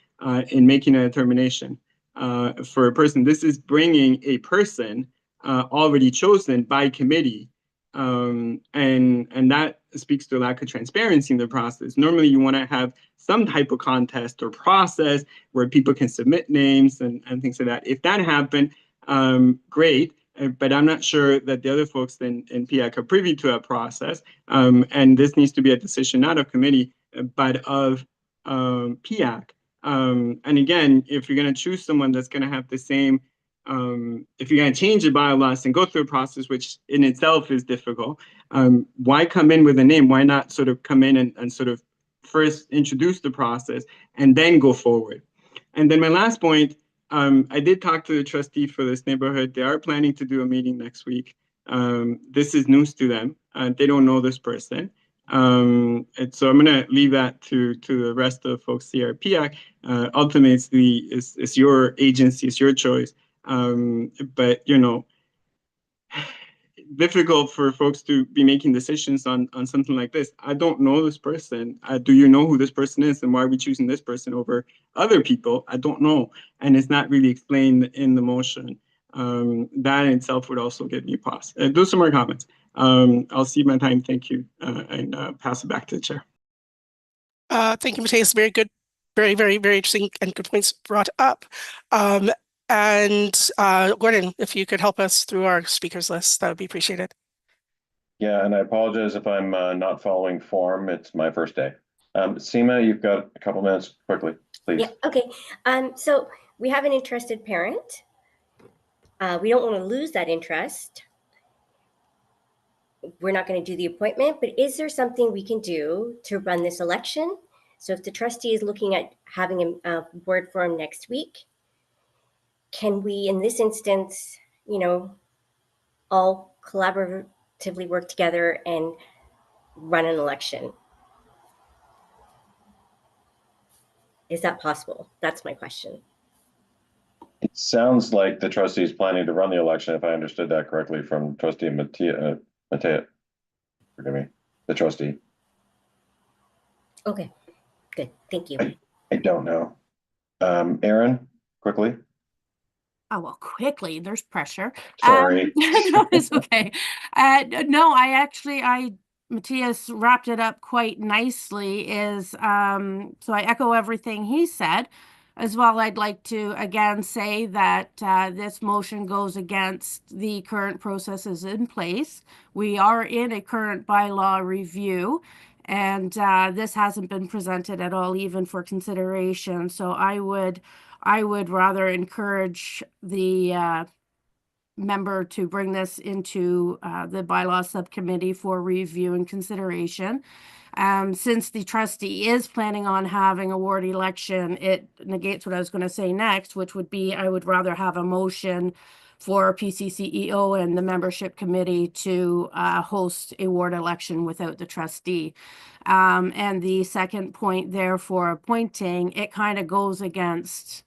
in making a determination for a person. This is bringing a person already chosen by committee, and that speaks to a lack of transparency in the process. Normally, you want to have some type of contest or process where people can submit names and things like that. If that happened, great. But I'm not sure that the other folks in PIAC are privy to that process. And this needs to be a decision not of committee, but of PIAC. And again, if you're going to choose someone that's going to have the same, if you're going to change the bylaws and go through a process, which in itself is difficult, why come in with a name? Why not sort of come in and sort of first introduce the process and then go forward? And then my last point, I did talk to the trustee for this neighborhood. They are planning to do a meeting next week. This is news to them. They don't know this person. And so I'm going to leave that to the rest of the folks here at PIAC. Ultimately, it's your agency, it's your choice. But, difficult for folks to be making decisions on something like this. I don't know this person. Do you know who this person is, and why are we choosing this person over other people? I don't know, and it's not really explained in the motion. That in itself would also give me pause. Those are my comments. I'll see my time. Thank you, and pass it back to the chair. Thank you, Mateus. Very good, very, very, very interesting and good points brought up. And Gordon, if you could help us through our speakers list, that would be appreciated. Yeah, and I apologize if I'm not following form. It's my first day. Seema, you've got a couple minutes quickly, please. Yeah, okay. So we have an interested parent. We don't want to lose that interest. We're not going to do the appointment, but is there something we can do to run this election? So if the trustee is looking at having a board forum next week, can we, in this instance, all collaboratively work together and run an election? Is that possible? That's my question. It sounds like the trustee is planning to run the election, if I understood that correctly from trustee Mateus. Forgive me, the trustee. Okay, good. Thank you. I don't know. Aaron, quickly. Oh, well, quickly, there's pressure. Sorry. No, it's okay. No, Matthias wrapped it up quite nicely so I echo everything he said. As well, I'd like to again say that this motion goes against the current processes in place. We are in a current bylaw review, and this hasn't been presented at all, even for consideration. So I would rather encourage the member to bring this into the bylaw subcommittee for review and consideration. Since the trustee is planning on having a ward election, it negates what I was going to say next, which would be I would rather have a motion for PCCEO and the membership committee to host a ward election without the trustee. And the second point there for appointing, it kind of goes against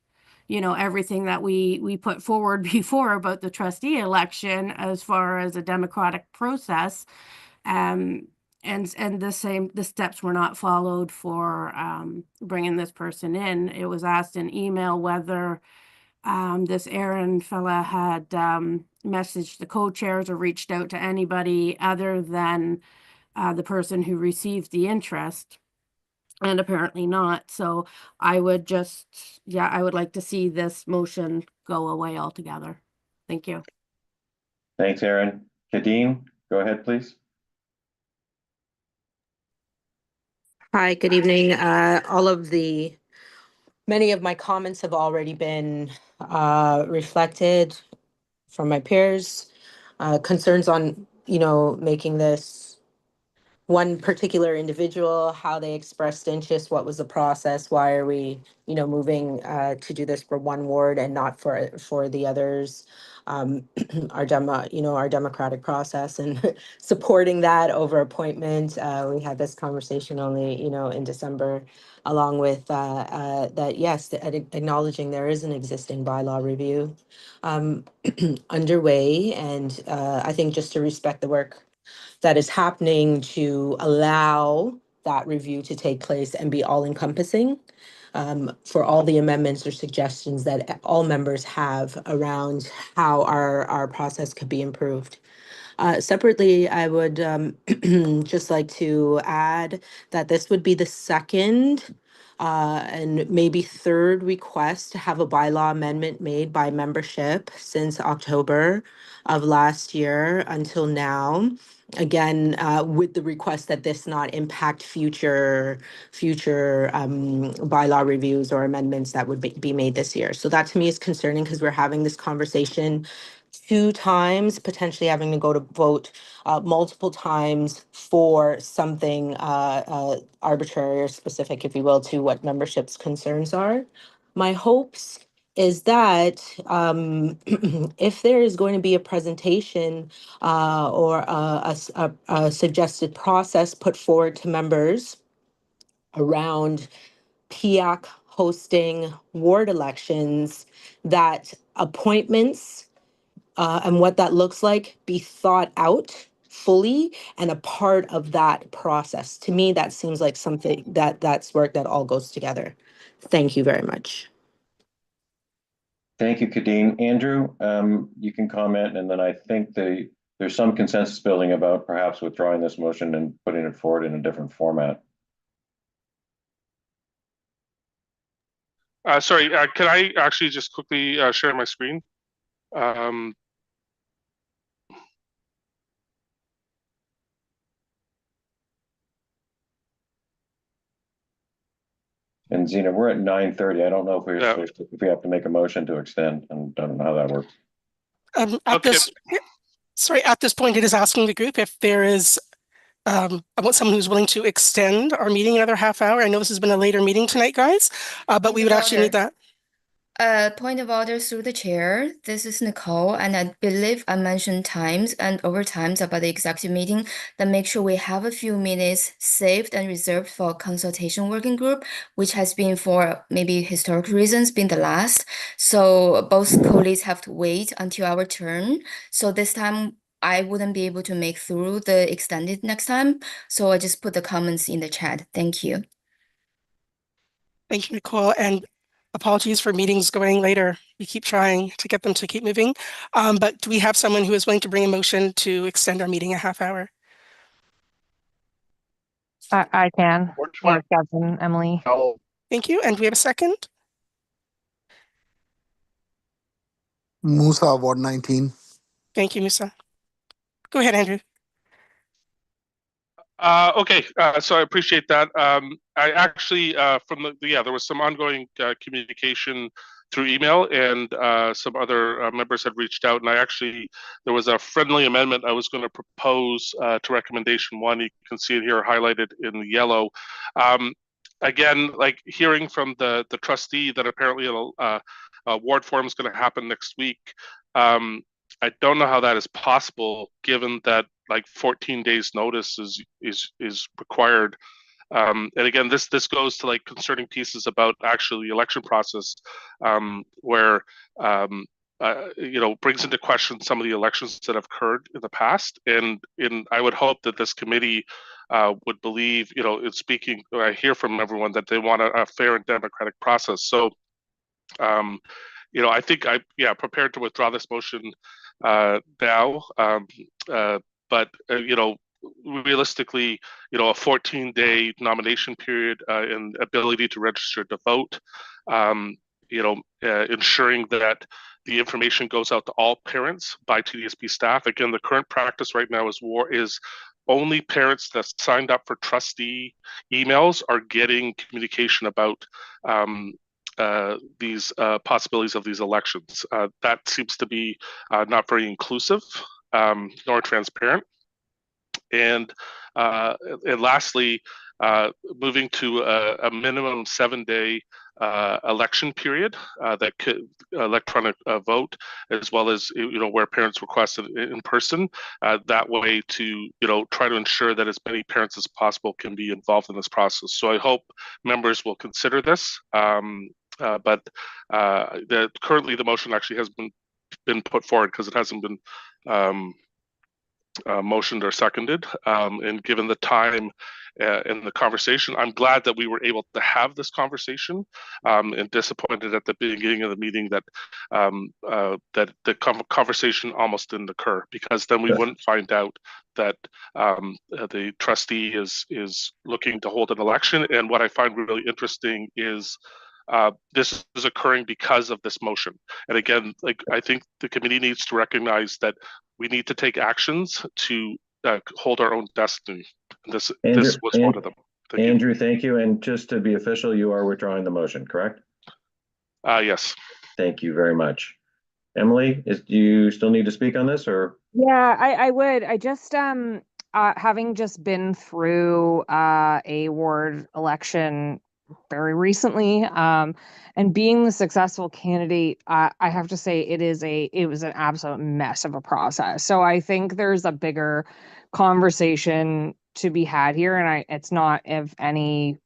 everything that we put forward before about the trustee election as far as a democratic process. And the steps were not followed for bringing this person in. It was asked in email whether this Aaron fella had messaged the co-chairs or reached out to anybody other than the person who received the interest. And apparently not. So I would I would like to see this motion go away altogether. Thank you. Thanks, Aaron. Kadeen, go ahead, please. Hi, good evening. Many of my comments have already been reflected from my peers. Concerns on, making this one particular individual, how they expressed interest, what was the process, why are we, moving to do this for one ward and not for the others. Our democratic process and supporting that over appointment. We had this conversation only, in December, along with that, yes, acknowledging there is an existing bylaw review underway. And I think just to respect the work that is happening to allow that review to take place and be all encompassing for all the amendments or suggestions that all members have around how our process could be improved. Separately, I would just like to add that this would be the second and maybe third request to have a bylaw amendment made by membership since October of last year until now. Again, with the request that this not impact future bylaw reviews or amendments that would be made this year. So that to me is concerning because we're having this conversation 2 times, potentially having to go to vote multiple times for something arbitrary or specific, if you will, to what membership's concerns are. My hopes is that if there is going to be a presentation or a suggested process put forward to members around PIAC hosting ward elections, that appointments and what that looks like be thought out fully and a part of that process. To me, that seems like something that's work that all goes together. Thank you very much. Thank you, Kadeen. Andrew, you can comment, and then I think there's some consensus building about perhaps withdrawing this motion and putting it forward in a different format. Sorry, can I actually just quickly share my screen? And Zena, we're at 9:30. I don't know if we have to make a motion to extend, and don't know how that works. At this point, it is asking the group if there is, I want someone who's willing to extend our meeting another half hour. I know this has been a later meeting tonight, guys, but we would actually need that. Point of order through the chair. This is Nicole, and I believe I mentioned times and overtimes about the executive meeting. Then make sure we have a few minutes saved and reserved for consultation working group, which has been for maybe historical reasons been the last. So both colleagues have to wait until our turn. So this time I wouldn't be able to make through the extended next time. So I just put the comments in the chat. Thank you. Thank you, Nicole, and apologies for meetings going later. We keep trying to get them to keep moving. But do we have someone who is willing to bring a motion to extend our meeting a half hour? I can. Or Kevin, Emily. Thank you. And do we have a second? Musa, Ward 19. Thank you, Musa. Go ahead, Andrew. Okay, so I appreciate that. I actually, there was some ongoing communication through email, and some other members had reached out, and there was a friendly amendment I was going to propose to recommendation 1. You can see it here highlighted in the yellow. Again, like hearing from the trustee that apparently a ward forum is going to happen next week. I don't know how that is possible, given that like 14 days notice is required. And again, this goes to like concerning pieces about actually the election process, where brings into question some of the elections that have occurred in the past. And I would hope that this committee would believe, in speaking, I hear from everyone that they want a fair and democratic process. So, I think prepared to withdraw this motion now, but realistically, a 14-day nomination period and ability to register to vote, ensuring that the information goes out to all parents by TDSP staff. Again, the current practice right now is only parents that signed up for trustee emails are getting communication about these possibilities of these elections. That seems to be not very inclusive nor transparent. And lastly, moving to a minimum 7-day election period that could electronic vote, as well as where parents requested in person. That way to try to ensure that as many parents as possible can be involved in this process. So I hope members will consider this. But currently the motion actually has been put forward because it hasn't been motioned or seconded. And given the time in the conversation, I'm glad that we were able to have this conversation, and disappointed at the beginning of the meeting that that the conversation almost didn't occur, because then we wouldn't find out that the trustee is looking to hold an election. And what I find really interesting is this is occurring because of this motion. And again, I think the committee needs to recognize that we need to take actions to hold our own destiny. This was one of them. Andrew, thank you. And just to be official, you are withdrawing the motion, correct? Yes. Thank you very much. Emily, do you still need to speak on this, or? Yeah, I would. I just having just been through a ward election very recently, and being the successful candidate, I have to say it was an absolute mess of a process. So I think there's a bigger conversation to be had here, and it's not of any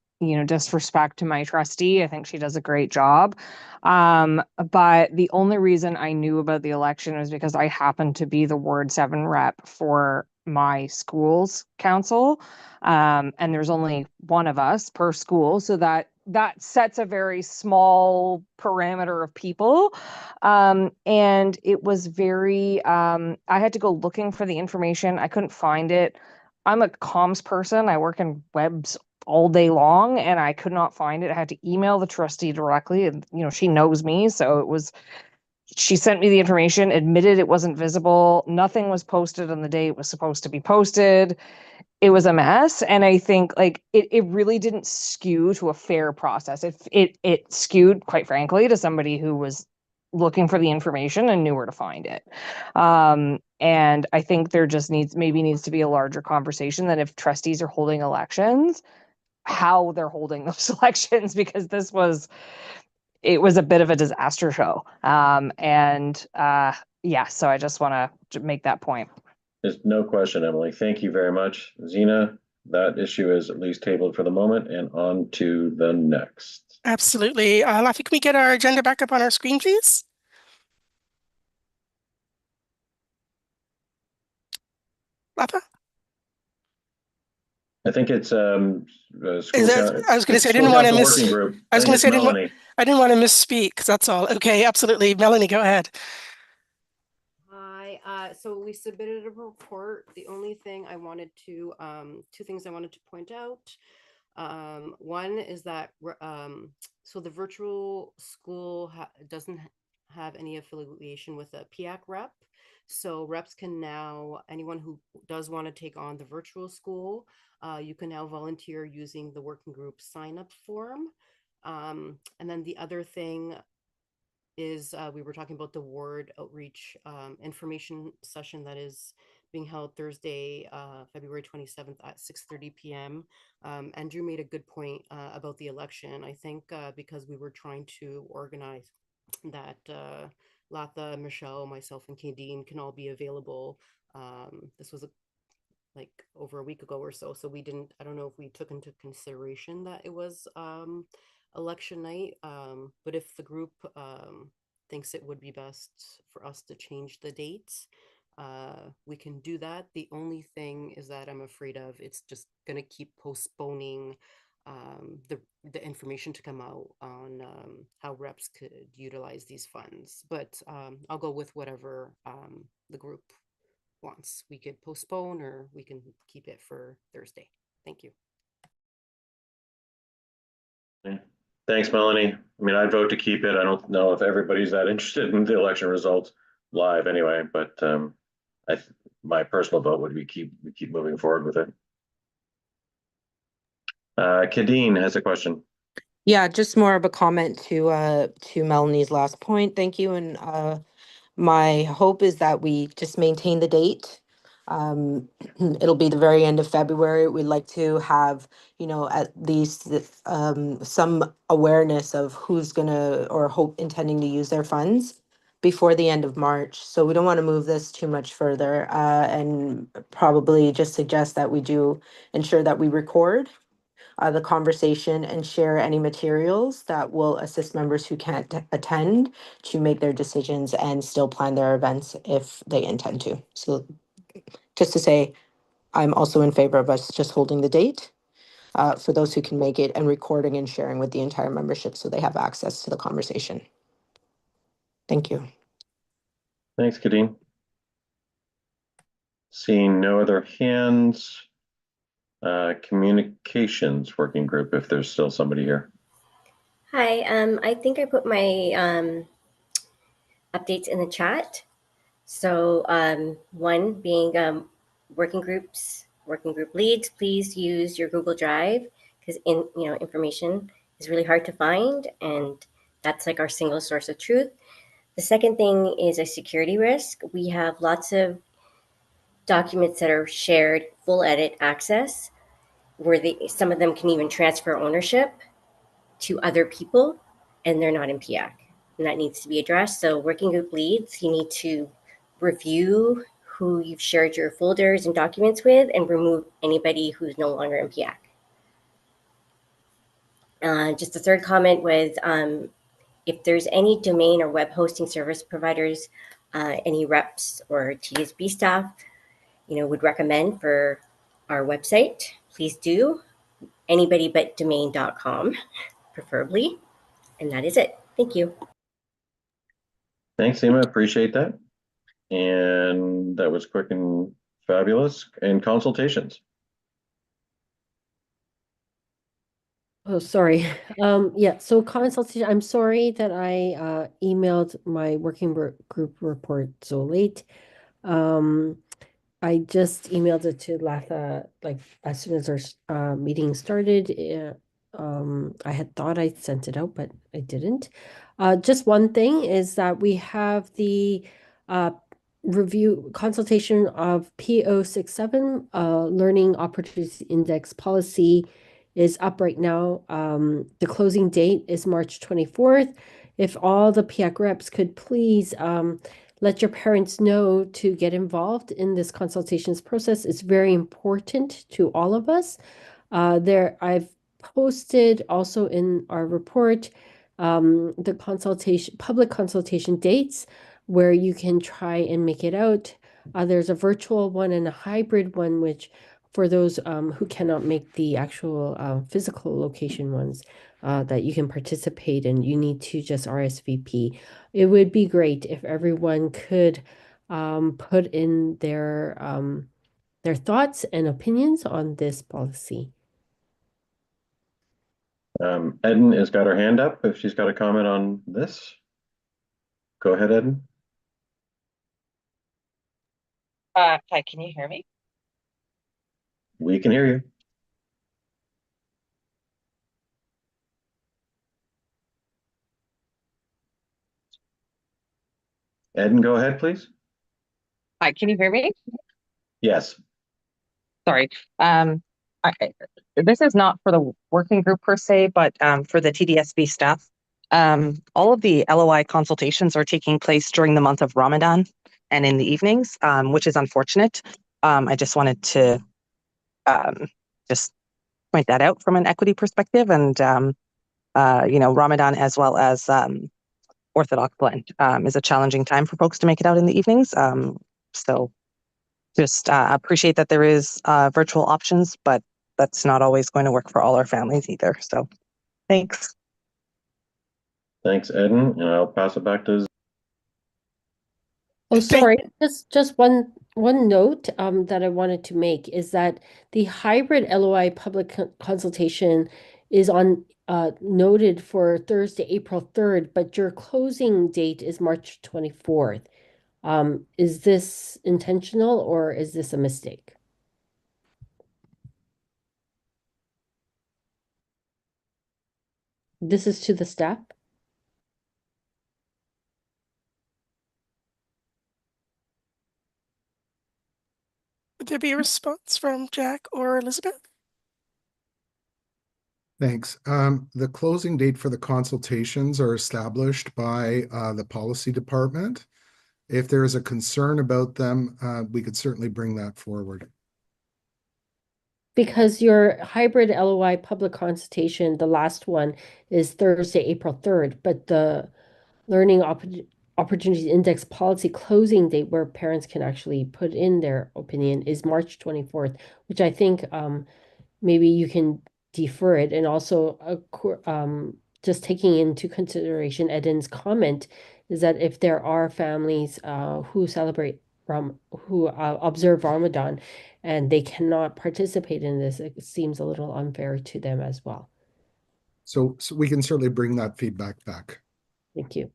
disrespect to my trustee. I think she does a great job. But the only reason I knew about the election was because I happened to be the Ward 7 rep for my school's council. And there's only one of us per school. So that sets a very small parameter of people. And it was very, I had to go looking for the information. I couldn't find it. I'm a comms person. I work in webs all day long, and I could not find it. I had to email the trustee directly, and she knows me, so she sent me the information, admitted it wasn't visible. Nothing was posted on the day it was supposed to be posted. It was a mess, and I think it really didn't skew to a fair process. It skewed, quite frankly, to somebody who was looking for the information and knew where to find it. And I think there just needs to be a larger conversation that if trustees are holding elections, how they're holding those elections, because it was a bit of a disaster show. So I just want to make that point. There's no question, Emily. Thank you very much. Zena, that issue is at least tabled for the moment, and on to the next. Absolutely. Laffy, can we get our agenda back up on our screen, please? Lapa? I think it's Is school that, I was going to say, I school didn't want to council miss. working group. I was think going to it's say, Melanie. I didn't want to misspeak. That's all. Okay, absolutely. Melanie, go ahead. Hi, so we submitted a report. The only thing I wanted to, two things I wanted to point out. One is that, so the virtual school doesn't have any affiliation with a PIAC rep. So reps can now, anyone who does want to take on the virtual school, you can now volunteer using the working group sign up form. And then the other thing is we were talking about the ward outreach information session that is being held Thursday, February 27th at 6:30 p.m. Andrew made a good point about the election. I think because we were trying to organize that Latha, Michelle, myself, and Kadeen can all be available. This was like over a week ago or so. So we didn't, I don't know if we took into consideration that it was election night. But if the group thinks it would be best for us to change the dates, we can do that. The only thing is that I'm afraid of it's just going to keep postponing the information to come out on how reps could utilize these funds. But I'll go with whatever the group wants. We could postpone or we can keep it for Thursday. Thank you. Thanks, Melanie. I mean, I'd vote to keep it. I don't know if everybody's that interested in the election results live anyway, but my personal vote would be keep moving forward with it. Kadeen has a question. Yeah, just more of a comment to Melanie's last point. Thank you. And my hope is that we just maintain the date. It'll be the very end of February. We'd like to have, at least some awareness of who's gonna or intending to use their funds before the end of March. So we don't want to move this too much further, and probably just suggest that we do ensure that we record the conversation and share any materials that will assist members who can't attend to make their decisions and still plan their events if they intend to. So just to say, I'm also in favor of us just holding the date for those who can make it and recording and sharing with the entire membership so they have access to the conversation. Thank you. Thanks, Kadeen. Seeing no other hands. Communications working group, if there's still somebody here. Hi, I think I put my updates in the chat. So one being working group leads, please use your Google Drive because information is really hard to find, and that's like our single source of truth. The second thing is a security risk. We have lots of documents that are shared full edit access, where some of them can even transfer ownership to other people, and they're not in PIAC, and that needs to be addressed. So working group leads, you need to review who you've shared your folders and documents with and remove anybody who's no longer in PIAC. Just a third comment was if there's any domain or web hosting service providers, any reps or TSB staff, would recommend for our website, please do. Anybody but domain.com, preferably. And that is it. Thank you. Thanks, Emma. Appreciate that. And that was quick and fabulous. And consultations. Oh, sorry. Yeah, so consultation, I'm sorry that I emailed my working group report so late. I just emailed it to Latha like as soon as our meeting started. I had thought I sent it out, but I didn't. Just one thing is that we have the review consultation of P067 Learning Opportunities Index policy is up right now. The closing date is March 24th. If all the PIAC reps could please let your parents know to get involved in this consultations process. It's very important to all of us. I've posted also in our report the public consultation dates where you can try and make it out. There's a virtual one and a hybrid one, which for those who cannot make the actual physical location ones, that you can participate and you need to just RSVP. It would be great if everyone could put in their thoughts and opinions on this policy. Eden has got her hand up if she's got a comment on this. Go ahead, Eden. Hi, can you hear me? We can hear you. Eden, go ahead, please. Hi, can you hear me? Yes. Sorry. This is not for the working group per se, but for the TDSB staff. All of the LOI consultations are taking place during the month of Ramadan and in the evenings, which is unfortunate. I just wanted to just point that out from an equity perspective, and Ramadan as well as Orthodox Lent is a challenging time for folks to make it out in the evenings. So just appreciate that there is virtual options, but that's not always going to work for all our families either. So thanks. Thanks, Eden, and I'll pass it back to. Oh, sorry. Just one note that I wanted to make is that the hybrid LOI public consultation is on noted for Thursday, April 3rd, but your closing date is March 24th. Is this intentional or is this a mistake? This is to the staff. Would there be a response from Jack or Elizabeth? Thanks. The closing date for the consultations are established by the policy department. If there is a concern about them, we could certainly bring that forward. Because your hybrid LOI public consultation, the last one is Thursday, April 3rd, but the Learning Opportunities Index policy closing date where parents can actually put in their opinion is March 24th, which I think maybe you can defer it. And also, just taking into consideration Eden's comment is that if there are families who celebrate who observe Ramadan and they cannot participate in this, it seems a little unfair to them as well. So we can certainly bring that feedback back. Thank you.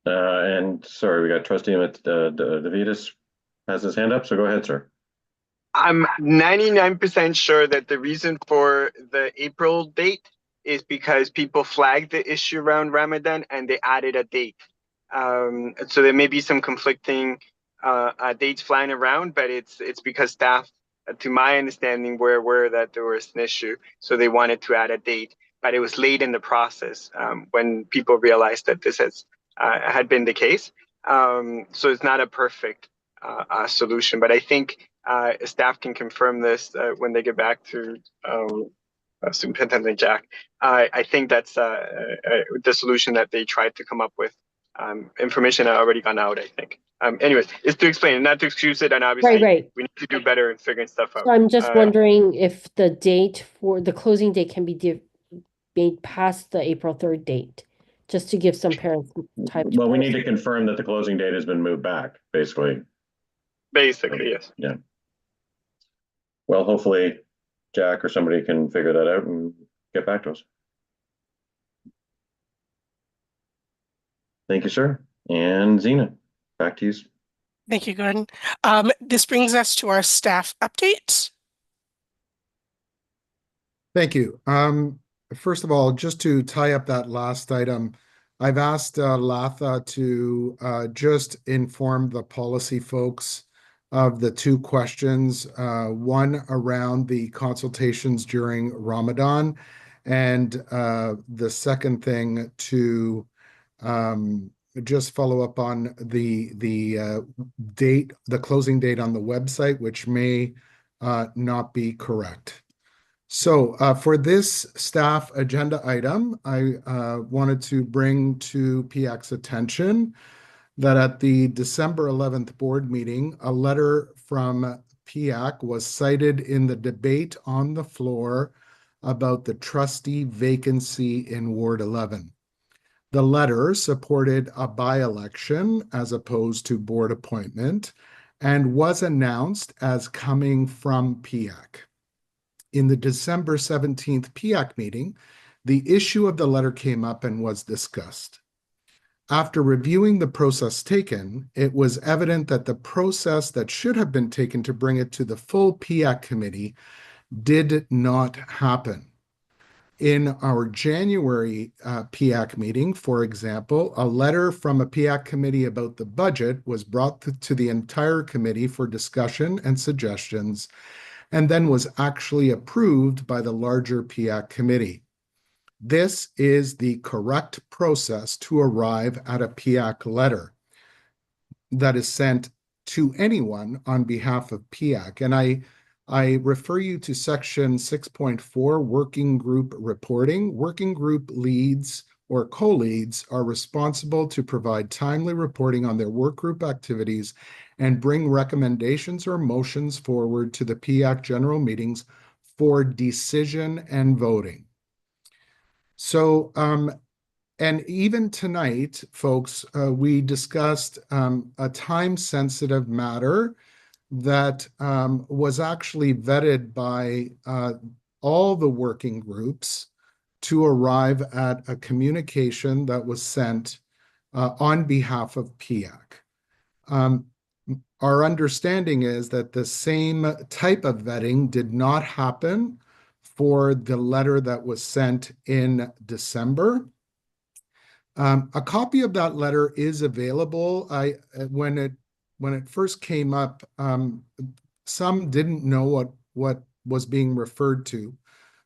And sorry, we got Trustee Davidis has his hand up, so go ahead, sir. I'm 99% sure that the reason for the April date is because people flagged the issue around Ramadan and they added a date. So there may be some conflicting dates flying around, but it's because staff, to my understanding, were aware that there was an issue, so they wanted to add a date. But it was late in the process when people realized that this had been the case. So it's not a perfect solution, but I think staff can confirm this when they get back to Superintendent Jack. I think that's the solution that they tried to come up with. Information had already gone out, I think. Anyways, it's to explain, not to excuse it, and obviously Right. we need to do better in figuring stuff out. So I'm just wondering if the date for the closing date can be made past the April 3rd date, just to give some parents time to. Well, we need to confirm that the closing date has been moved back, basically. Basically, yes. Yeah. Well, hopefully Jack or somebody can figure that out and get back to us. Thank you, sir. And Zena, back to you. Thank you, Gordon. This brings us to our staff update. Thank you. First of all, just to tie up that last item, I've asked Latha to just inform the policy folks of the two questions, one around the consultations during Ramadan, and the second thing to just follow up on the date, the closing date on the website, which may not be correct. So for this staff agenda item, I wanted to bring to PIAC's attention that at the December 11th board meeting, a letter from PIAC was cited in the debate on the floor about the trustee vacancy in Ward 11. The letter supported a by-election as opposed to board appointment and was announced as coming from PIAC. In the December 17th PIAC meeting, the issue of the letter came up and was discussed. After reviewing the process taken, it was evident that the process that should have been taken to bring it to the full PIAC committee did not happen. In our January PIAC meeting, for example, a letter from a PIAC committee about the budget was brought to the entire committee for discussion and suggestions, and then was actually approved by the larger PIAC committee. This is the correct process to arrive at a PIAC letter that is sent to anyone on behalf of PIAC. And I refer you to section 6.4, working group reporting. Working group leads or co-leads are responsible to provide timely reporting on their work group activities and bring recommendations or motions forward to the PIAC general meetings for decision and voting. So, and even tonight, folks, we discussed a time-sensitive matter that was actually vetted by all the working groups to arrive at a communication that was sent on behalf of PIAC. Our understanding is that the same type of vetting did not happen for the letter that was sent in December. A copy of that letter is available. When it first came up, some didn't know what was being referred to.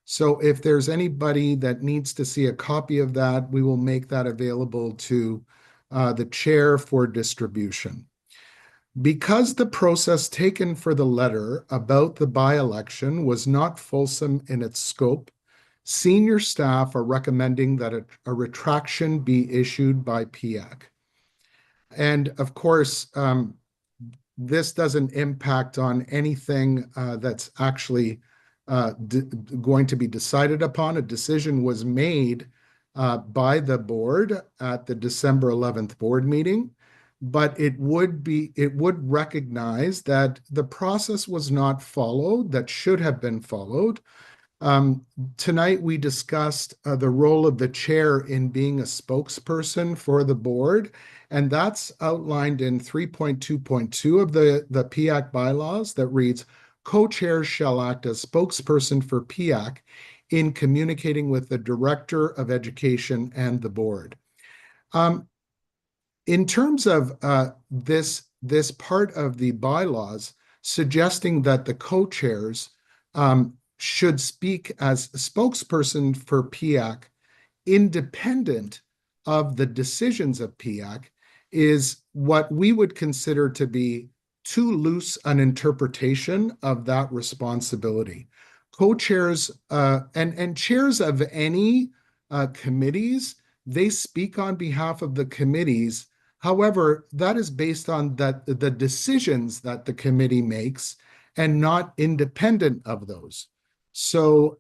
So if there's anybody that needs to see a copy of that, we will make that available to the chair for distribution. Because the process taken for the letter about the by-election was not fulsome in its scope, senior staff are recommending that a retraction be issued by PIAC. And of course, this doesn't impact on anything that's actually going to be decided upon. A decision was made by the board at the December 11th board meeting, but it would recognize that the process was not followed, that should have been followed. Tonight we discussed the role of the chair in being a spokesperson for the board, and that's outlined in 3.2.2 of the PIAC bylaws that reads, co-chairs shall act as spokesperson for PIAC in communicating with the Director of Education and the board. In terms of this part of the bylaws suggesting that the co-chairs should speak as a spokesperson for PIAC independent of the decisions of PIAC is what we would consider to be too loose an interpretation of that responsibility. Co-chairs and chairs of any committees, they speak on behalf of the committees. However, that is based on the decisions that the committee makes and not independent of those. So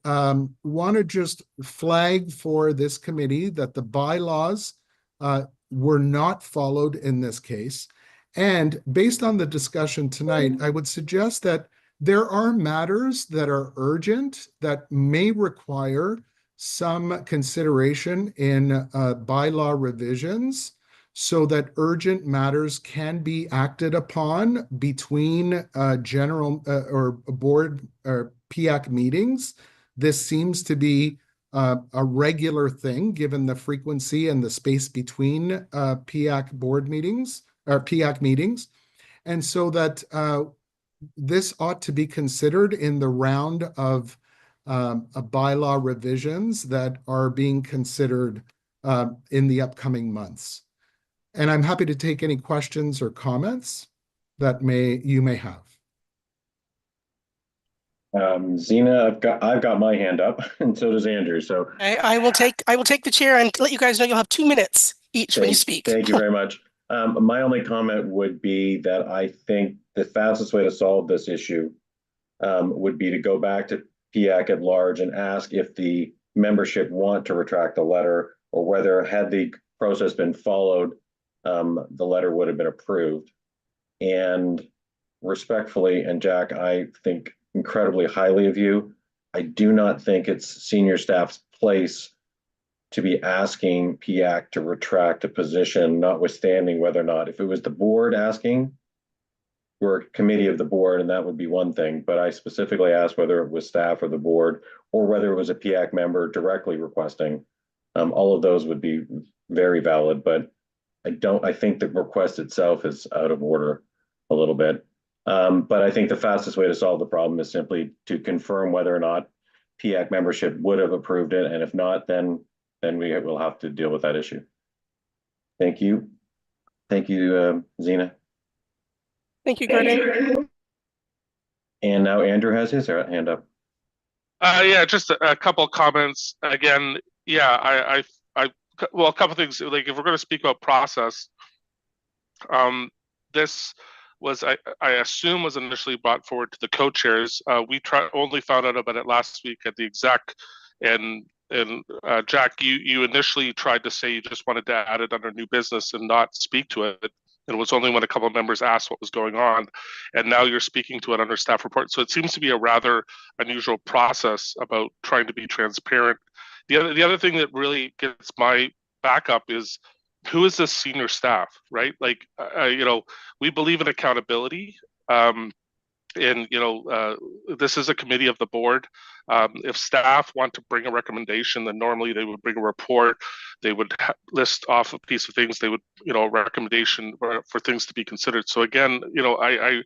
want to just flag for this committee that the bylaws were not followed in this case. And based on the discussion tonight, I would suggest that there are matters that are urgent that may require some consideration in bylaw revisions so that urgent matters can be acted upon between general or board or PIAC meetings. This seems to be a regular thing given the frequency and the space between PIAC board meetings or PIAC meetings. And so that this ought to be considered in the round of bylaw revisions that are being considered in the upcoming months. And I'm happy to take any questions or comments that you may have. Zena, I've got my hand up, and so does Andrew. So I will take the chair and let you guys know you'll have 2 minutes each when you speak. Thank you very much. My only comment would be that I think the fastest way to solve this issue would be to go back to PIAC at large and ask if the membership want to retract the letter, or whether, had the process been followed, the letter would have been approved. And respectfully, and Jack, I think incredibly highly of you. I do not think it's senior staff's place to be asking PIAC to retract a position, notwithstanding whether or not, if it was the board asking, we're a committee of the board, and that would be one thing. But I specifically asked whether it was staff or the board, or whether it was a PIAC member directly requesting. All of those would be very valid, but I think the request itself is out of order a little bit. But I think the fastest way to solve the problem is simply to confirm whether or not PIAC membership would have approved it. And if not, then we will have to deal with that issue. Thank you. Thank you, Zena. Thank you, Gordon. And now Andrew has his hand up. Yeah, just a couple of comments. Again, yeah, well, a couple of things. Like, if we're going to speak about process, this was, I assume, was initially brought forward to the co-chairs. We only found out about it last week at the exec, and Jack, you initially tried to say you just wanted to add it under new business and not speak to it. And it was only when a couple of members asked what was going on, and now you're speaking to it under staff report. So it seems to be a rather unusual process about trying to be transparent. The other thing that really gets my backup is, who is this senior staff, right? Like, we believe in accountability. And this is a committee of the board. If staff want to bring a recommendation, then normally they would bring a report. They would list off a piece of things. They would, a recommendation for things to be considered. So again, I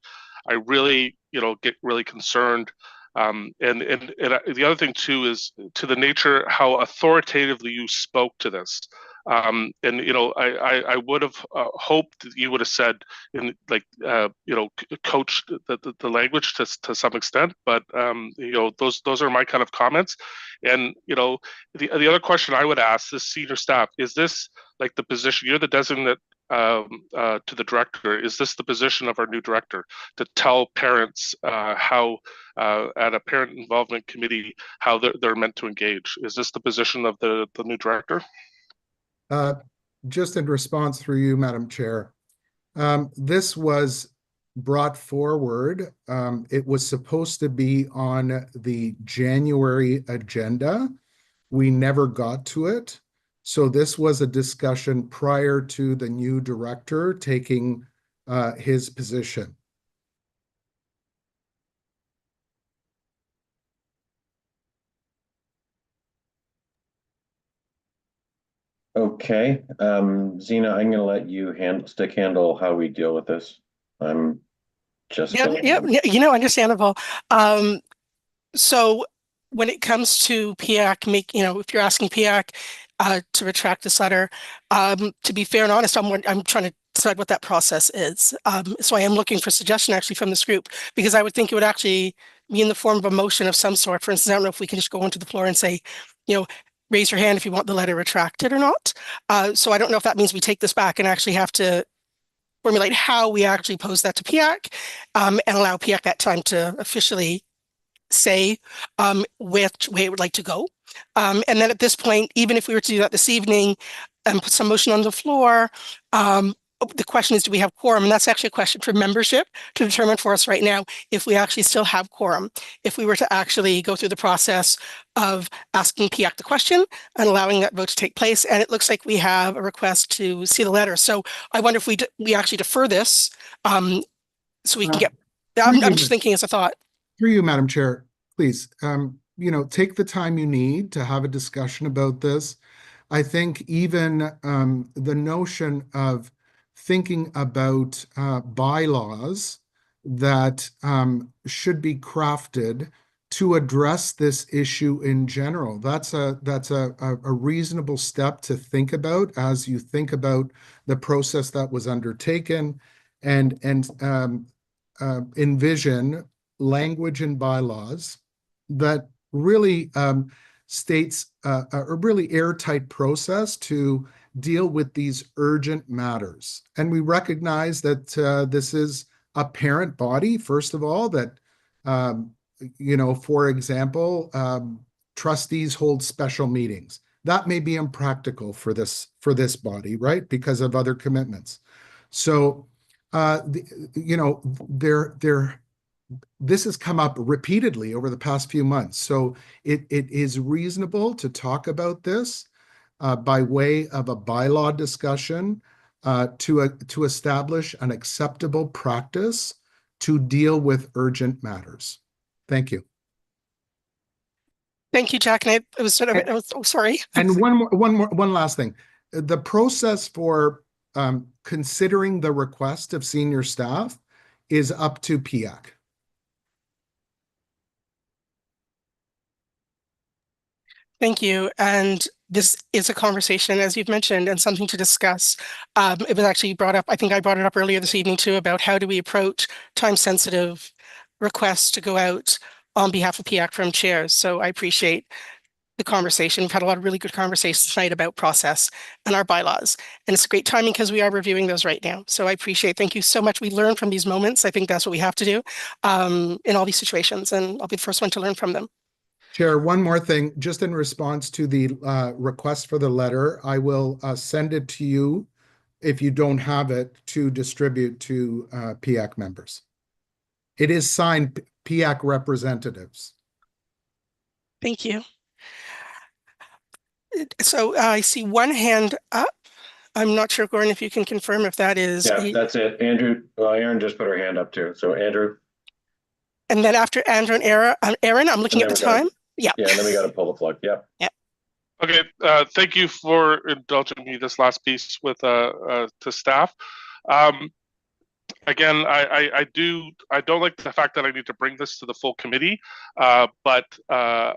really, get really concerned. And the other thing too is to the nature how authoritatively you spoke to this. And I would have hoped that you would have said, coach the language to some extent, but those are my kind of comments. And the other question I would ask this senior staff, is this like the position, you're the designate to the director, is this the position of our new director to tell parents how at a parent involvement committee how they're meant to engage? Is this the position of the new director? Just in response through you, Madam Chair, this was brought forward. It was supposed to be on the January agenda. We never got to it. So this was a discussion prior to the new director taking his position. Okay, Zena, I'm going to let you handle how we deal with this. I'm just understandable. So when it comes to PIAC, if you're asking PIAC to retract this letter, to be fair and honest, I'm trying to decide what that process is. So I am looking for suggestion actually from this group, because I would think it would actually be in the form of a motion of some sort. For instance, I don't know if we can just go onto the floor and say, raise your hand if you want the letter retracted or not. So I don't know if that means we take this back and actually have to formulate how we actually pose that to PIAC, and allow PIAC that time to officially say which way it would like to go. And then at this point, even if we were to do that this evening and put some motion on the floor, the question is, do we have quorum? And that's actually a question for membership to determine for us right now if we actually still have quorum. If we were to actually go through the process of asking PIAC the question and allowing that vote to take place, and it looks like we have a request to see the letter. So I wonder if we actually defer this so we can get. I'm just thinking as a thought. Through you, Madam Chair, please, take the time you need to have a discussion about this. I think even the notion of thinking about bylaws that should be crafted to address this issue in general. That's a reasonable step to think about as you think about the process that was undertaken, and envision language and bylaws that really states a really airtight process to deal with these urgent matters. And we recognize that this is a parent body, first of all, that, for example, trustees hold special meetings. That may be impractical for this body, right? Because of other commitments. So, this has come up repeatedly over the past few months. So it is reasonable to talk about this by way of a bylaw discussion to establish an acceptable practice to deal with urgent matters. Thank you. Thank you, Jack. And it was sorry. And one last thing. The process for considering the request of senior staff is up to PIAC. Thank you. And this is a conversation, as you've mentioned, and something to discuss. It was actually brought up, I think I brought it up earlier this evening too, about how do we approach time-sensitive requests to go out on behalf of PIAC from chairs. So I appreciate the conversation. We've had a lot of really good conversations tonight about process and our bylaws. And it's great timing because we are reviewing those right now. So I appreciate, thank you so much. We learn from these moments. I think that's what we have to do in all these situations. And I'll be the first one to learn from them. Chair, one more thing, just in response to the request for the letter, I will send it to you if you don't have it to distribute to PIAC members. It is signed PIAC representatives. Thank you. So I see one hand up. I'm not sure, Gordon, if you can confirm if that is. Yeah, that's it. Andrew, Aaron just put her hand up too. So Andrew. And then after Andrew and Aaron, I'm looking at the time. Yeah. Yeah, and then we got to pull the plug. Yeah. Yeah. Okay. Thank you for indulging me this last piece with to staff. Again, I don't like the fact that I need to bring this to the full committee, but the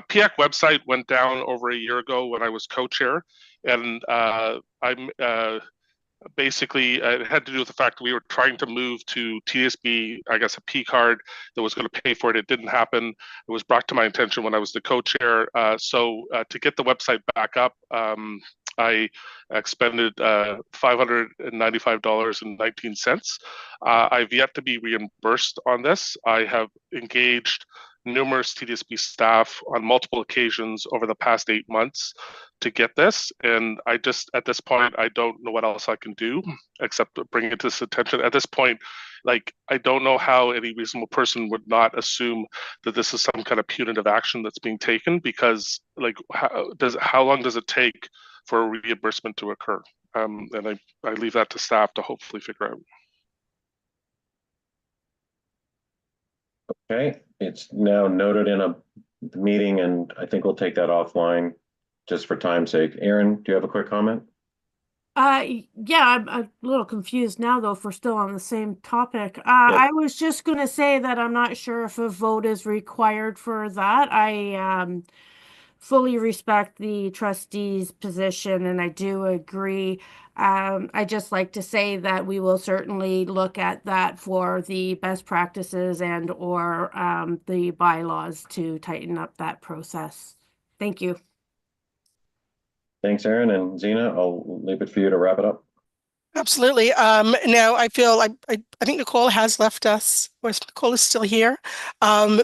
PIAC website went down over a year ago when I was co-chair, and I'm basically it had to do with the fact that we were trying to move to TSB, I guess a P card that was going to pay for it. It didn't happen. It was brought to my attention when I was the co-chair. So to get the website back up, I expended $595.19. I've yet to be reimbursed on this. I have engaged numerous TDSB staff on multiple occasions over the past 8 months to get this. And I just, at this point, I don't know what else I can do except bring it to this attention. At this point, like, I don't know how any reasonable person would not assume that this is some kind of punitive action that's being taken, because like, how long does it take for a reimbursement to occur? And I leave that to staff to hopefully figure out. Okay, it's now noted in a meeting, and I think we'll take that offline just for time's sake. Aaron, do you have a quick comment? Yeah, I'm a little confused now though, if we're still on the same topic. I was just gonna say that I'm not sure if a vote is required for that. I fully respect the trustee's position, and I do agree. I just like to say that we will certainly look at that for the best practices and or the bylaws to tighten up that process. Thank you. Thanks, Aaron. And Zena, I'll leave it for you to wrap it up. Absolutely. Now I feel I think Nicole has left us, or Nicole is still here,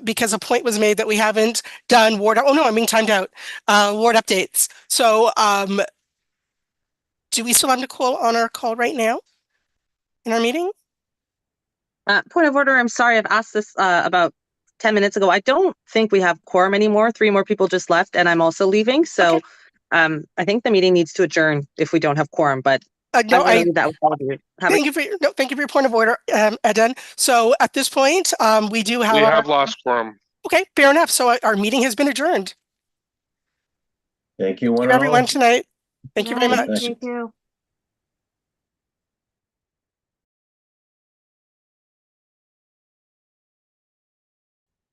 because a point was made that we haven't done ward. Oh no, I'm being timed out. Ward updates. So do we still have Nicole on our call right now in our meeting? Point of order. I'm sorry. I've asked this about 10 minutes ago. I don't think we have quorum anymore. 3 more people just left, and I'm also leaving. So okay. I think the meeting needs to adjourn if we don't have quorum, but no, I'm leave that with all of you. Thank you for your point of order, Eden. So at this point, we have lost quorum. Okay, fair enough. So our meeting has been adjourned. Thank you, everyone tonight. Thank you very much. Thank you.